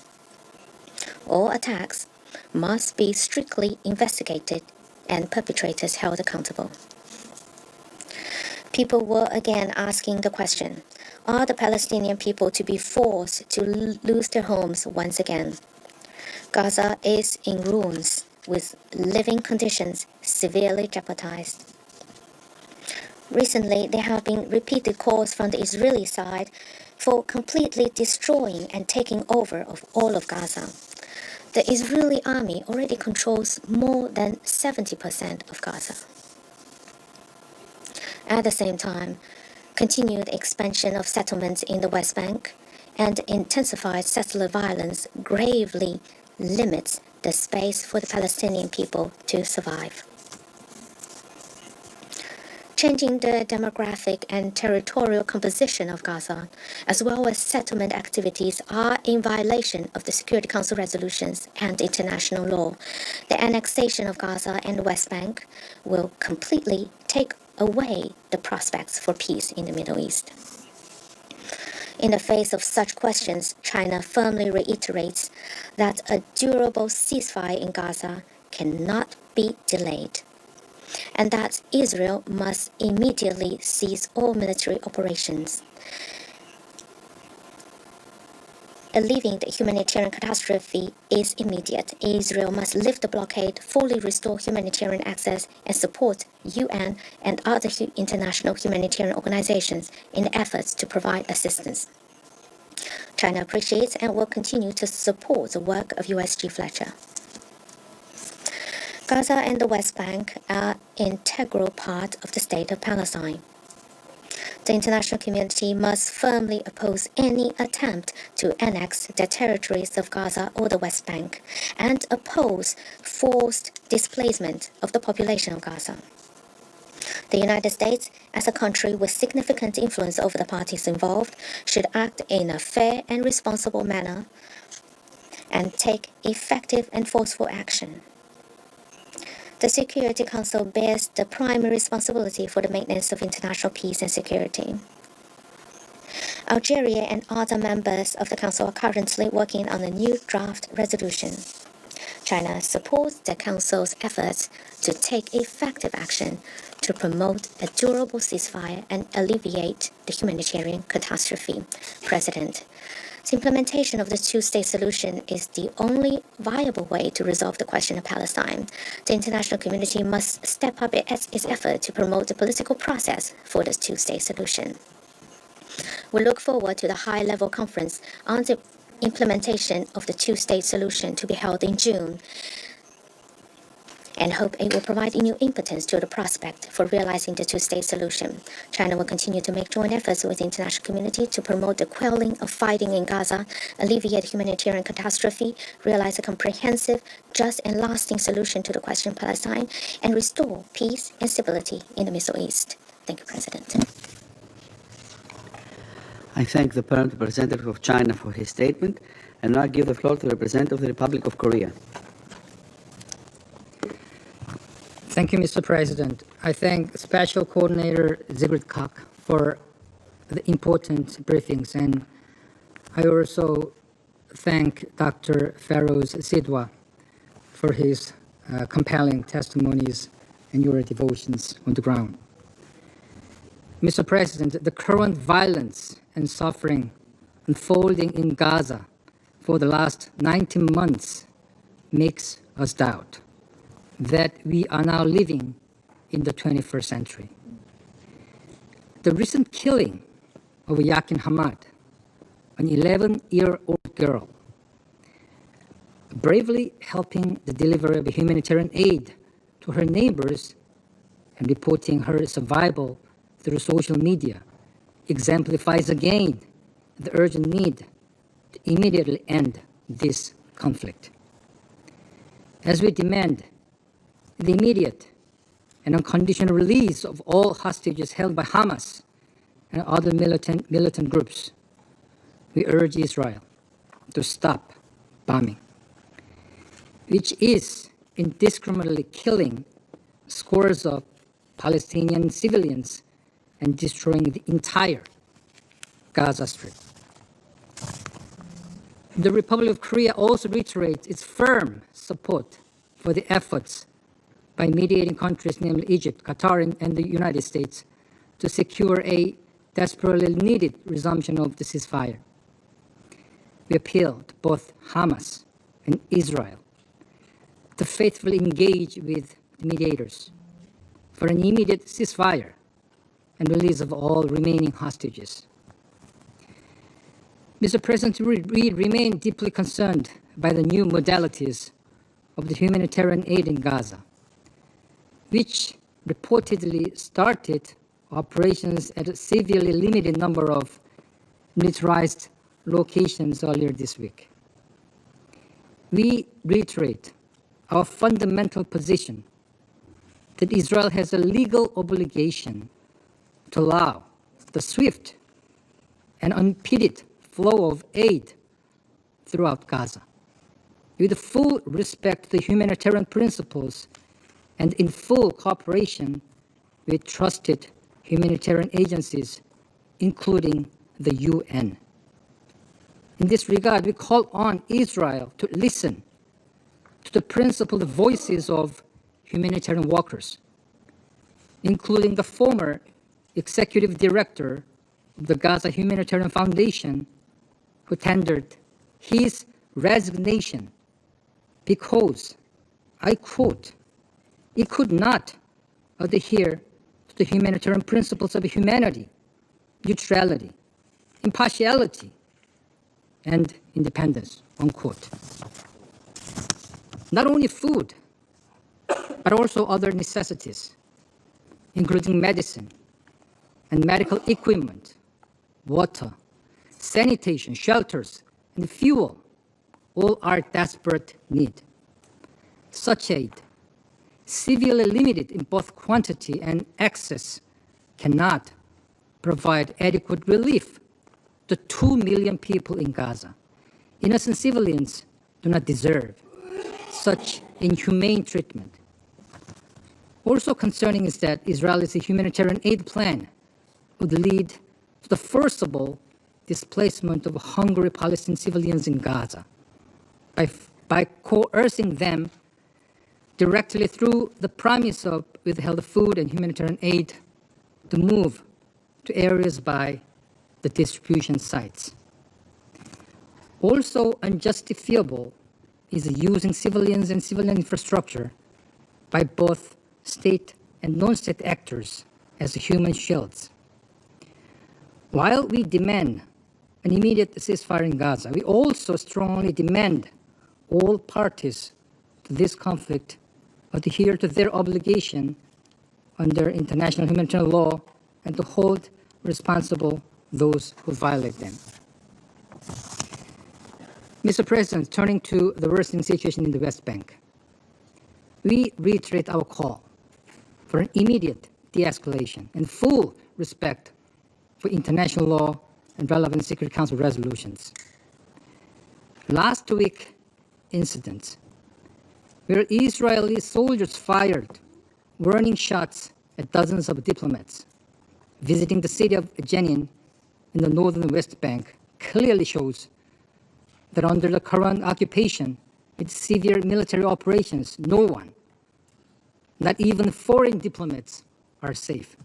All attacks must be strictly investigated and perpetrators held accountable. People were again asking the question, are the Palestinian people to be forced to lose their homes once again? Gaza is in ruins, with living conditions severely jeopardized. Recently, there have been repeated calls from the Israeli side for completely destroying and taking over of all of Gaza. The Israeli army already controls more than 70% of Gaza. At the same time, continued expansion of settlements in the West Bank and intensified settler violence gravely limits the space for the Palestinian people to survive. Changing the demographic and territorial composition of Gaza, as well as settlement activities, are in violation of the Security Council resolutions and international law. The annexation of Gaza and the West Bank will completely take away the prospects for peace in the Middle East. In the face of such questions, China firmly reiterates that a durable ceasefire in Gaza cannot be delayed, and that Israel must immediately cease all military operations. Alleviating the humanitarian catastrophe is immediate. Israel must lift the blockade, fully restore humanitarian access, and support UN and other international humanitarian organizations in efforts to provide assistance. China appreciates and will continue to support the work of USG Fletcher. Gaza and the West Bank are an integral part of the state of Palestine. The international community must firmly oppose any attempt to annex the territories of Gaza or the West Bank and oppose forced displacement of the population of Gaza. The United States, as a country with significant influence over the parties involved, should act in a fair and responsible manner and take effective and forceful action. The Security Council bears the primary responsibility for the maintenance of international peace and security. Algeria and other members of the Council are currently working on a new draft resolution. China supports the Council's efforts to take effective action to promote a durable ceasefire and alleviate the humanitarian catastrophe. President, the implementation of the two-state solution is the only viable way to resolve the question of Palestine. The international community must step up its effort to promote the political process for the two-state solution. We look forward to the high-level conference on the implementation of the two-state solution to be held in June. and hope it will provide a new impetus to the prospect for realizing the two-state solution. China will continue to make joint efforts with the international community to promote the quelling of fighting in Gaza, alleviate humanitarian catastrophe, realize a comprehensive, just and lasting solution to the question of Palestine, and restore peace and stability in the Middle East. Thank you, President. I thank the Permanent Representative of China for his statement, and now give the floor to the Representative of the Republic of Korea. Thank you, Mr. President. I thank Special Coordinator Sigrid Kaag for the important briefings, and I also thank Dr. Feroz Sidwa for his compelling testimonies and your devotions on the ground. Mr. President, the current violence and suffering unfolding in Gaza for the last 19 months makes us doubt that we are now living in the 21st century. The recent killing of Yakin Hamad, an 11-year-old girl, bravely helping the delivery of humanitarian aid to her neighbors and reporting her survival through social media, exemplifies again the urgent need to immediately end this conflict. As we demand the immediate and unconditional release of all hostages held by Hamas and other militant groups, we urge Israel to stop bombing, which is indiscriminately killing scores of Palestinian civilians and destroying the entire Gaza Strip. The Republic of Korea also reiterates its firm support for the efforts by mediating countries, namely Egypt, Qatar, and the United States, to secure a desperately needed resumption of the ceasefire. We appeal to both Hamas and Israel to faithfully engage with the mediators for an immediate ceasefire and release of all remaining hostages. Mr. President, we remain deeply concerned by the new modalities of the humanitarian aid in Gaza, which reportedly started operations at a severely limited number of militarized locations earlier this week. We reiterate our fundamental position that Israel has a legal obligation to allow the swift and unimpeded flow of aid throughout Gaza, with full respect to the humanitarian principles and in full cooperation with trusted humanitarian agencies, including the UN. In this regard, we call on Israel to listen to the principled voices of humanitarian workers, including the former executive director of the Gaza Humanitarian Foundation, who tendered his resignation because, I quote, "It could not adhere to the humanitarian principles of humanity, neutrality, impartiality, and independence," unquote. Not only food, but also other necessities, including medicine and medical equipment, water, sanitation, shelters, and fuel, all are desperate need. Such aid, severely limited in both quantity and access, cannot provide adequate relief to 2 million people in Gaza. Innocent civilians do not deserve such inhumane treatment. Also concerning is that Israel's humanitarian aid plan would lead to the forcible displacement of hungry Palestinian civilians in Gaza by coercing them directly through the promise of withheld food and humanitarian aid to move to areas by the distribution sites. Also unjustifiable is using civilians and civilian infrastructure by both state and non-state actors as human shields. While we demand an immediate ceasefire in Gaza, we also strongly demand all parties to this conflict adhere to their obligation under international humanitarian law and to hold responsible those who violate them. Mr. President, turning to the worsening situation in the West Bank, we reiterate our call for an immediate de-escalation and full respect for international law and relevant Security Council resolutions. Last week, incidents where Israeli soldiers fired warning shots at dozens of diplomats visiting the city of Jenin in the northern West Bank clearly shows that under the current occupation with severe military operations, no one, not even foreign diplomats, are safe.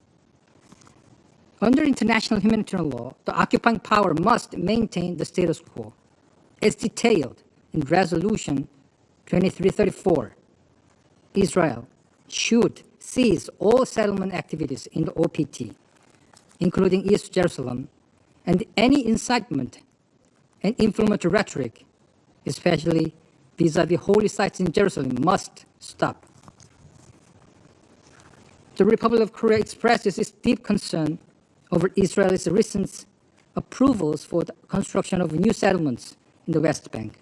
Under international humanitarian law, the occupying power must maintain the status quo, as detailed in Resolution 2334. Israel should cease all settlement activities in the OPT, including East Jerusalem, and any incitement and inflammatory rhetoric, especially vis-à-vis holy sites in Jerusalem, must stop. The Republic of Korea expresses its deep concern over Israel's recent approvals for the construction of new settlements in the West Bank,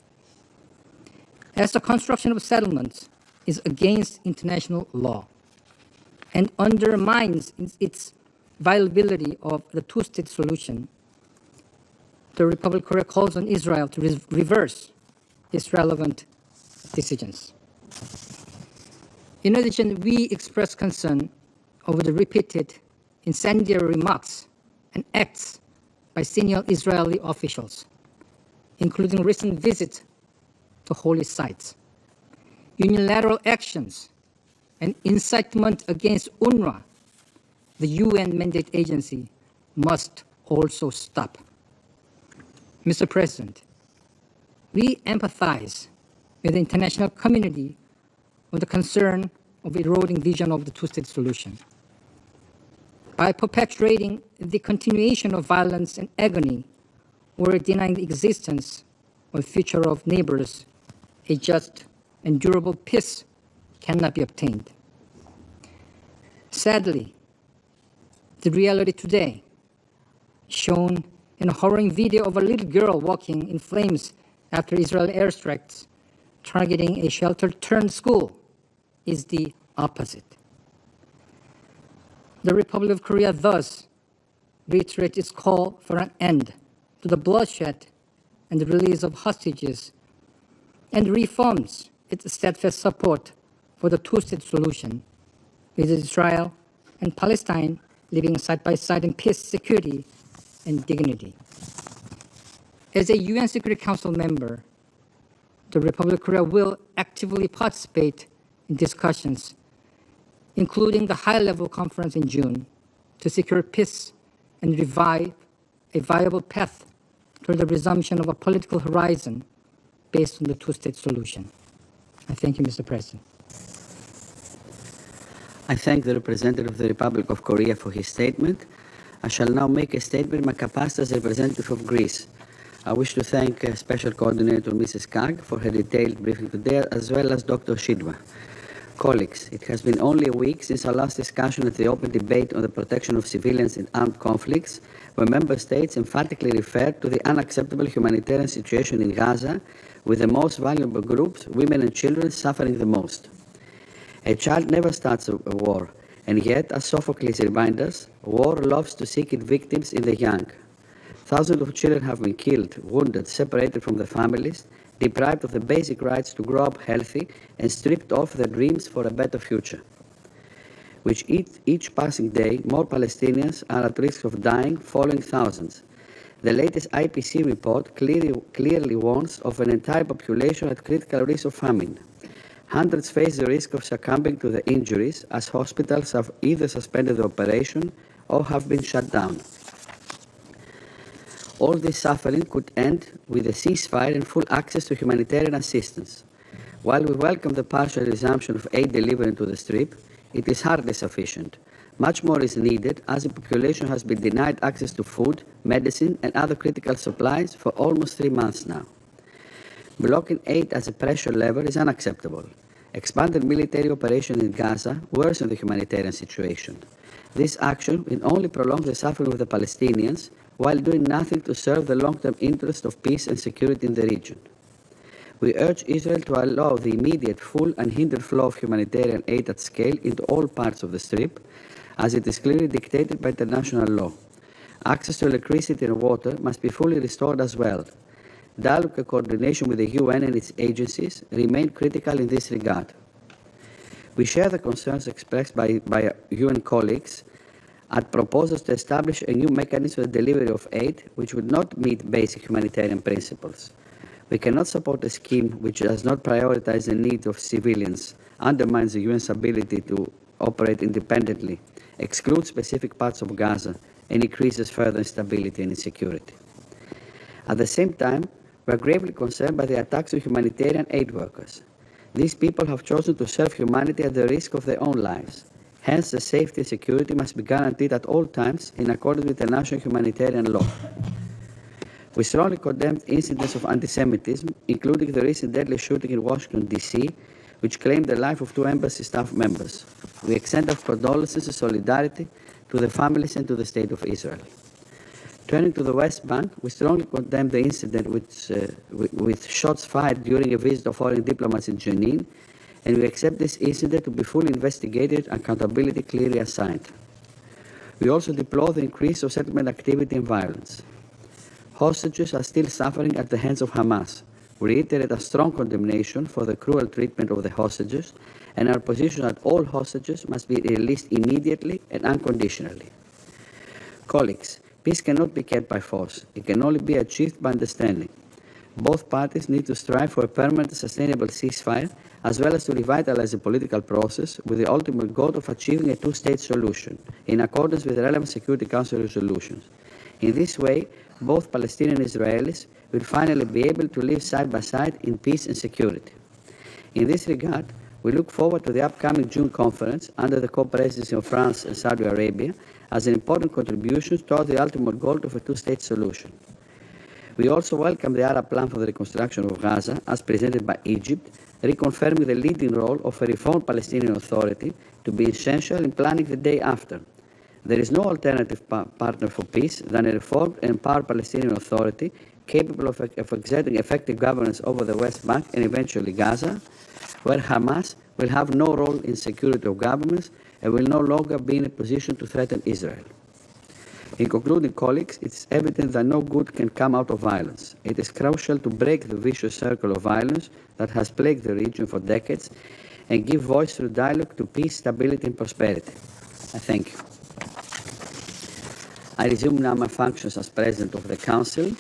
as the construction of settlements is against international law and undermines its viability of the two-state solution. The Republic of Korea calls on Israel to reverse its relevant decisions. In addition, we express concern over the repeated incendiary remarks and acts by senior Israeli officials, including recent visits to holy sites, unilateral actions, and incitement against UNRWA, the UN mandate agency, must also stop. Mr. President, we empathize with the international community on the concern of eroding vision of the two-state solution. By perpetuating the continuation of violence and agony or denying the existence or future of neighbors, a just and durable peace cannot be obtained. Sadly, the reality today, shown in a harrowing video of a little girl walking in flames after Israeli airstrikes targeting a shelter-turned school, is the opposite. The Republic of Korea thus reiterates its call for an end to the bloodshed and the release of hostages, and reaffirms its steadfast support for the two-state solution, with Israel and Palestine living side by side in peace, security, and dignity. As a UN Security Council member, the Republic of Korea will actively participate in discussions, including the high-level conference in June, to secure peace and revive a viable path toward the resumption of a political horizon based on the two-state solution. I thank you, Mr. President. I thank the representative of the Republic of Korea for his statement. I shall now make a statement in my capacity as representative of Greece. I wish to thank Special Coordinator Mrs. Kag for her detailed briefing today, as well as Dr. Shidwa. Colleagues, it has been only a week since our last discussion at the open debate on the protection of civilians in armed conflicts, where member states emphatically referred to the unacceptable humanitarian situation in Gaza, with the most vulnerable groups, women and children, suffering the most. A child never starts a war, and yet, as Sophocles reminds us, war loves to seek its victims in the young. Thousands of children have been killed, wounded, separated from their families, deprived of the basic rights to grow up healthy, and stripped of their dreams for a better future. With each passing day, more Palestinians are at risk of dying, falling thousands. The latest IPC report clearly warns of an entire population at critical risk of famine. Hundreds face the risk of succumbing to the injuries, as hospitals have either suspended the operation or have been shut down. All this suffering could end with a ceasefire and full access to humanitarian assistance. While we welcome the partial resumption of aid delivery to the Strip, it is hardly sufficient. Much more is needed, as the population has been denied access to food, medicine, and other critical supplies for almost 3 months now. Blocking aid as a pressure lever is unacceptable. Expanded military operations in Gaza worsen the humanitarian situation. This action will only prolong the suffering of the Palestinians while doing nothing to serve the long-term interest of peace and security in the region. We urge Israel to allow the immediate, full, and unhindered flow of humanitarian aid at scale into all parts of the Strip, as it is clearly dictated by international law. Access to electricity and water must be fully restored as well. Dialogue and coordination with the UN and its agencies remain critical in this regard. We share the concerns expressed by UN colleagues at proposals to establish a new mechanism for the delivery of aid which would not meet basic humanitarian principles. We cannot support a scheme which does not prioritize the needs of civilians, undermines the UN's ability to operate independently, excludes specific parts of Gaza, and increases further instability and insecurity. At the same time, we are gravely concerned by the attacks on humanitarian aid workers. These people have chosen to serve humanity at the risk of their own lives. Hence, the safety and security must be guaranteed at all times in accordance with international humanitarian law. We strongly condemn incidents of anti-Semitism, including the recent deadly shooting in Washington, D.C., which claimed the life of 2 embassy staff members. We extend our condolences and solidarity to the families and to the State of Israel. Turning to the West Bank, we strongly condemn the incident with shots fired during a visit of foreign diplomats in Jenin, and we accept this incident to be fully investigated and accountability clearly assigned. We also deplore the increase of settlement activity and violence. Hostages are still suffering at the hands of Hamas. We reiterate a strong condemnation for the cruel treatment of the hostages and our position that all hostages must be released immediately and unconditionally. Colleagues, peace cannot be kept by force. It can only be achieved by understanding. Both parties need to strive for a permanent and sustainable ceasefire, as well as to revitalize the political process with the ultimate goal of achieving a two-state solution, in accordance with the relevant Security Council resolutions. In this way, both Palestinian and Israelis will finally be able to live side by side in peace and security. In this regard, we look forward to the upcoming June conference under the co-presidency of France and Saudi Arabia as an important contribution toward the ultimate goal of a two-state solution. We also welcome the Arab plan for the reconstruction of Gaza as presented by Egypt, reconfirming the leading role of a reformed Palestinian Authority to be essential in planning the day after. There is no alternative partner for peace than a reformed and empowered Palestinian Authority capable of exerting effective governance over the West Bank and eventually Gaza, where Hamas will have no role in security of governments and will no longer be in a position to threaten Israel. In concluding, colleagues, it is evident that no good can come out of violence. It is crucial to break the vicious circle of violence that has plagued the region for decades and give voice through dialogue to peace, stability, and prosperity. I thank you. I resume now my functions as President of the Council,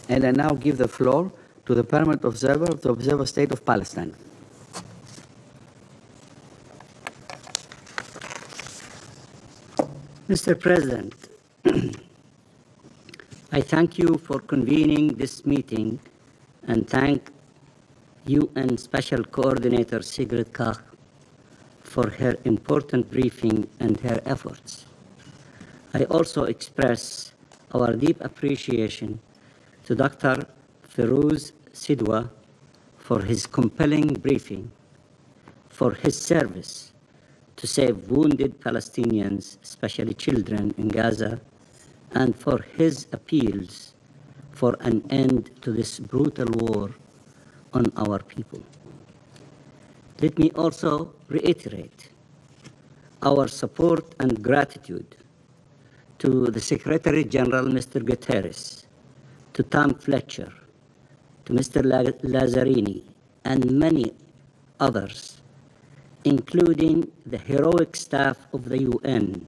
and I now give the floor to the Permanent Observer of the Observer State of Palestine. Mr. President, I thank you for convening this meeting and thank UN Special Coordinator Sigrid Kaag for her important briefing and her efforts. I also express our deep appreciation to Dr. Feroz Sidwa for his compelling briefing, for his service to save wounded Palestinians, especially children in Gaza, and for his appeals for an end to this brutal war on our people. Let me also reiterate our support and gratitude to the Secretary General, Mr. Guterres, to Tom Fletcher, to Mr. Lazzarini, and many others, including the heroic staff of the UN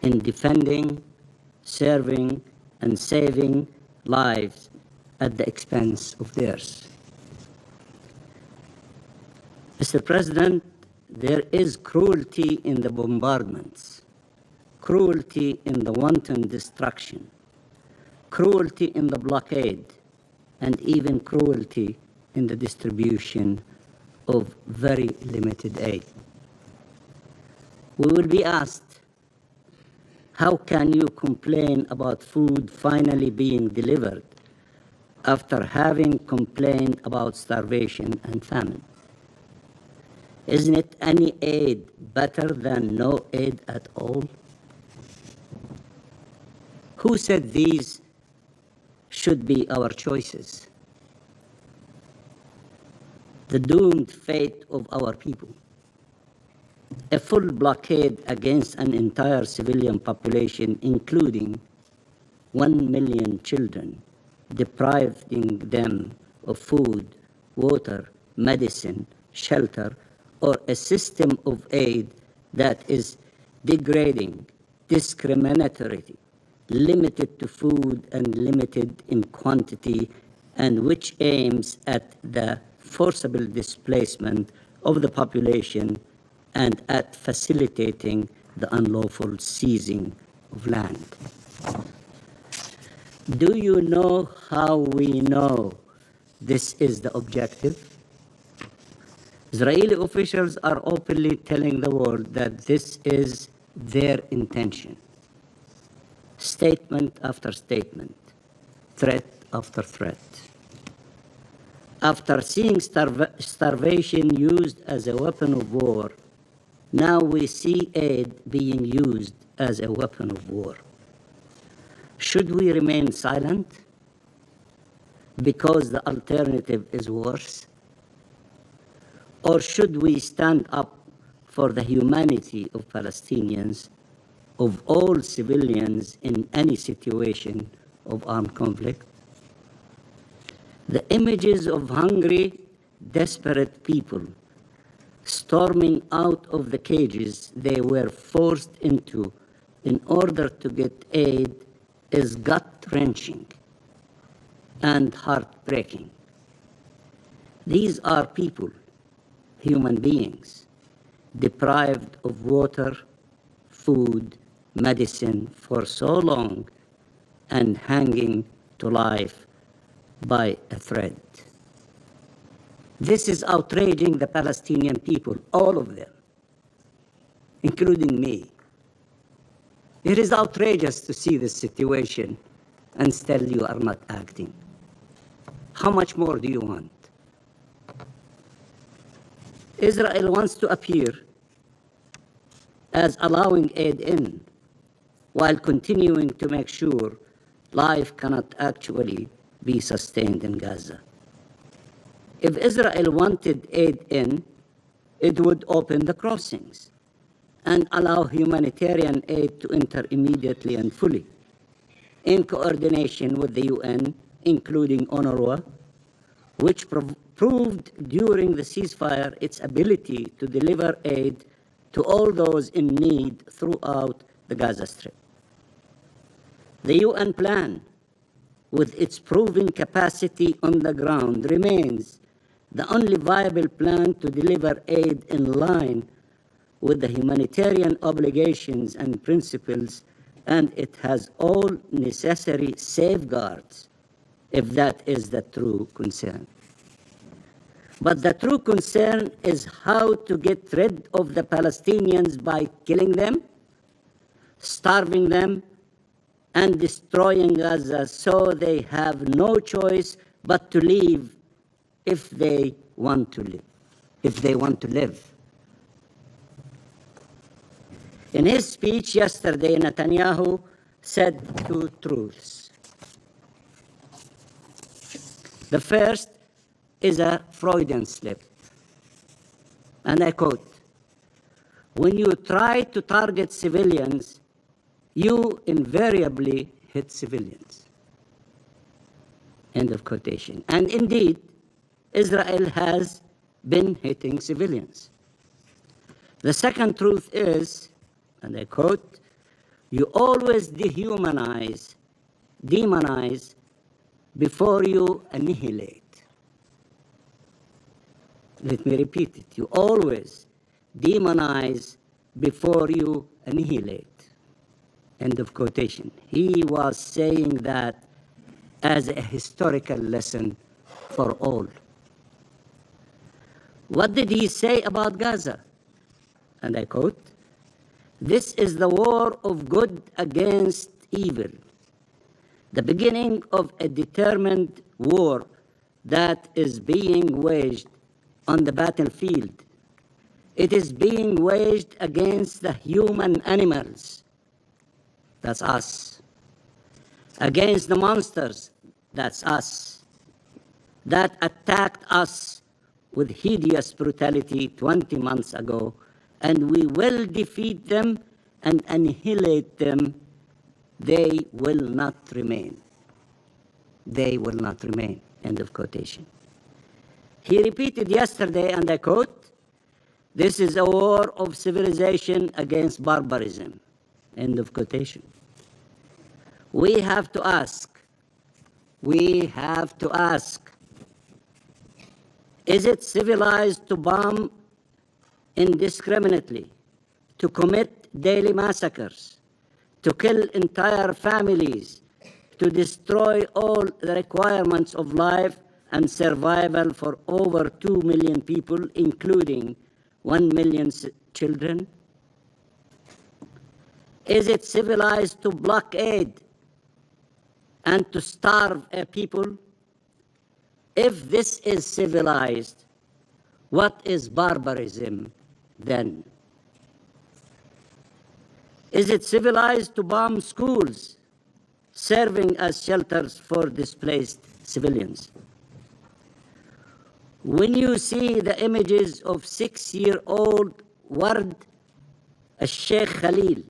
in defending, serving, and saving lives at the expense of theirs. Mr. President, there is cruelty in the bombardments, cruelty in the wanton destruction, cruelty in the blockade, and even cruelty in the distribution of very limited aid. We will be asked, how can you complain about food finally being delivered after having complained about starvation and famine? Isn't it any aid better than no aid at all? Who said these should be our choices? The doomed fate of our people. A full blockade against an entire civilian population, including 1 million children, depriving them of food, water, medicine, shelter, or a system of aid that is degrading, discriminatory, limited to food and limited in quantity, and which aims at the forcible displacement of the population and at facilitating the unlawful seizing of land. Do you know how we know this is the objective? Israeli officials are openly telling the world that this is their intention. Statement after statement, threat after threat. After seeing starvation used as a weapon of war, now we see aid being used as a weapon of war. Should we remain silent because the alternative is worse? Or should we stand up for the humanity of Palestinians, of all civilians in any situation of armed conflict? The images of hungry, desperate people storming out of the cages they were forced into in order to get aid is gut-wrenching and heartbreaking. These are people, human beings, deprived of water, food, medicine for so long and hanging to life by a thread. This is outraging the Palestinian people, all of them, including me. It is outrageous to see this situation and still you are not acting. How much more do you want? Israel wants to appear as allowing aid in, while continuing to make sure life cannot actually be sustained in Gaza. If Israel wanted aid in, it would open the crossings and allow humanitarian aid to enter immediately and fully, in coordination with the UN, including UNRWA, which proved during the ceasefire its ability to deliver aid to all those in need throughout the Gaza Strip. The UN plan, with its proven capacity on the ground, remains the only viable plan to deliver aid in line with the humanitarian obligations and principles, and it has all necessary safeguards, if that is the true concern. But the true concern is how to get rid of the Palestinians by killing them, starving them, and destroying Gaza so they have no choice but to leave if they want to live. In his speech yesterday, Netanyahu said two truths. The first is a Freudian slip, and I quote, "When you try to target civilians, you invariably hit civilians." End of quotation. And indeed, Israel has been hitting civilians. The second truth is, and I quote, "You always demonize before you annihilate." Let me repeat it. You always demonize before you annihilate. End of quotation. He was saying that as a historical lesson for all. What did he say about Gaza? And I quote, "This is the war of good against evil, the beginning of a determined war that is being waged on the battlefield, It is being waged against the human animals, that's us, against the monsters, that's us, that attacked us with hideous brutality 20 months ago, and we will defeat them and annihilate them. They will not remain. They will not remain, end of quotation. He repeated yesterday, and I quote, "This is a war of civilization against barbarism," end of quotation. We have to ask, is it civilized to bomb indiscriminately, to commit daily massacres, to kill entire families, to destroy all the requirements of life and survival for over 2 million people, including 1 million children? Is it civilized to blockade and to starve a people? If this is civilized, what is barbarism then? Is it civilized to bomb schools, serving as shelters for displaced civilians? When you see the images of 6-year-old Ward al-Sheikh Khalil,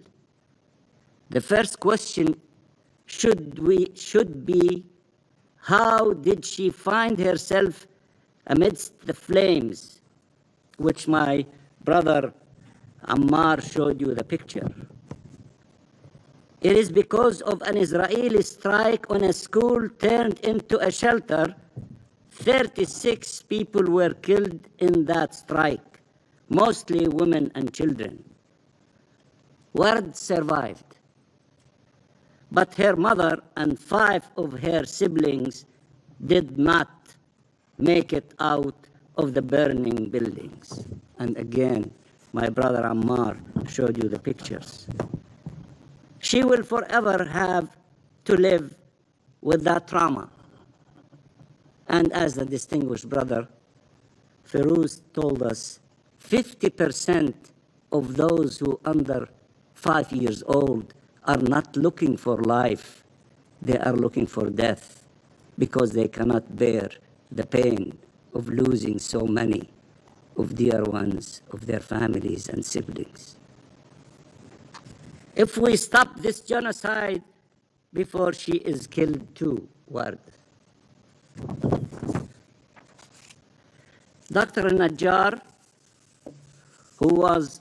the first question should be, how did she find herself amidst the flames, which my brother Ammar showed you the picture? It is because of an Israeli strike on a school turned into a shelter. 36 people were killed in that strike, mostly women and children. Ward survived, but her mother and 5 of her siblings did not make it out of the burning buildings. And again, my brother Ammar showed you the pictures. She will forever have to live with that trauma. And as the distinguished brother Feroz told us, 50% of those who are under 5 years old are not looking for life. They are looking for death because they cannot bear the pain of losing so many of dear ones, of their families and siblings. If we stop this genocide before she is killed too, Ward. Dr. Najjar, who was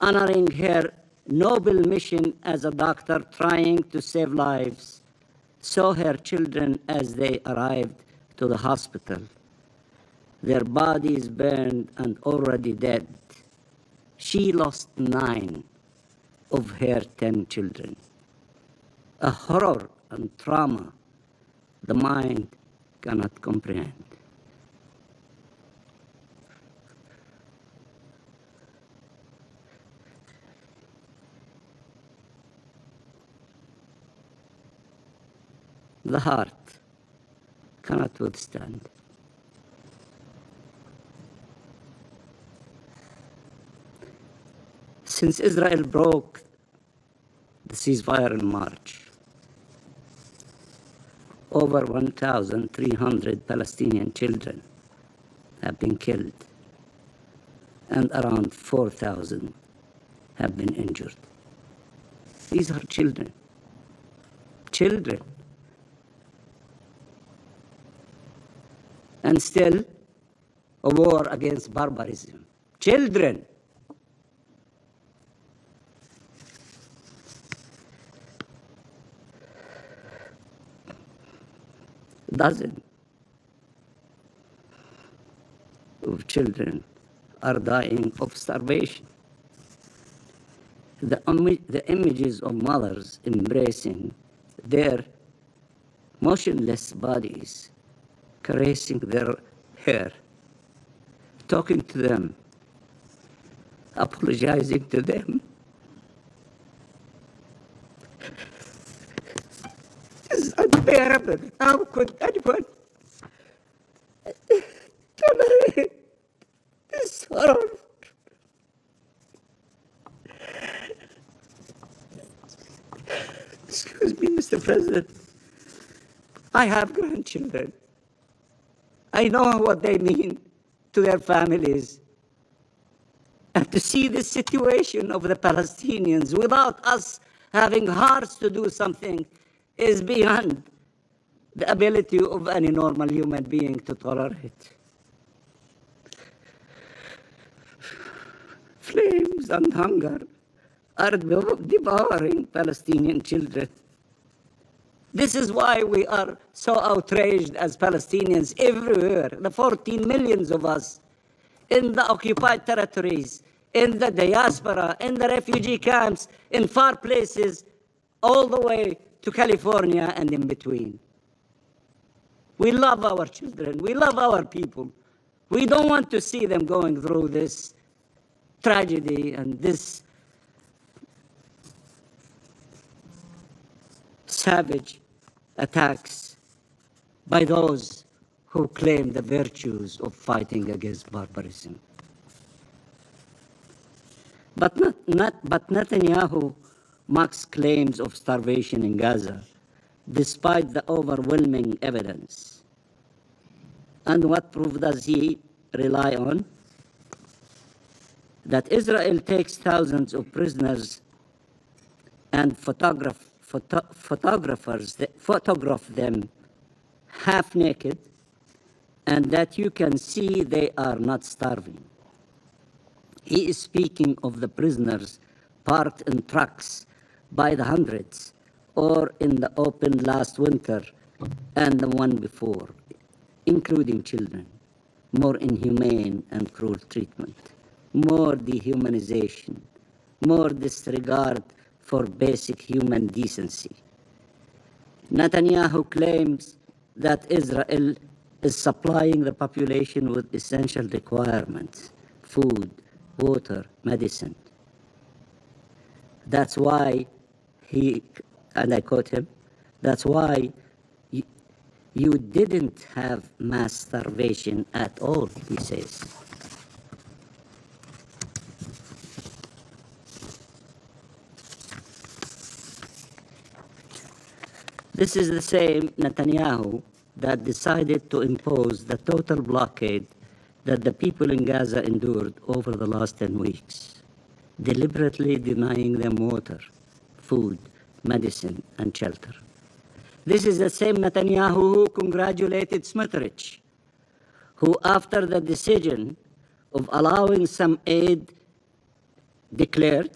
honoring her noble mission as a doctor trying to save lives, saw her children as they arrived to the hospital, their bodies burned and already dead. She lost 9 of her 10 children. A horror and trauma the mind cannot comprehend. The heart cannot withstand. Since Israel broke the ceasefire in March, over 1,300 Palestinian children have been killed, and around 4,000 have been injured. These are children. Children. And still, a war against barbarism. Children. Dozens of children are dying of starvation. The images of mothers embracing their motionless bodies, caressing their hair, talking to them, apologizing to them. This is unbearable. How could anyone tolerate this horror? Mr. President, I have grandchildren. I know what they mean to their families. And to see the situation of the Palestinians without us having hearts to do something is beyond the ability of any normal human being to tolerate. Flames and hunger are devouring Palestinian children. This is why we are so outraged as Palestinians everywhere, the 14 millions of us, in the occupied territories, in the diaspora, in the refugee camps, in far places, all the way to California and in between. We love our children. We love our people. We don't want to see them going through this tragedy and this savage attacks by those who claim the virtues of fighting against barbarism. But Netanyahu makes claims of starvation in Gaza, despite the overwhelming evidence. And what proof does he rely on? That Israel takes thousands of prisoners and photograph them half naked, and that you can see they are not starving. He is speaking of the prisoners parked in trucks by the hundreds, or in the open last winter and the one before, including children. More inhumane and cruel treatment, more dehumanization, more disregard for basic human decency. Netanyahu claims that Israel is supplying the population with essential requirements, food, water, medicine. That's why he, and I quote him, that's why you didn't have mass starvation at all, he says. This is the same Netanyahu that decided to impose the total blockade that the people in Gaza endured over the last 10 weeks, deliberately denying them water, food, medicine, and shelter. This is the same Netanyahu who congratulated Smotrich, who, after the decision of allowing some aid declared,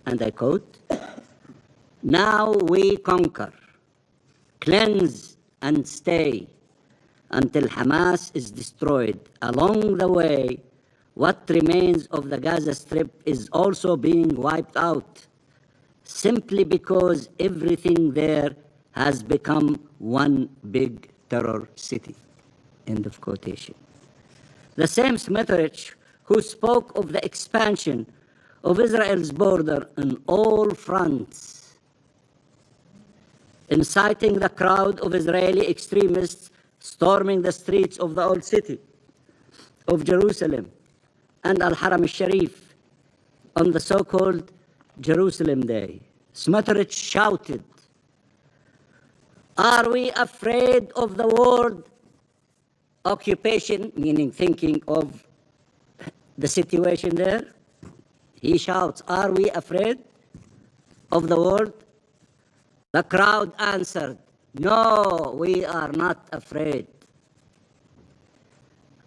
and I quote, "Now we conquer, cleanse, and stay until Hamas is destroyed. Along the way, what remains of the Gaza Strip is also being wiped out, simply because everything there has become one big terror city." End of quotation. The same Smotrich who spoke of the expansion of Israel's border on all fronts, inciting the crowd of Israeli extremists storming the streets of the old city of Jerusalem and Al-Haram al-Sharif on the so-called Jerusalem Day. Smotrich shouted, "Are we afraid of the word occupation?" Meaning thinking of the situation there. He shouts, "Are we afraid of the word?" The crowd answered, "No, we are not afraid."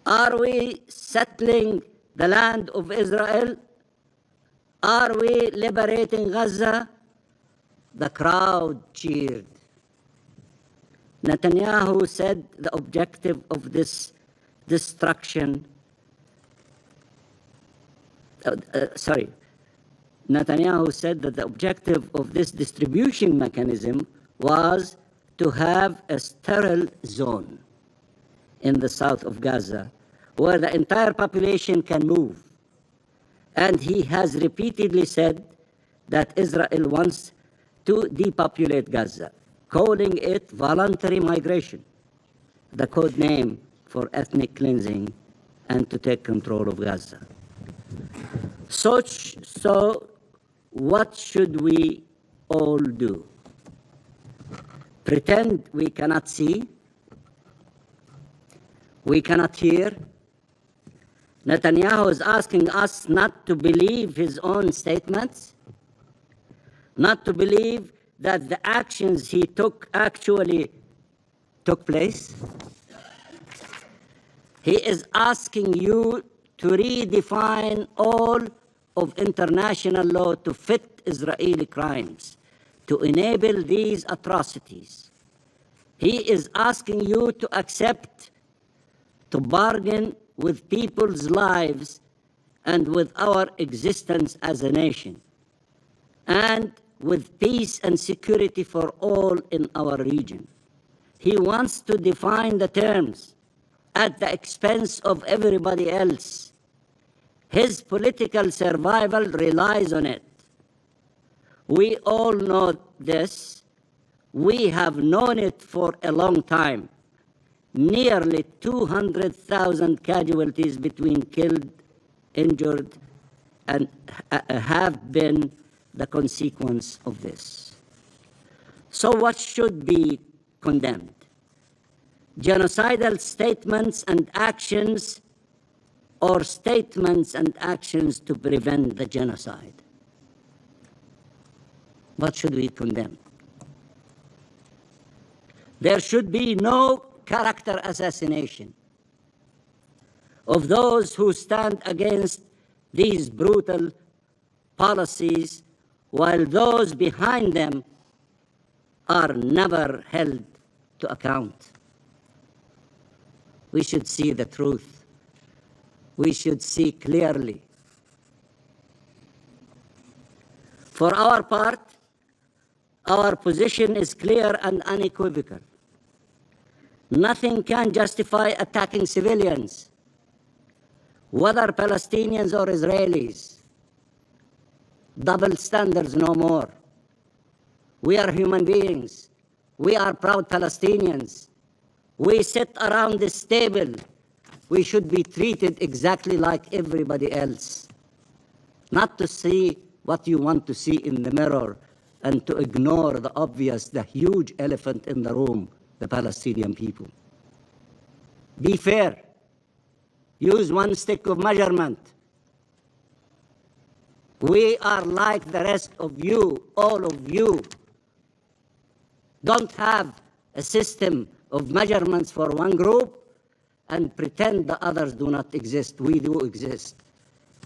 Are we settling the land of Israel? Are we liberating Gaza? The crowd cheered. Netanyahu said the objective of this destruction, Netanyahu said that the objective of this distribution mechanism was to have a sterile zone in the south of Gaza where the entire population can move. And he has repeatedly said that Israel wants to depopulate Gaza, calling it voluntary migration, the code name for ethnic cleansing, and to take control of Gaza. So what should we all do. Pretend we cannot see, we cannot hear. Netanyahu is asking us not to believe his own statements, not to believe that the actions he took actually took place. He is asking you to redefine all of international law to fit Israeli crimes, to enable these atrocities. He is asking you to accept, to bargain with people's lives and with our existence as a nation, and with peace and security for all in our region. He wants to define the terms at the expense of everybody else. His political survival relies on it. We all know this. We have known it for a long time. Nearly 200,000 casualties between killed, injured, and have been the consequence of this. So what should be condemned? Genocidal statements and actions, or statements and actions to prevent the genocide? What should we condemn? There should be no character assassination of those who stand against these brutal policies, while those behind them are never held to account. We should see the truth. We should see clearly. For our part, our position is clear and unequivocal. Nothing can justify attacking civilians, whether Palestinians or Israelis. Double standards no more. We are human beings. We are proud Palestinians. We sit around this table. We should be treated exactly like everybody else. Not to see what you want to see in the mirror and to ignore the obvious, the huge elephant in the room, the Palestinian people. Be fair. Use one stick of measurement. We are like the rest of you, all of you. Don't have a system of measurements for one group and pretend the others do not exist. We do exist.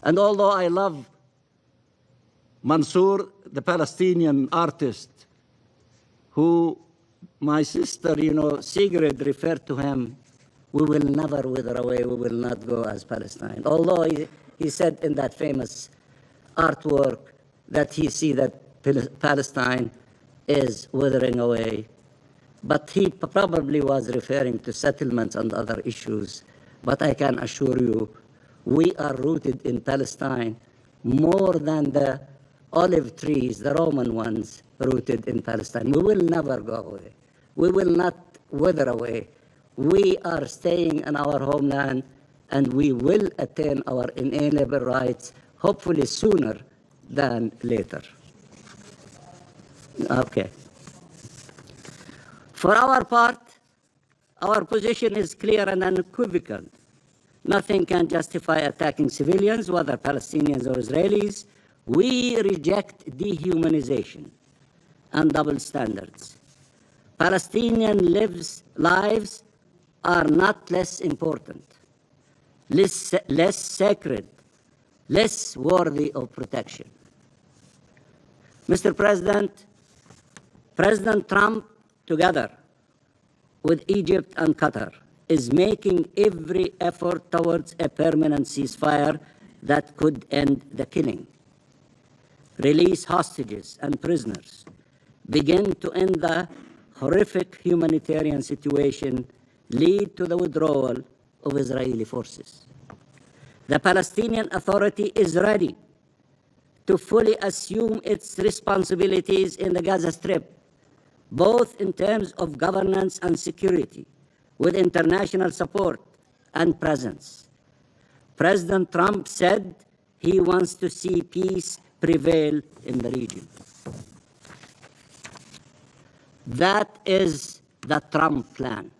And although I love Mansour, the Palestinian artist, who my sister, Sigrid referred to him, we will never wither away, we will not go as Palestine. Although he said in that famous artwork that he see that Palestine is withering away. But he probably was referring to settlements and other issues. But I can assure you, we are rooted in Palestine more than the olive trees, the Roman ones, rooted in Palestine. We will never go away. We will not wither away. We are staying in our homeland, and we will attain our inalienable rights, hopefully sooner than later. Okay. For our part, our position is clear and unequivocal. Nothing can justify attacking civilians, whether Palestinians or Israelis. We reject dehumanization and double standards. Palestinian lives are not less important, less sacred, less worthy of protection. Mr. President, President Trump, together with Egypt and Qatar, is making every effort towards a permanent ceasefire that could end the killing, release hostages and prisoners, begin to end the horrific humanitarian situation, lead to the withdrawal of Israeli forces. The Palestinian Authority is ready to fully assume its responsibilities in the Gaza Strip, both in terms of governance and security, with international support and presence. President Trump said he wants to see peace prevail in the region. That is the Trump plan,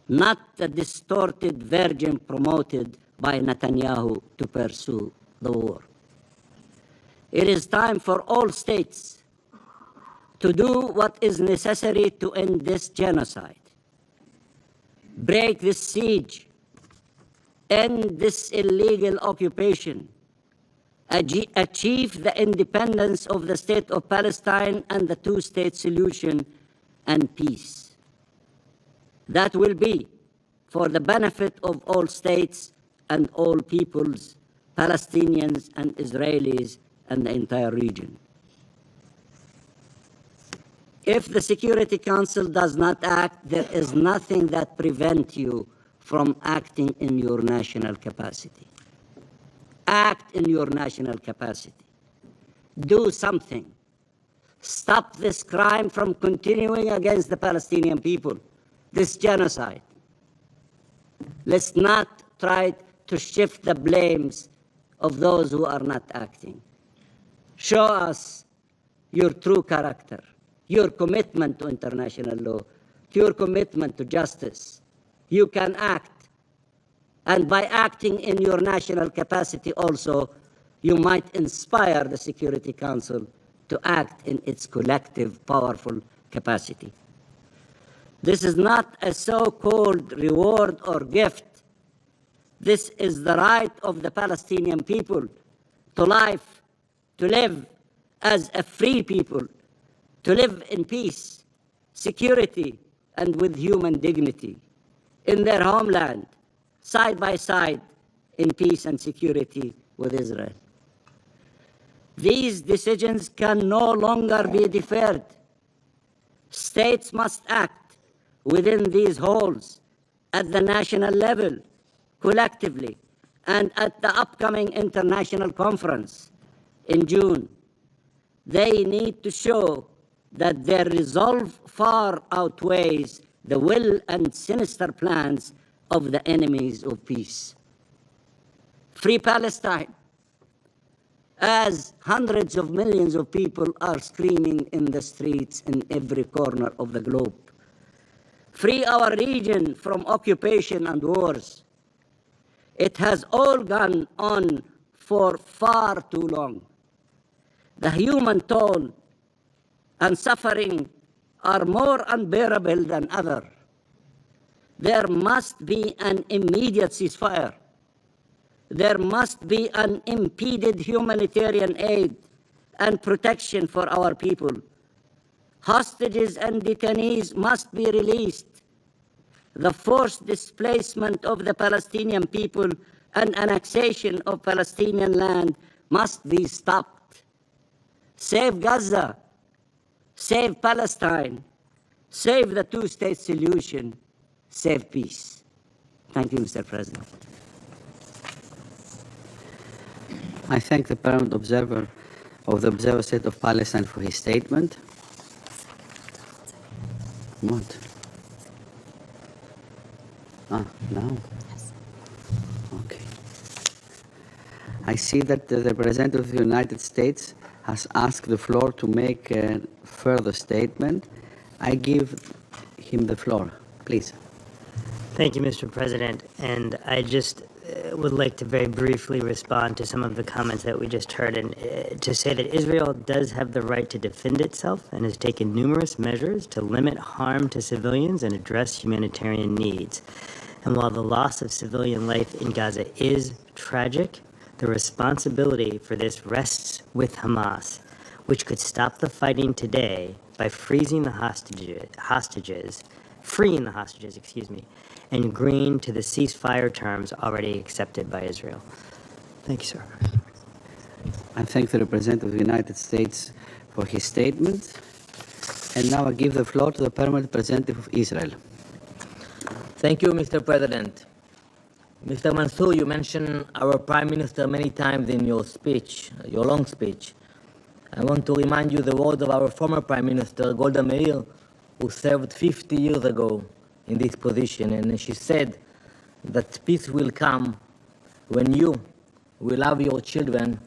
not the distorted version promoted by Netanyahu to pursue the war. It is time for all states to do what is necessary to end this genocide, break this siege, end this illegal occupation, achieve the independence of the state of Palestine and the two-state solution and peace. That will be for the benefit of all states and all peoples, Palestinians and Israelis and the entire region. If the Security Council does not act, there is nothing that prevents you from acting in your national capacity. Act in your national capacity. Do something. Stop this crime from continuing against the Palestinian people, this genocide. Let's not try to shift the blames of those who are not acting. Show us your true character, your commitment to international law, your commitment to justice. You can act. And by acting in your national capacity also, you might inspire the Security Council to act in its collective, powerful capacity. This is not a so-called reward or gift. This is the right of the Palestinian people to life, to live as a free people, to live in peace, security, and with human dignity in their homeland, side by side, in peace and security with Israel. These decisions can no longer be deferred. States must act within these halls at the national level, collectively, and at the upcoming international conference in June. They need to show that their resolve far outweighs the will and sinister plans of the enemies of peace. Free Palestine, as hundreds of millions of people are screaming in the streets in every corner of the globe. Free our region from occupation and wars. It has all gone on for far too long. The human toll and suffering are more unbearable than ever. There must be an immediate ceasefire. There must be unimpeded humanitarian aid and protection for our people. Hostages and detainees must be released. The forced displacement of the Palestinian people and annexation of Palestinian land must be stopped. Save Gaza. Save Palestine. Save the two-state solution. Save peace. Thank you, Mr. President. I thank the permanent observer of the Observer State of Palestine for his statement. What? Now? Yes. Okay. I see that the representative of the United States has asked the floor to make a further statement. I give him the floor, please. Thank you, Mr. President. And I just would like to very briefly respond to some of the comments that we just heard, and to say that Israel does have the right to defend itself and has taken numerous measures to limit harm to civilians and address humanitarian needs. And while the loss of civilian life in Gaza is tragic, the responsibility for this rests with Hamas, which could stop the fighting today by freeing the hostages, and agreeing to the ceasefire terms already accepted by Israel. Thank you, sir. I thank the representative of the United States for his statement. And now I give the floor to the permanent representative of Israel. Thank you, Mr. President. Mr. Mansour, you mentioned our Prime Minister many times in your speech, your long speech. I want to remind you the words of our former Prime Minister, Golda Meir, who served 50 years ago in this position, and she said that peace will come when you will love your children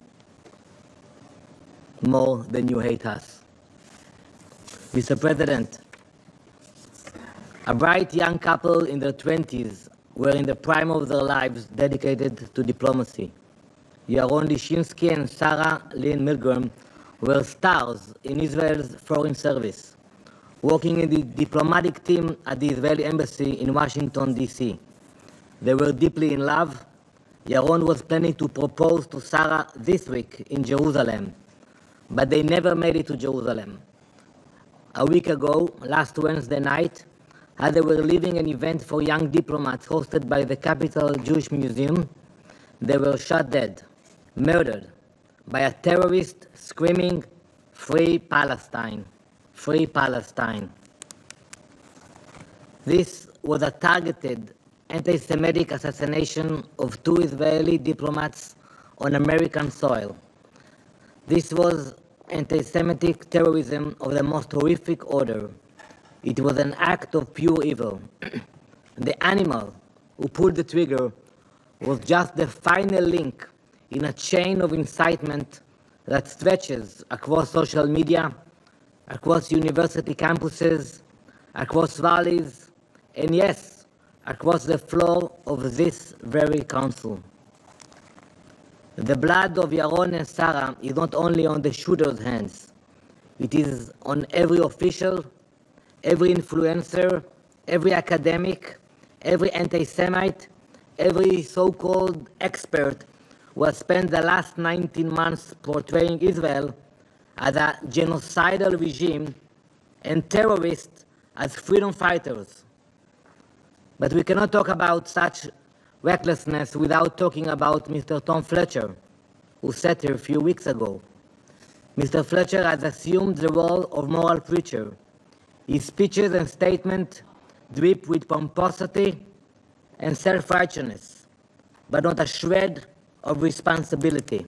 more than you hate us. Mr. President, a bright young couple in their 20s were in the prime of their lives dedicated to diplomacy. Yaron Lishinsky and Sarah Lynn Milgram were stars in Israel's foreign service, working in the diplomatic team at the Israeli embassy in Washington, D.C. They were deeply in love. Yaron was planning to propose to Sarah this week in Jerusalem, but they never made it to Jerusalem. A week ago, last Wednesday night, as they were leaving an event for young diplomats hosted by the Capital Jewish Museum, they were shot dead, murdered by a terrorist screaming, "Free Palestine, free Palestine." This was a targeted anti-Semitic assassination of 2 Israeli diplomats on American soil. This was anti-Semitic terrorism of the most horrific order. It was an act of pure evil. The animal who pulled the trigger was just the final link in a chain of incitement that stretches across social media, across university campuses, across valleys, and yes, across the floor of this very council. The blood of Yaron and Sarah is not only on the shooter's hands, it is on every official, every influencer, every academic, every anti-Semite, every so-called expert who has spent the last 19 months portraying Israel as a genocidal regime and terrorists as freedom fighters. But we cannot talk about such recklessness without talking about Mr. Tom Fletcher, who sat here a few weeks ago. Mr. Fletcher has assumed the role of moral preacher. His speeches and statements drip with pomposity and self-righteousness, but not a shred of responsibility.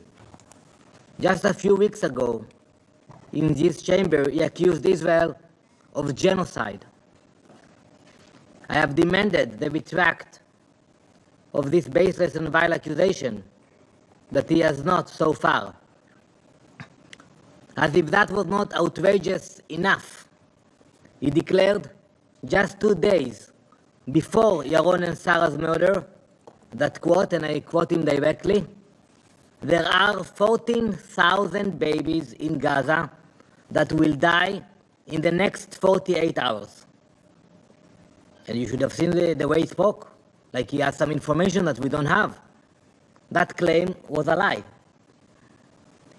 Just a few weeks ago, in this chamber, he accused Israel of genocide. I have demanded the retract of this baseless and vile accusation, that he has not so far. As if that was not outrageous enough, he declared just 2 days before Yaron and Sarah's murder that, quote, and I quote him directly, "There are 14,000 babies in Gaza that will die in the next 48 hours. And you should have seen the way he spoke, like he has some information that we don't have. That claim was a lie.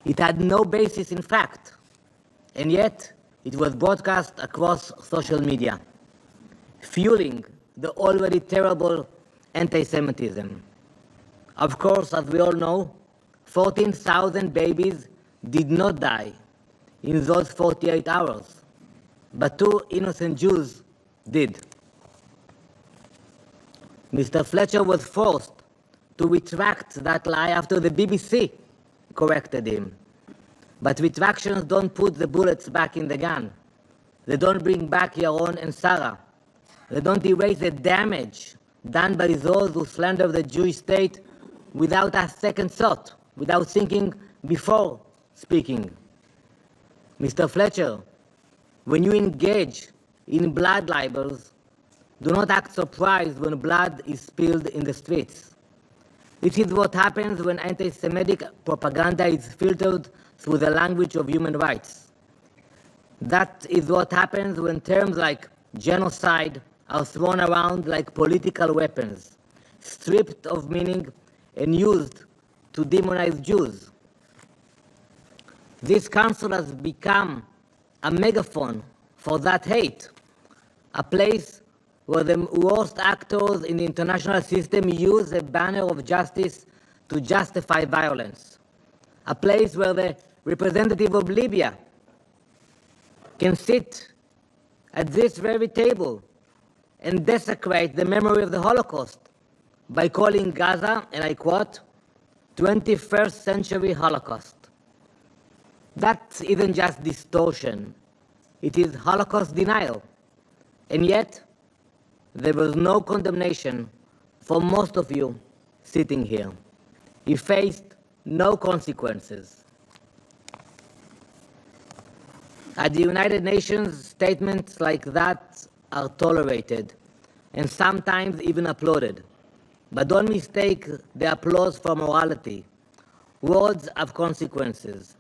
It had no basis in fact, and yet it was broadcast across social media, fueling the already terrible anti-Semitism. Of course, as we all know, 14,000 babies did not die in those 48 hours, but 2 innocent Jews did. Mr. Fletcher was forced to retract that lie after the BBC corrected him. But retractions don't put the bullets back in the gun. They don't bring back Yaron and Sarah. They don't erase the damage done by those who slander the Jewish state without a second thought, without thinking before speaking. Mr. Fletcher, when you engage in blood libels, do not act surprised when blood is spilled in the streets. This is what happens when anti-Semitic propaganda is filtered through the language of human rights. That is what happens when terms like genocide are thrown around like political weapons, stripped of meaning and used to demonize Jews. This council has become a megaphone for that hate, a place where the worst actors in the international system use a banner of justice to justify violence, a place where the representative of Libya can sit at this very table and desecrate the memory of the Holocaust by calling Gaza, and I quote, 21st century Holocaust. That isn't just distortion, it is Holocaust denial. And yet, there was no condemnation for most of you sitting here. You faced no consequences. At the United Nations, statements like that are tolerated and sometimes even applauded. But don't mistake the applause for morality. Words have consequences.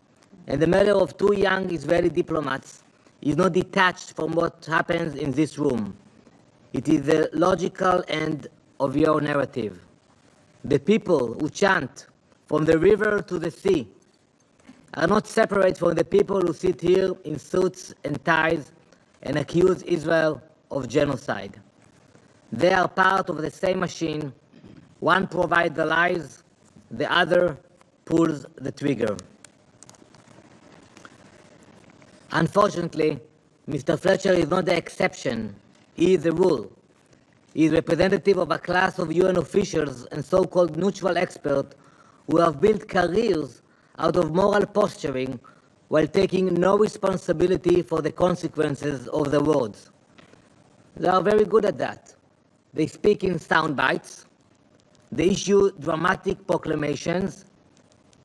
And the murder of two young Israeli diplomats is not detached from what happens in this room. It is the logical end of your narrative. The people who chant from the river to the sea are not separate from the people who sit here in suits and ties and accuse Israel of genocide. They are part of the same machine. One provides the lies, the other pulls the trigger. Unfortunately, Mr. Fletcher is not the exception, he is the rule. He is representative of a class of UN officials and so-called neutral experts who have built careers out of moral posturing while taking no responsibility for the consequences of their words. They are very good at that. They speak in sound bites, they issue dramatic proclamations,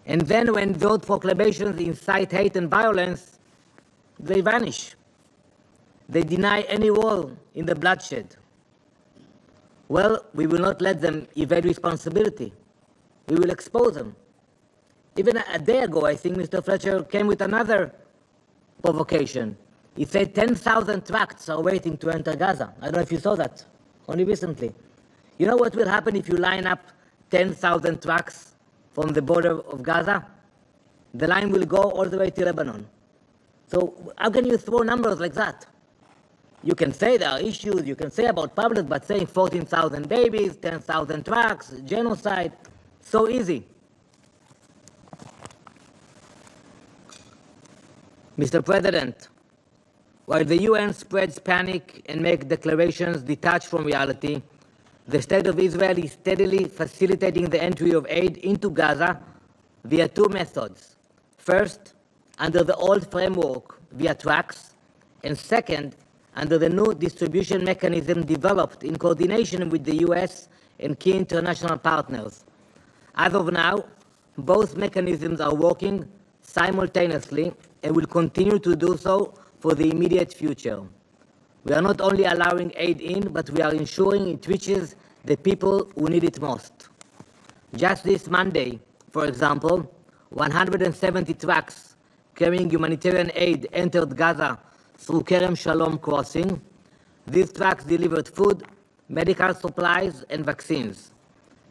and then when those proclamations incite hate and violence, they vanish. They deny any role in the bloodshed. Well, we will not let them evade responsibility. We will expose them. Even a day ago, I think Mr. Fletcher came with another provocation. He said 10,000 tracts are waiting to enter Gaza. I don't know if you saw that, only recently. You know what will happen if you line up 10,000 tracts from the border of Gaza? The line will go all the way to Lebanon. So how can you throw numbers like that? You can say there are issues, you can say about public, but saying 14,000 babies, 10,000 trucks, genocide, so easy. Mr. President, while the UN spreads panic and makes declarations detached from reality, the State of Israel is steadily facilitating the entry of aid into Gaza via two methods. First, under the old framework via trucks, and second, under the new distribution mechanism developed in coordination with the US and key international partners. As of now, both mechanisms are working simultaneously and will continue to do so for the immediate future. We are not only allowing aid in, but we are ensuring it reaches the people who need it most. Just this Monday, for example, 170 trucks carrying humanitarian aid entered Gaza through Kerem Shalom crossing. These trucks delivered food, medical supplies, and vaccines.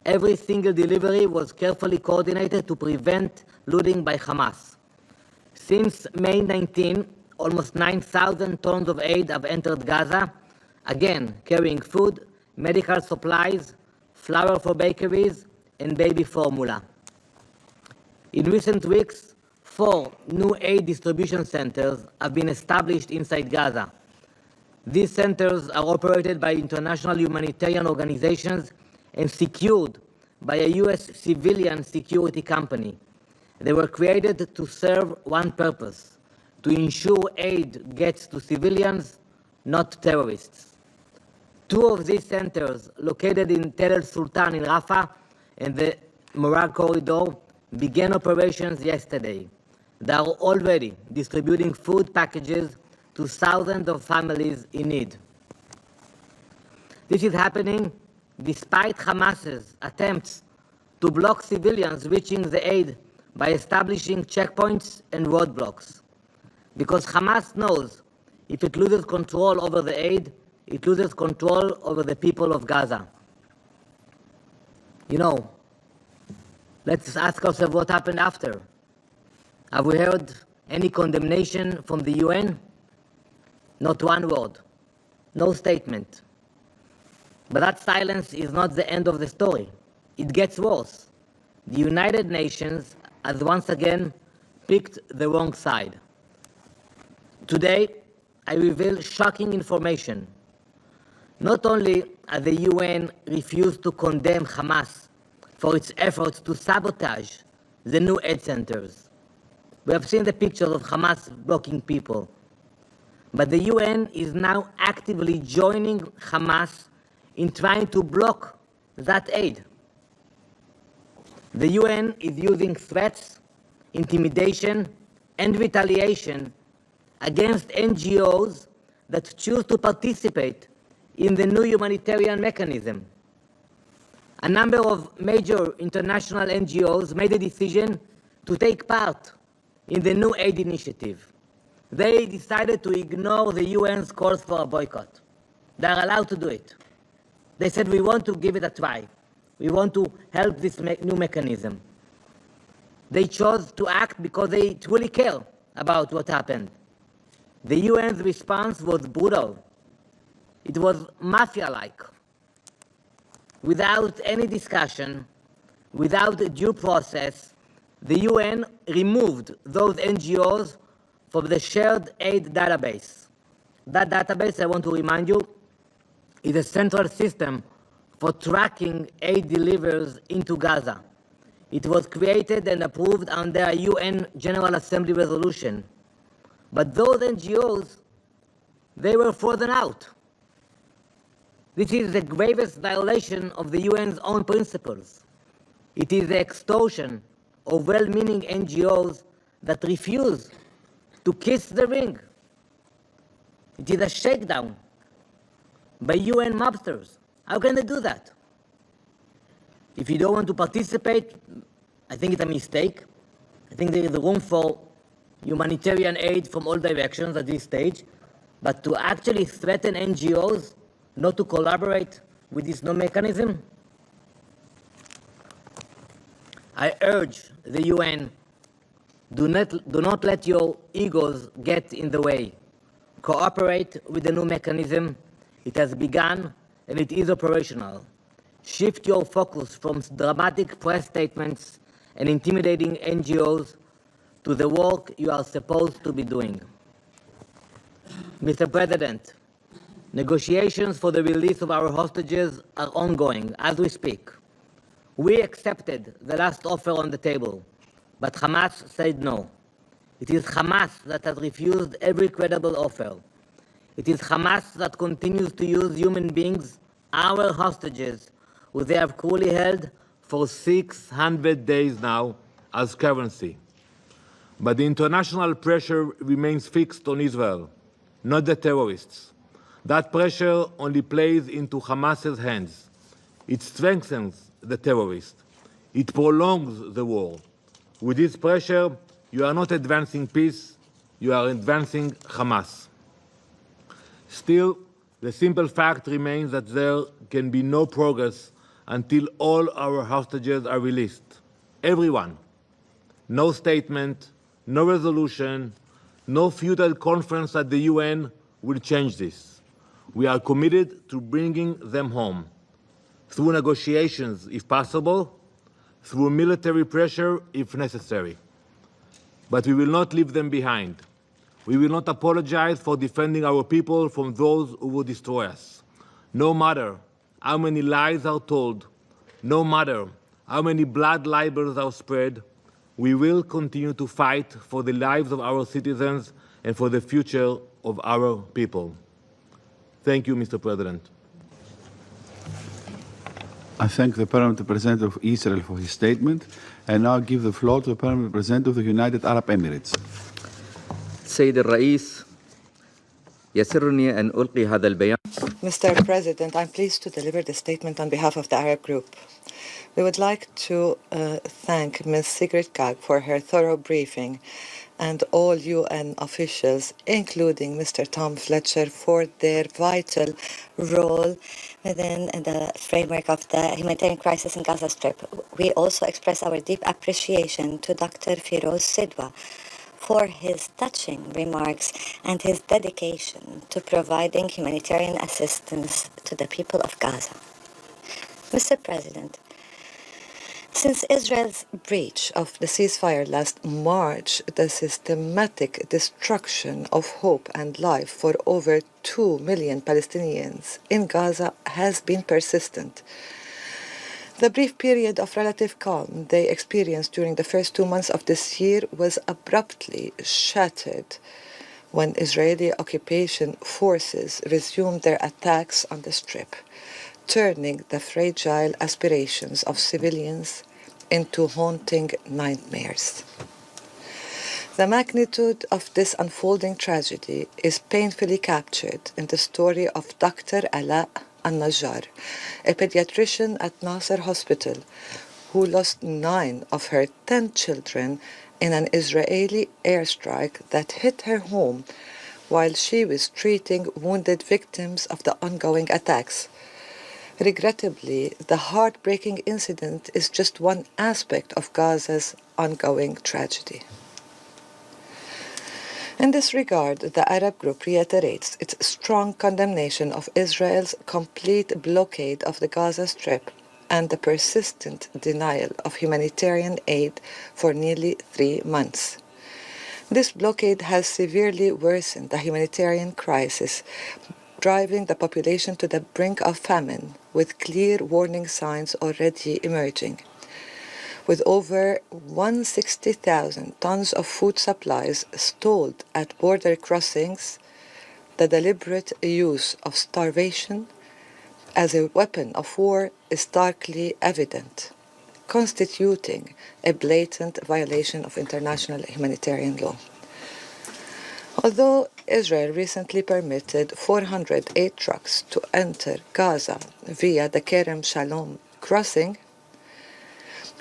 Every single delivery was carefully coordinated to prevent looting by Hamas. Since May 19, almost 9,000 tons of aid have entered Gaza, again carrying food, medical supplies, flour for bakeries, and baby formula. In recent weeks, 4 new aid distribution centers have been established inside Gaza. These centers are operated by international humanitarian organizations and secured by a US civilian security company. They were created to serve one purpose: to ensure aid gets to civilians, not terrorists. 2 of these centers, located in Tel El Sultan in Rafah and the Morag Corridor, began operations yesterday. They are already distributing food packages to thousands of families in need. This is happening despite Hamas's attempts to block civilians reaching the aid by establishing checkpoints and roadblocks. Because Hamas knows if it loses control over the aid, it loses control over the people of Gaza. You know, let's ask ourselves what happened after. Have we heard any condemnation from the UN? Not one word, no statement. But that silence is not the end of the story. It gets worse. The United Nations has once again picked the wrong side. Today, I reveal shocking information. Not only has the UN refused to condemn Hamas for its efforts to sabotage the new aid centers. We have seen the pictures of Hamas blocking people. But the UN is now actively joining Hamas in trying to block that aid. The UN is using threats, intimidation, and retaliation against NGOs that choose to participate in the new humanitarian mechanism. A number of major international NGOs made a decision to take part in the new aid initiative. They decided to ignore the UN's calls for a boycott. They are allowed to do it. They said, we want to give it a try. We want to help this new mechanism. They chose to act because they truly care about what happened. The UN's response was brutal. It was mafia-like. Without any discussion, without due process, the UN removed those NGOs from the shared aid database. That database, I want to remind you, is a central system for tracking aid deliveries into Gaza. It was created and approved under a UN General Assembly resolution. But those NGOs, they were frozen out. This is the gravest violation of the UN's own principles. It is the extortion of well-meaning NGOs that refuse to kiss the ring. It is a shakedown by UN mobsters. How can they do that? If you don't want to participate, I think it's a mistake. I think there is room for humanitarian aid from all directions at this stage, but to actually threaten NGOs not to collaborate with this new mechanism, I urge the UN, do not let your egos get in the way. Cooperate with the new mechanism. It has begun and it is operational. Shift your focus from dramatic press statements and intimidating NGOs to the work you are supposed to be doing. Mr. President, negotiations for the release of our hostages are ongoing as we speak. We accepted the last offer on the table, but Hamas said no. It is Hamas that has refused every credible offer. It is Hamas that continues to use human beings, our hostages, who they have cruelly held for 600 days now, as currency. But the international pressure remains fixed on Israel, not the terrorists. That pressure only plays into Hamas's hands. It strengthens the terrorists. It prolongs the war. With this pressure, you are not advancing peace, you are advancing Hamas. Still, the simple fact remains that there can be no progress until all our hostages are released. Everyone. No statement, no resolution, no futile conference at the UN will change this. We are committed to bringing them home, through negotiations if possible, through military pressure if necessary. But we will not leave them behind. We will not apologize for defending our people from those who will destroy us. No matter how many lies are told, no matter how many blood libels are spread, we will continue to fight for the lives of our citizens and for the future of our people. Thank you, Mr. President. I thank the Permanent Representative of Israel for his statement, and now give the floor to the Permanent Representative of the United Arab Emirates. سيد الرئيس يسرني أن ألقي هذا البيان. Mr. President, I'm pleased to deliver the statement on behalf of the Arab Group. We would like to thank Ms. Sigrid Kaag for her thorough briefing and all UN officials, including Mr. Tom Fletcher, for their vital role within the framework of the humanitarian crisis in Gaza Strip. We also express our deep appreciation to Dr. Firoz Sidwa for his touching remarks and his dedication to providing humanitarian assistance to the people of Gaza. Mr. President, since Israel's breach of the ceasefire last March, the systematic destruction of hope and life for over 2 million Palestinians in Gaza has been persistent. The brief period of relative calm they experienced during the first 2 months of this year was abruptly shattered when Israeli occupation forces resumed their attacks on the Strip, turning the fragile aspirations of civilians into haunting nightmares. The magnitude of this unfolding tragedy is painfully captured in the story of Dr. Ala al-Najjar, a pediatrician at Nasser Hospital who lost 9 of her 10 children in an Israeli airstrike that hit her home while she was treating wounded victims of the ongoing attacks. Regrettably, the heartbreaking incident is just one aspect of Gaza's ongoing tragedy. In this regard, the Arab group reiterates its strong condemnation of Israel's complete blockade of the Gaza Strip and the persistent denial of humanitarian aid for nearly 3 months. This blockade has severely worsened the humanitarian crisis, driving the population to the brink of famine, with clear warning signs already emerging. With over 160,000 tons of food supplies stalled at border crossings, the deliberate use of starvation as a weapon of war is starkly evident, constituting a blatant violation of international humanitarian law. Although Israel recently permitted 408 trucks to enter Gaza via the Kerem Shalom crossing,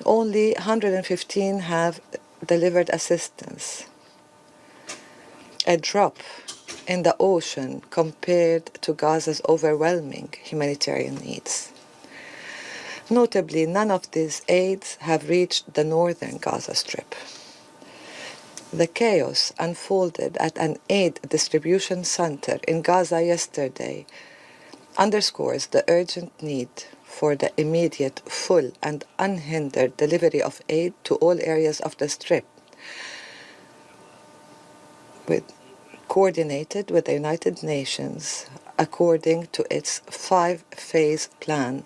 only 115 have delivered assistance, a drop in the ocean compared to Gaza's overwhelming humanitarian needs. Notably, none of these aids have reached the northern Gaza Strip. The chaos unfolded at an aid distribution center in Gaza yesterday underscores the urgent need for the immediate, full and unhindered delivery of aid to all areas of the Strip, coordinated with the United Nations according to its 5-phase plan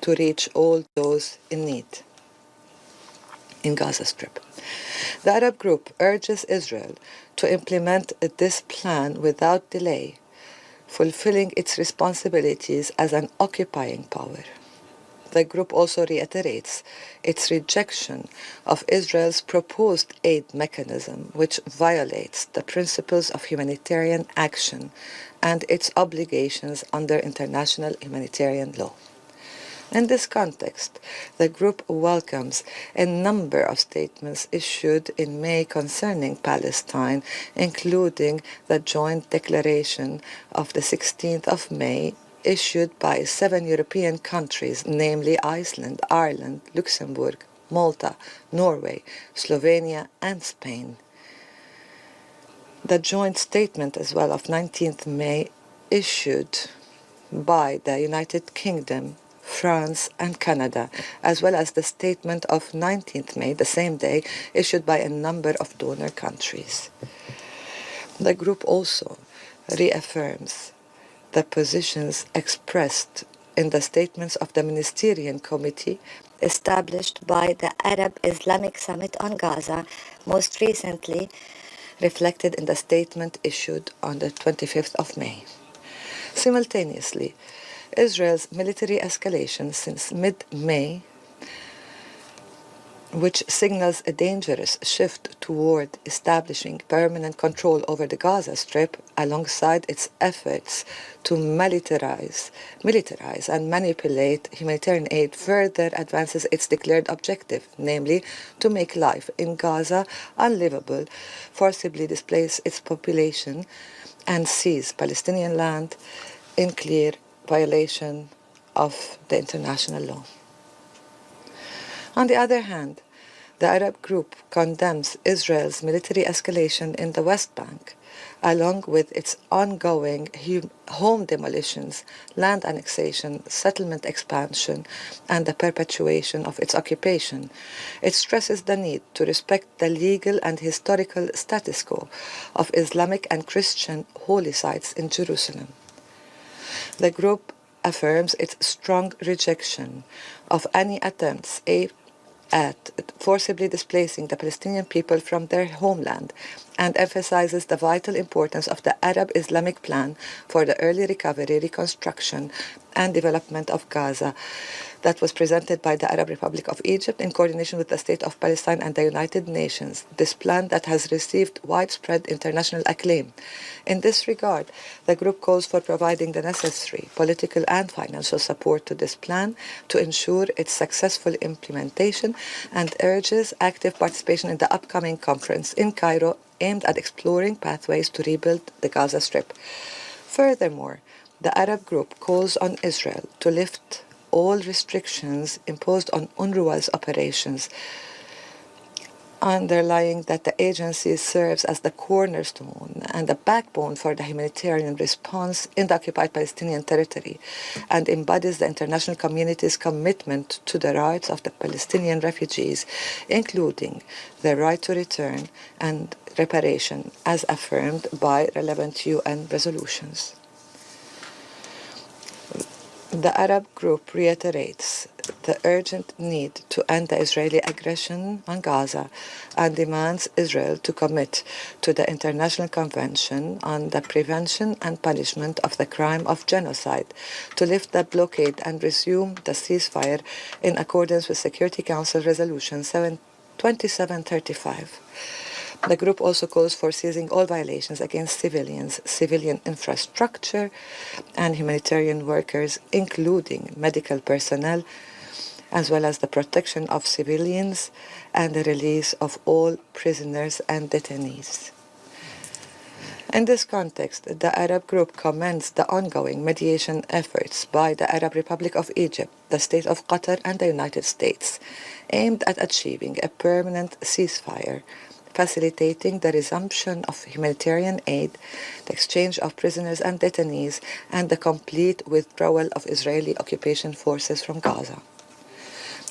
to reach all those in need in Gaza Strip. The Arab group urges Israel to implement this plan without delay, fulfilling its responsibilities as an occupying power. The group also reiterates its rejection of Israel's proposed aid mechanism, which violates the principles of humanitarian action and its obligations under international humanitarian law. In this context, the group welcomes a number of statements issued in May concerning Palestine, including the joint declaration of the 16th of May issued by 7 European countries, namely Iceland, Ireland, Luxembourg, Malta, Norway, Slovenia, and Spain. The joint statement as well of 19th May issued by the United Kingdom, France, and Canada, as well as the statement of 19th May, the same day, issued by a number of donor countries. The group also reaffirms the positions expressed in the statements of the Ministerial Committee established by the Arab Islamic Summit on Gaza, most recently reflected in the statement issued on the 25th of May. Simultaneously, Israel's military escalation since mid-May, which signals a dangerous shift toward establishing permanent control over the Gaza Strip, alongside its efforts to militarize and manipulate humanitarian aid, further advances its declared objective, namely to make life in Gaza unlivable, forcibly displace its population, and seize Palestinian land in clear violation of the international law. On the other hand, the Arab group condemns Israel's military escalation in the West Bank, along with its ongoing home demolitions, land annexation, settlement expansion, and the perpetuation of its occupation. It stresses the need to respect the legal and historical status quo of Islamic and Christian holy sites in Jerusalem. The group affirms its strong rejection of any attempts at forcibly displacing the Palestinian people from their homeland, and emphasizes the vital importance of the Arab Islamic plan for the early recovery, reconstruction, and development of Gaza that was presented by the Arab Republic of Egypt in coordination with the State of Palestine and the United Nations. This plan that has received widespread international acclaim. In this regard, the group calls for providing the necessary political and financial support to this plan to ensure its successful implementation and urges active participation in the upcoming conference in Cairo aimed at exploring pathways to rebuild the Gaza Strip. Furthermore, the Arab group calls on Israel to lift all restrictions imposed on UNRWA's operations, underlying that the agency serves as the cornerstone and the backbone for the humanitarian response in the occupied Palestinian territory and embodies the international community's commitment to the rights of the Palestinian refugees, including their right to return and reparation as affirmed by relevant UN resolutions. The Arab group reiterates the urgent need to end the Israeli aggression on Gaza and demands Israel to commit to the International Convention on the Prevention and Punishment of the Crime of Genocide, to lift the blockade and resume the ceasefire in accordance with Security Council Resolution 2735. The group also calls for ceasing all violations against civilians, civilian infrastructure, and humanitarian workers, including medical personnel, as well as the protection of civilians and the release of all prisoners and detainees. In this context, the Arab group commends the ongoing mediation efforts by the Arab Republic of Egypt, the State of Qatar, and the United States, aimed at achieving a permanent ceasefire, facilitating the resumption of humanitarian aid, the exchange of prisoners and detainees, and the complete withdrawal of Israeli occupation forces from Gaza.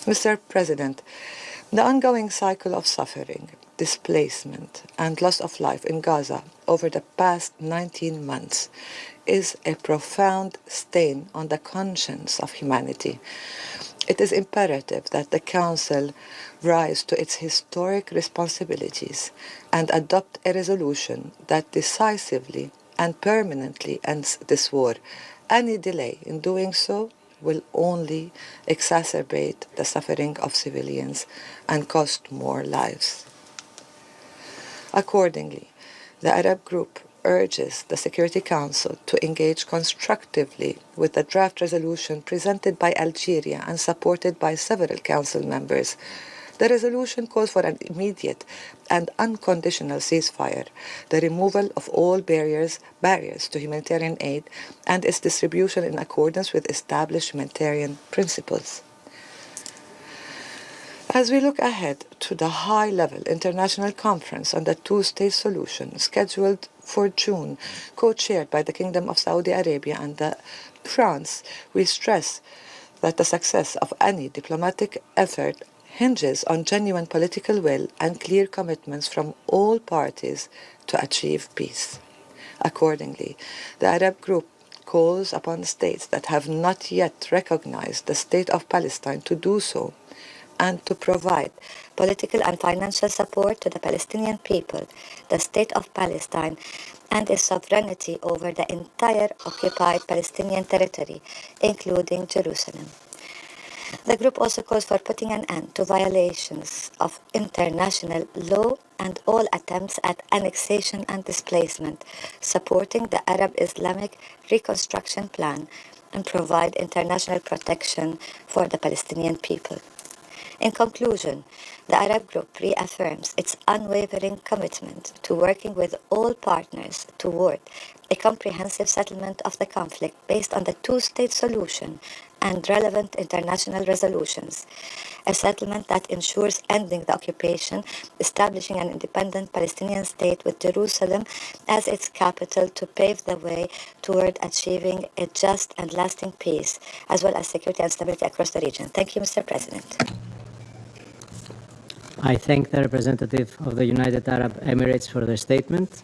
Mr. President, the ongoing cycle of suffering, displacement, and loss of life in Gaza over the past 19 months is a profound stain on the conscience of humanity. It is imperative that the Council rise to its historic responsibilities and adopt a resolution that decisively and permanently ends this war. Any delay in doing so will only exacerbate the suffering of civilians and cost more lives. Accordingly, the Arab group urges the Security Council to engage constructively with the draft resolution presented by Algeria and supported by several Council members. The resolution calls for an immediate and unconditional ceasefire, the removal of all barriers to humanitarian aid, and its distribution in accordance with established humanitarian principles. As we look ahead to the high-level international conference on the two-state solution scheduled for June, co-chaired by the Kingdom of Saudi Arabia and France, we stress that the success of any diplomatic effort hinges on genuine political will and clear commitments from all parties to achieve peace. Accordingly, the Arab group calls upon states that have not yet recognized the State of Palestine to do so, and to provide political and financial support to the Palestinian people, the State of Palestine, and its sovereignty over the entire occupied Palestinian territory, including Jerusalem. The group also calls for putting an end to violations of international law and all attempts at annexation and displacement, supporting the Arab Islamic Reconstruction Plan, and provide international protection for the Palestinian people. In conclusion, the Arab group reaffirms its unwavering commitment to working with all partners toward a comprehensive settlement of the conflict based on the two-state solution and relevant international resolutions, a settlement that ensures ending the occupation, establishing an independent Palestinian state with Jerusalem as its capital to pave the way toward achieving a just and lasting peace, as well as security and stability across the region. Thank you, Mr. President. I thank the representative of the United Arab Emirates for their statement.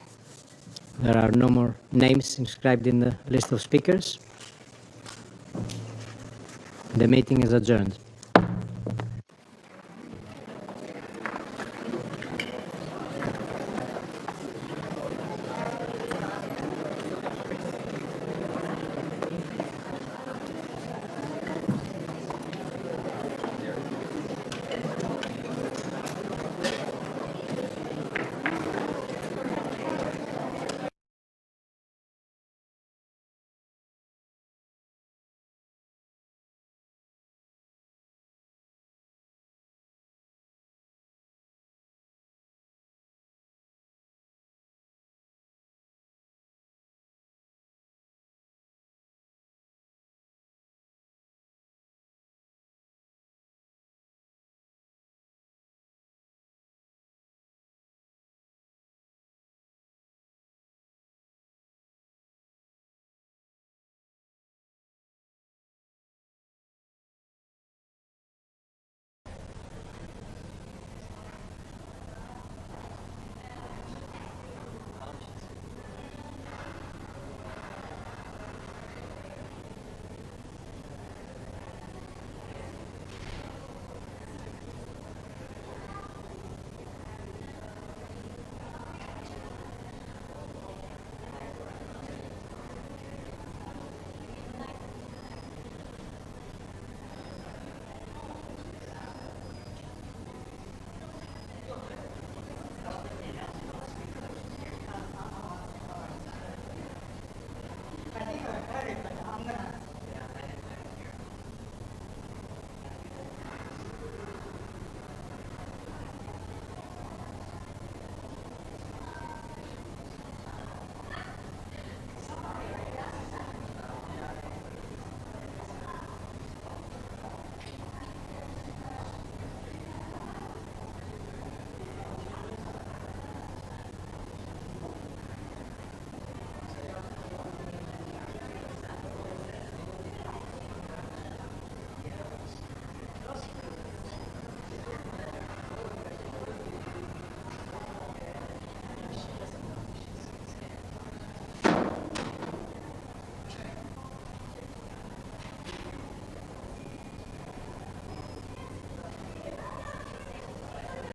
There are no more names inscribed in the list of speakers. The meeting is adjourned.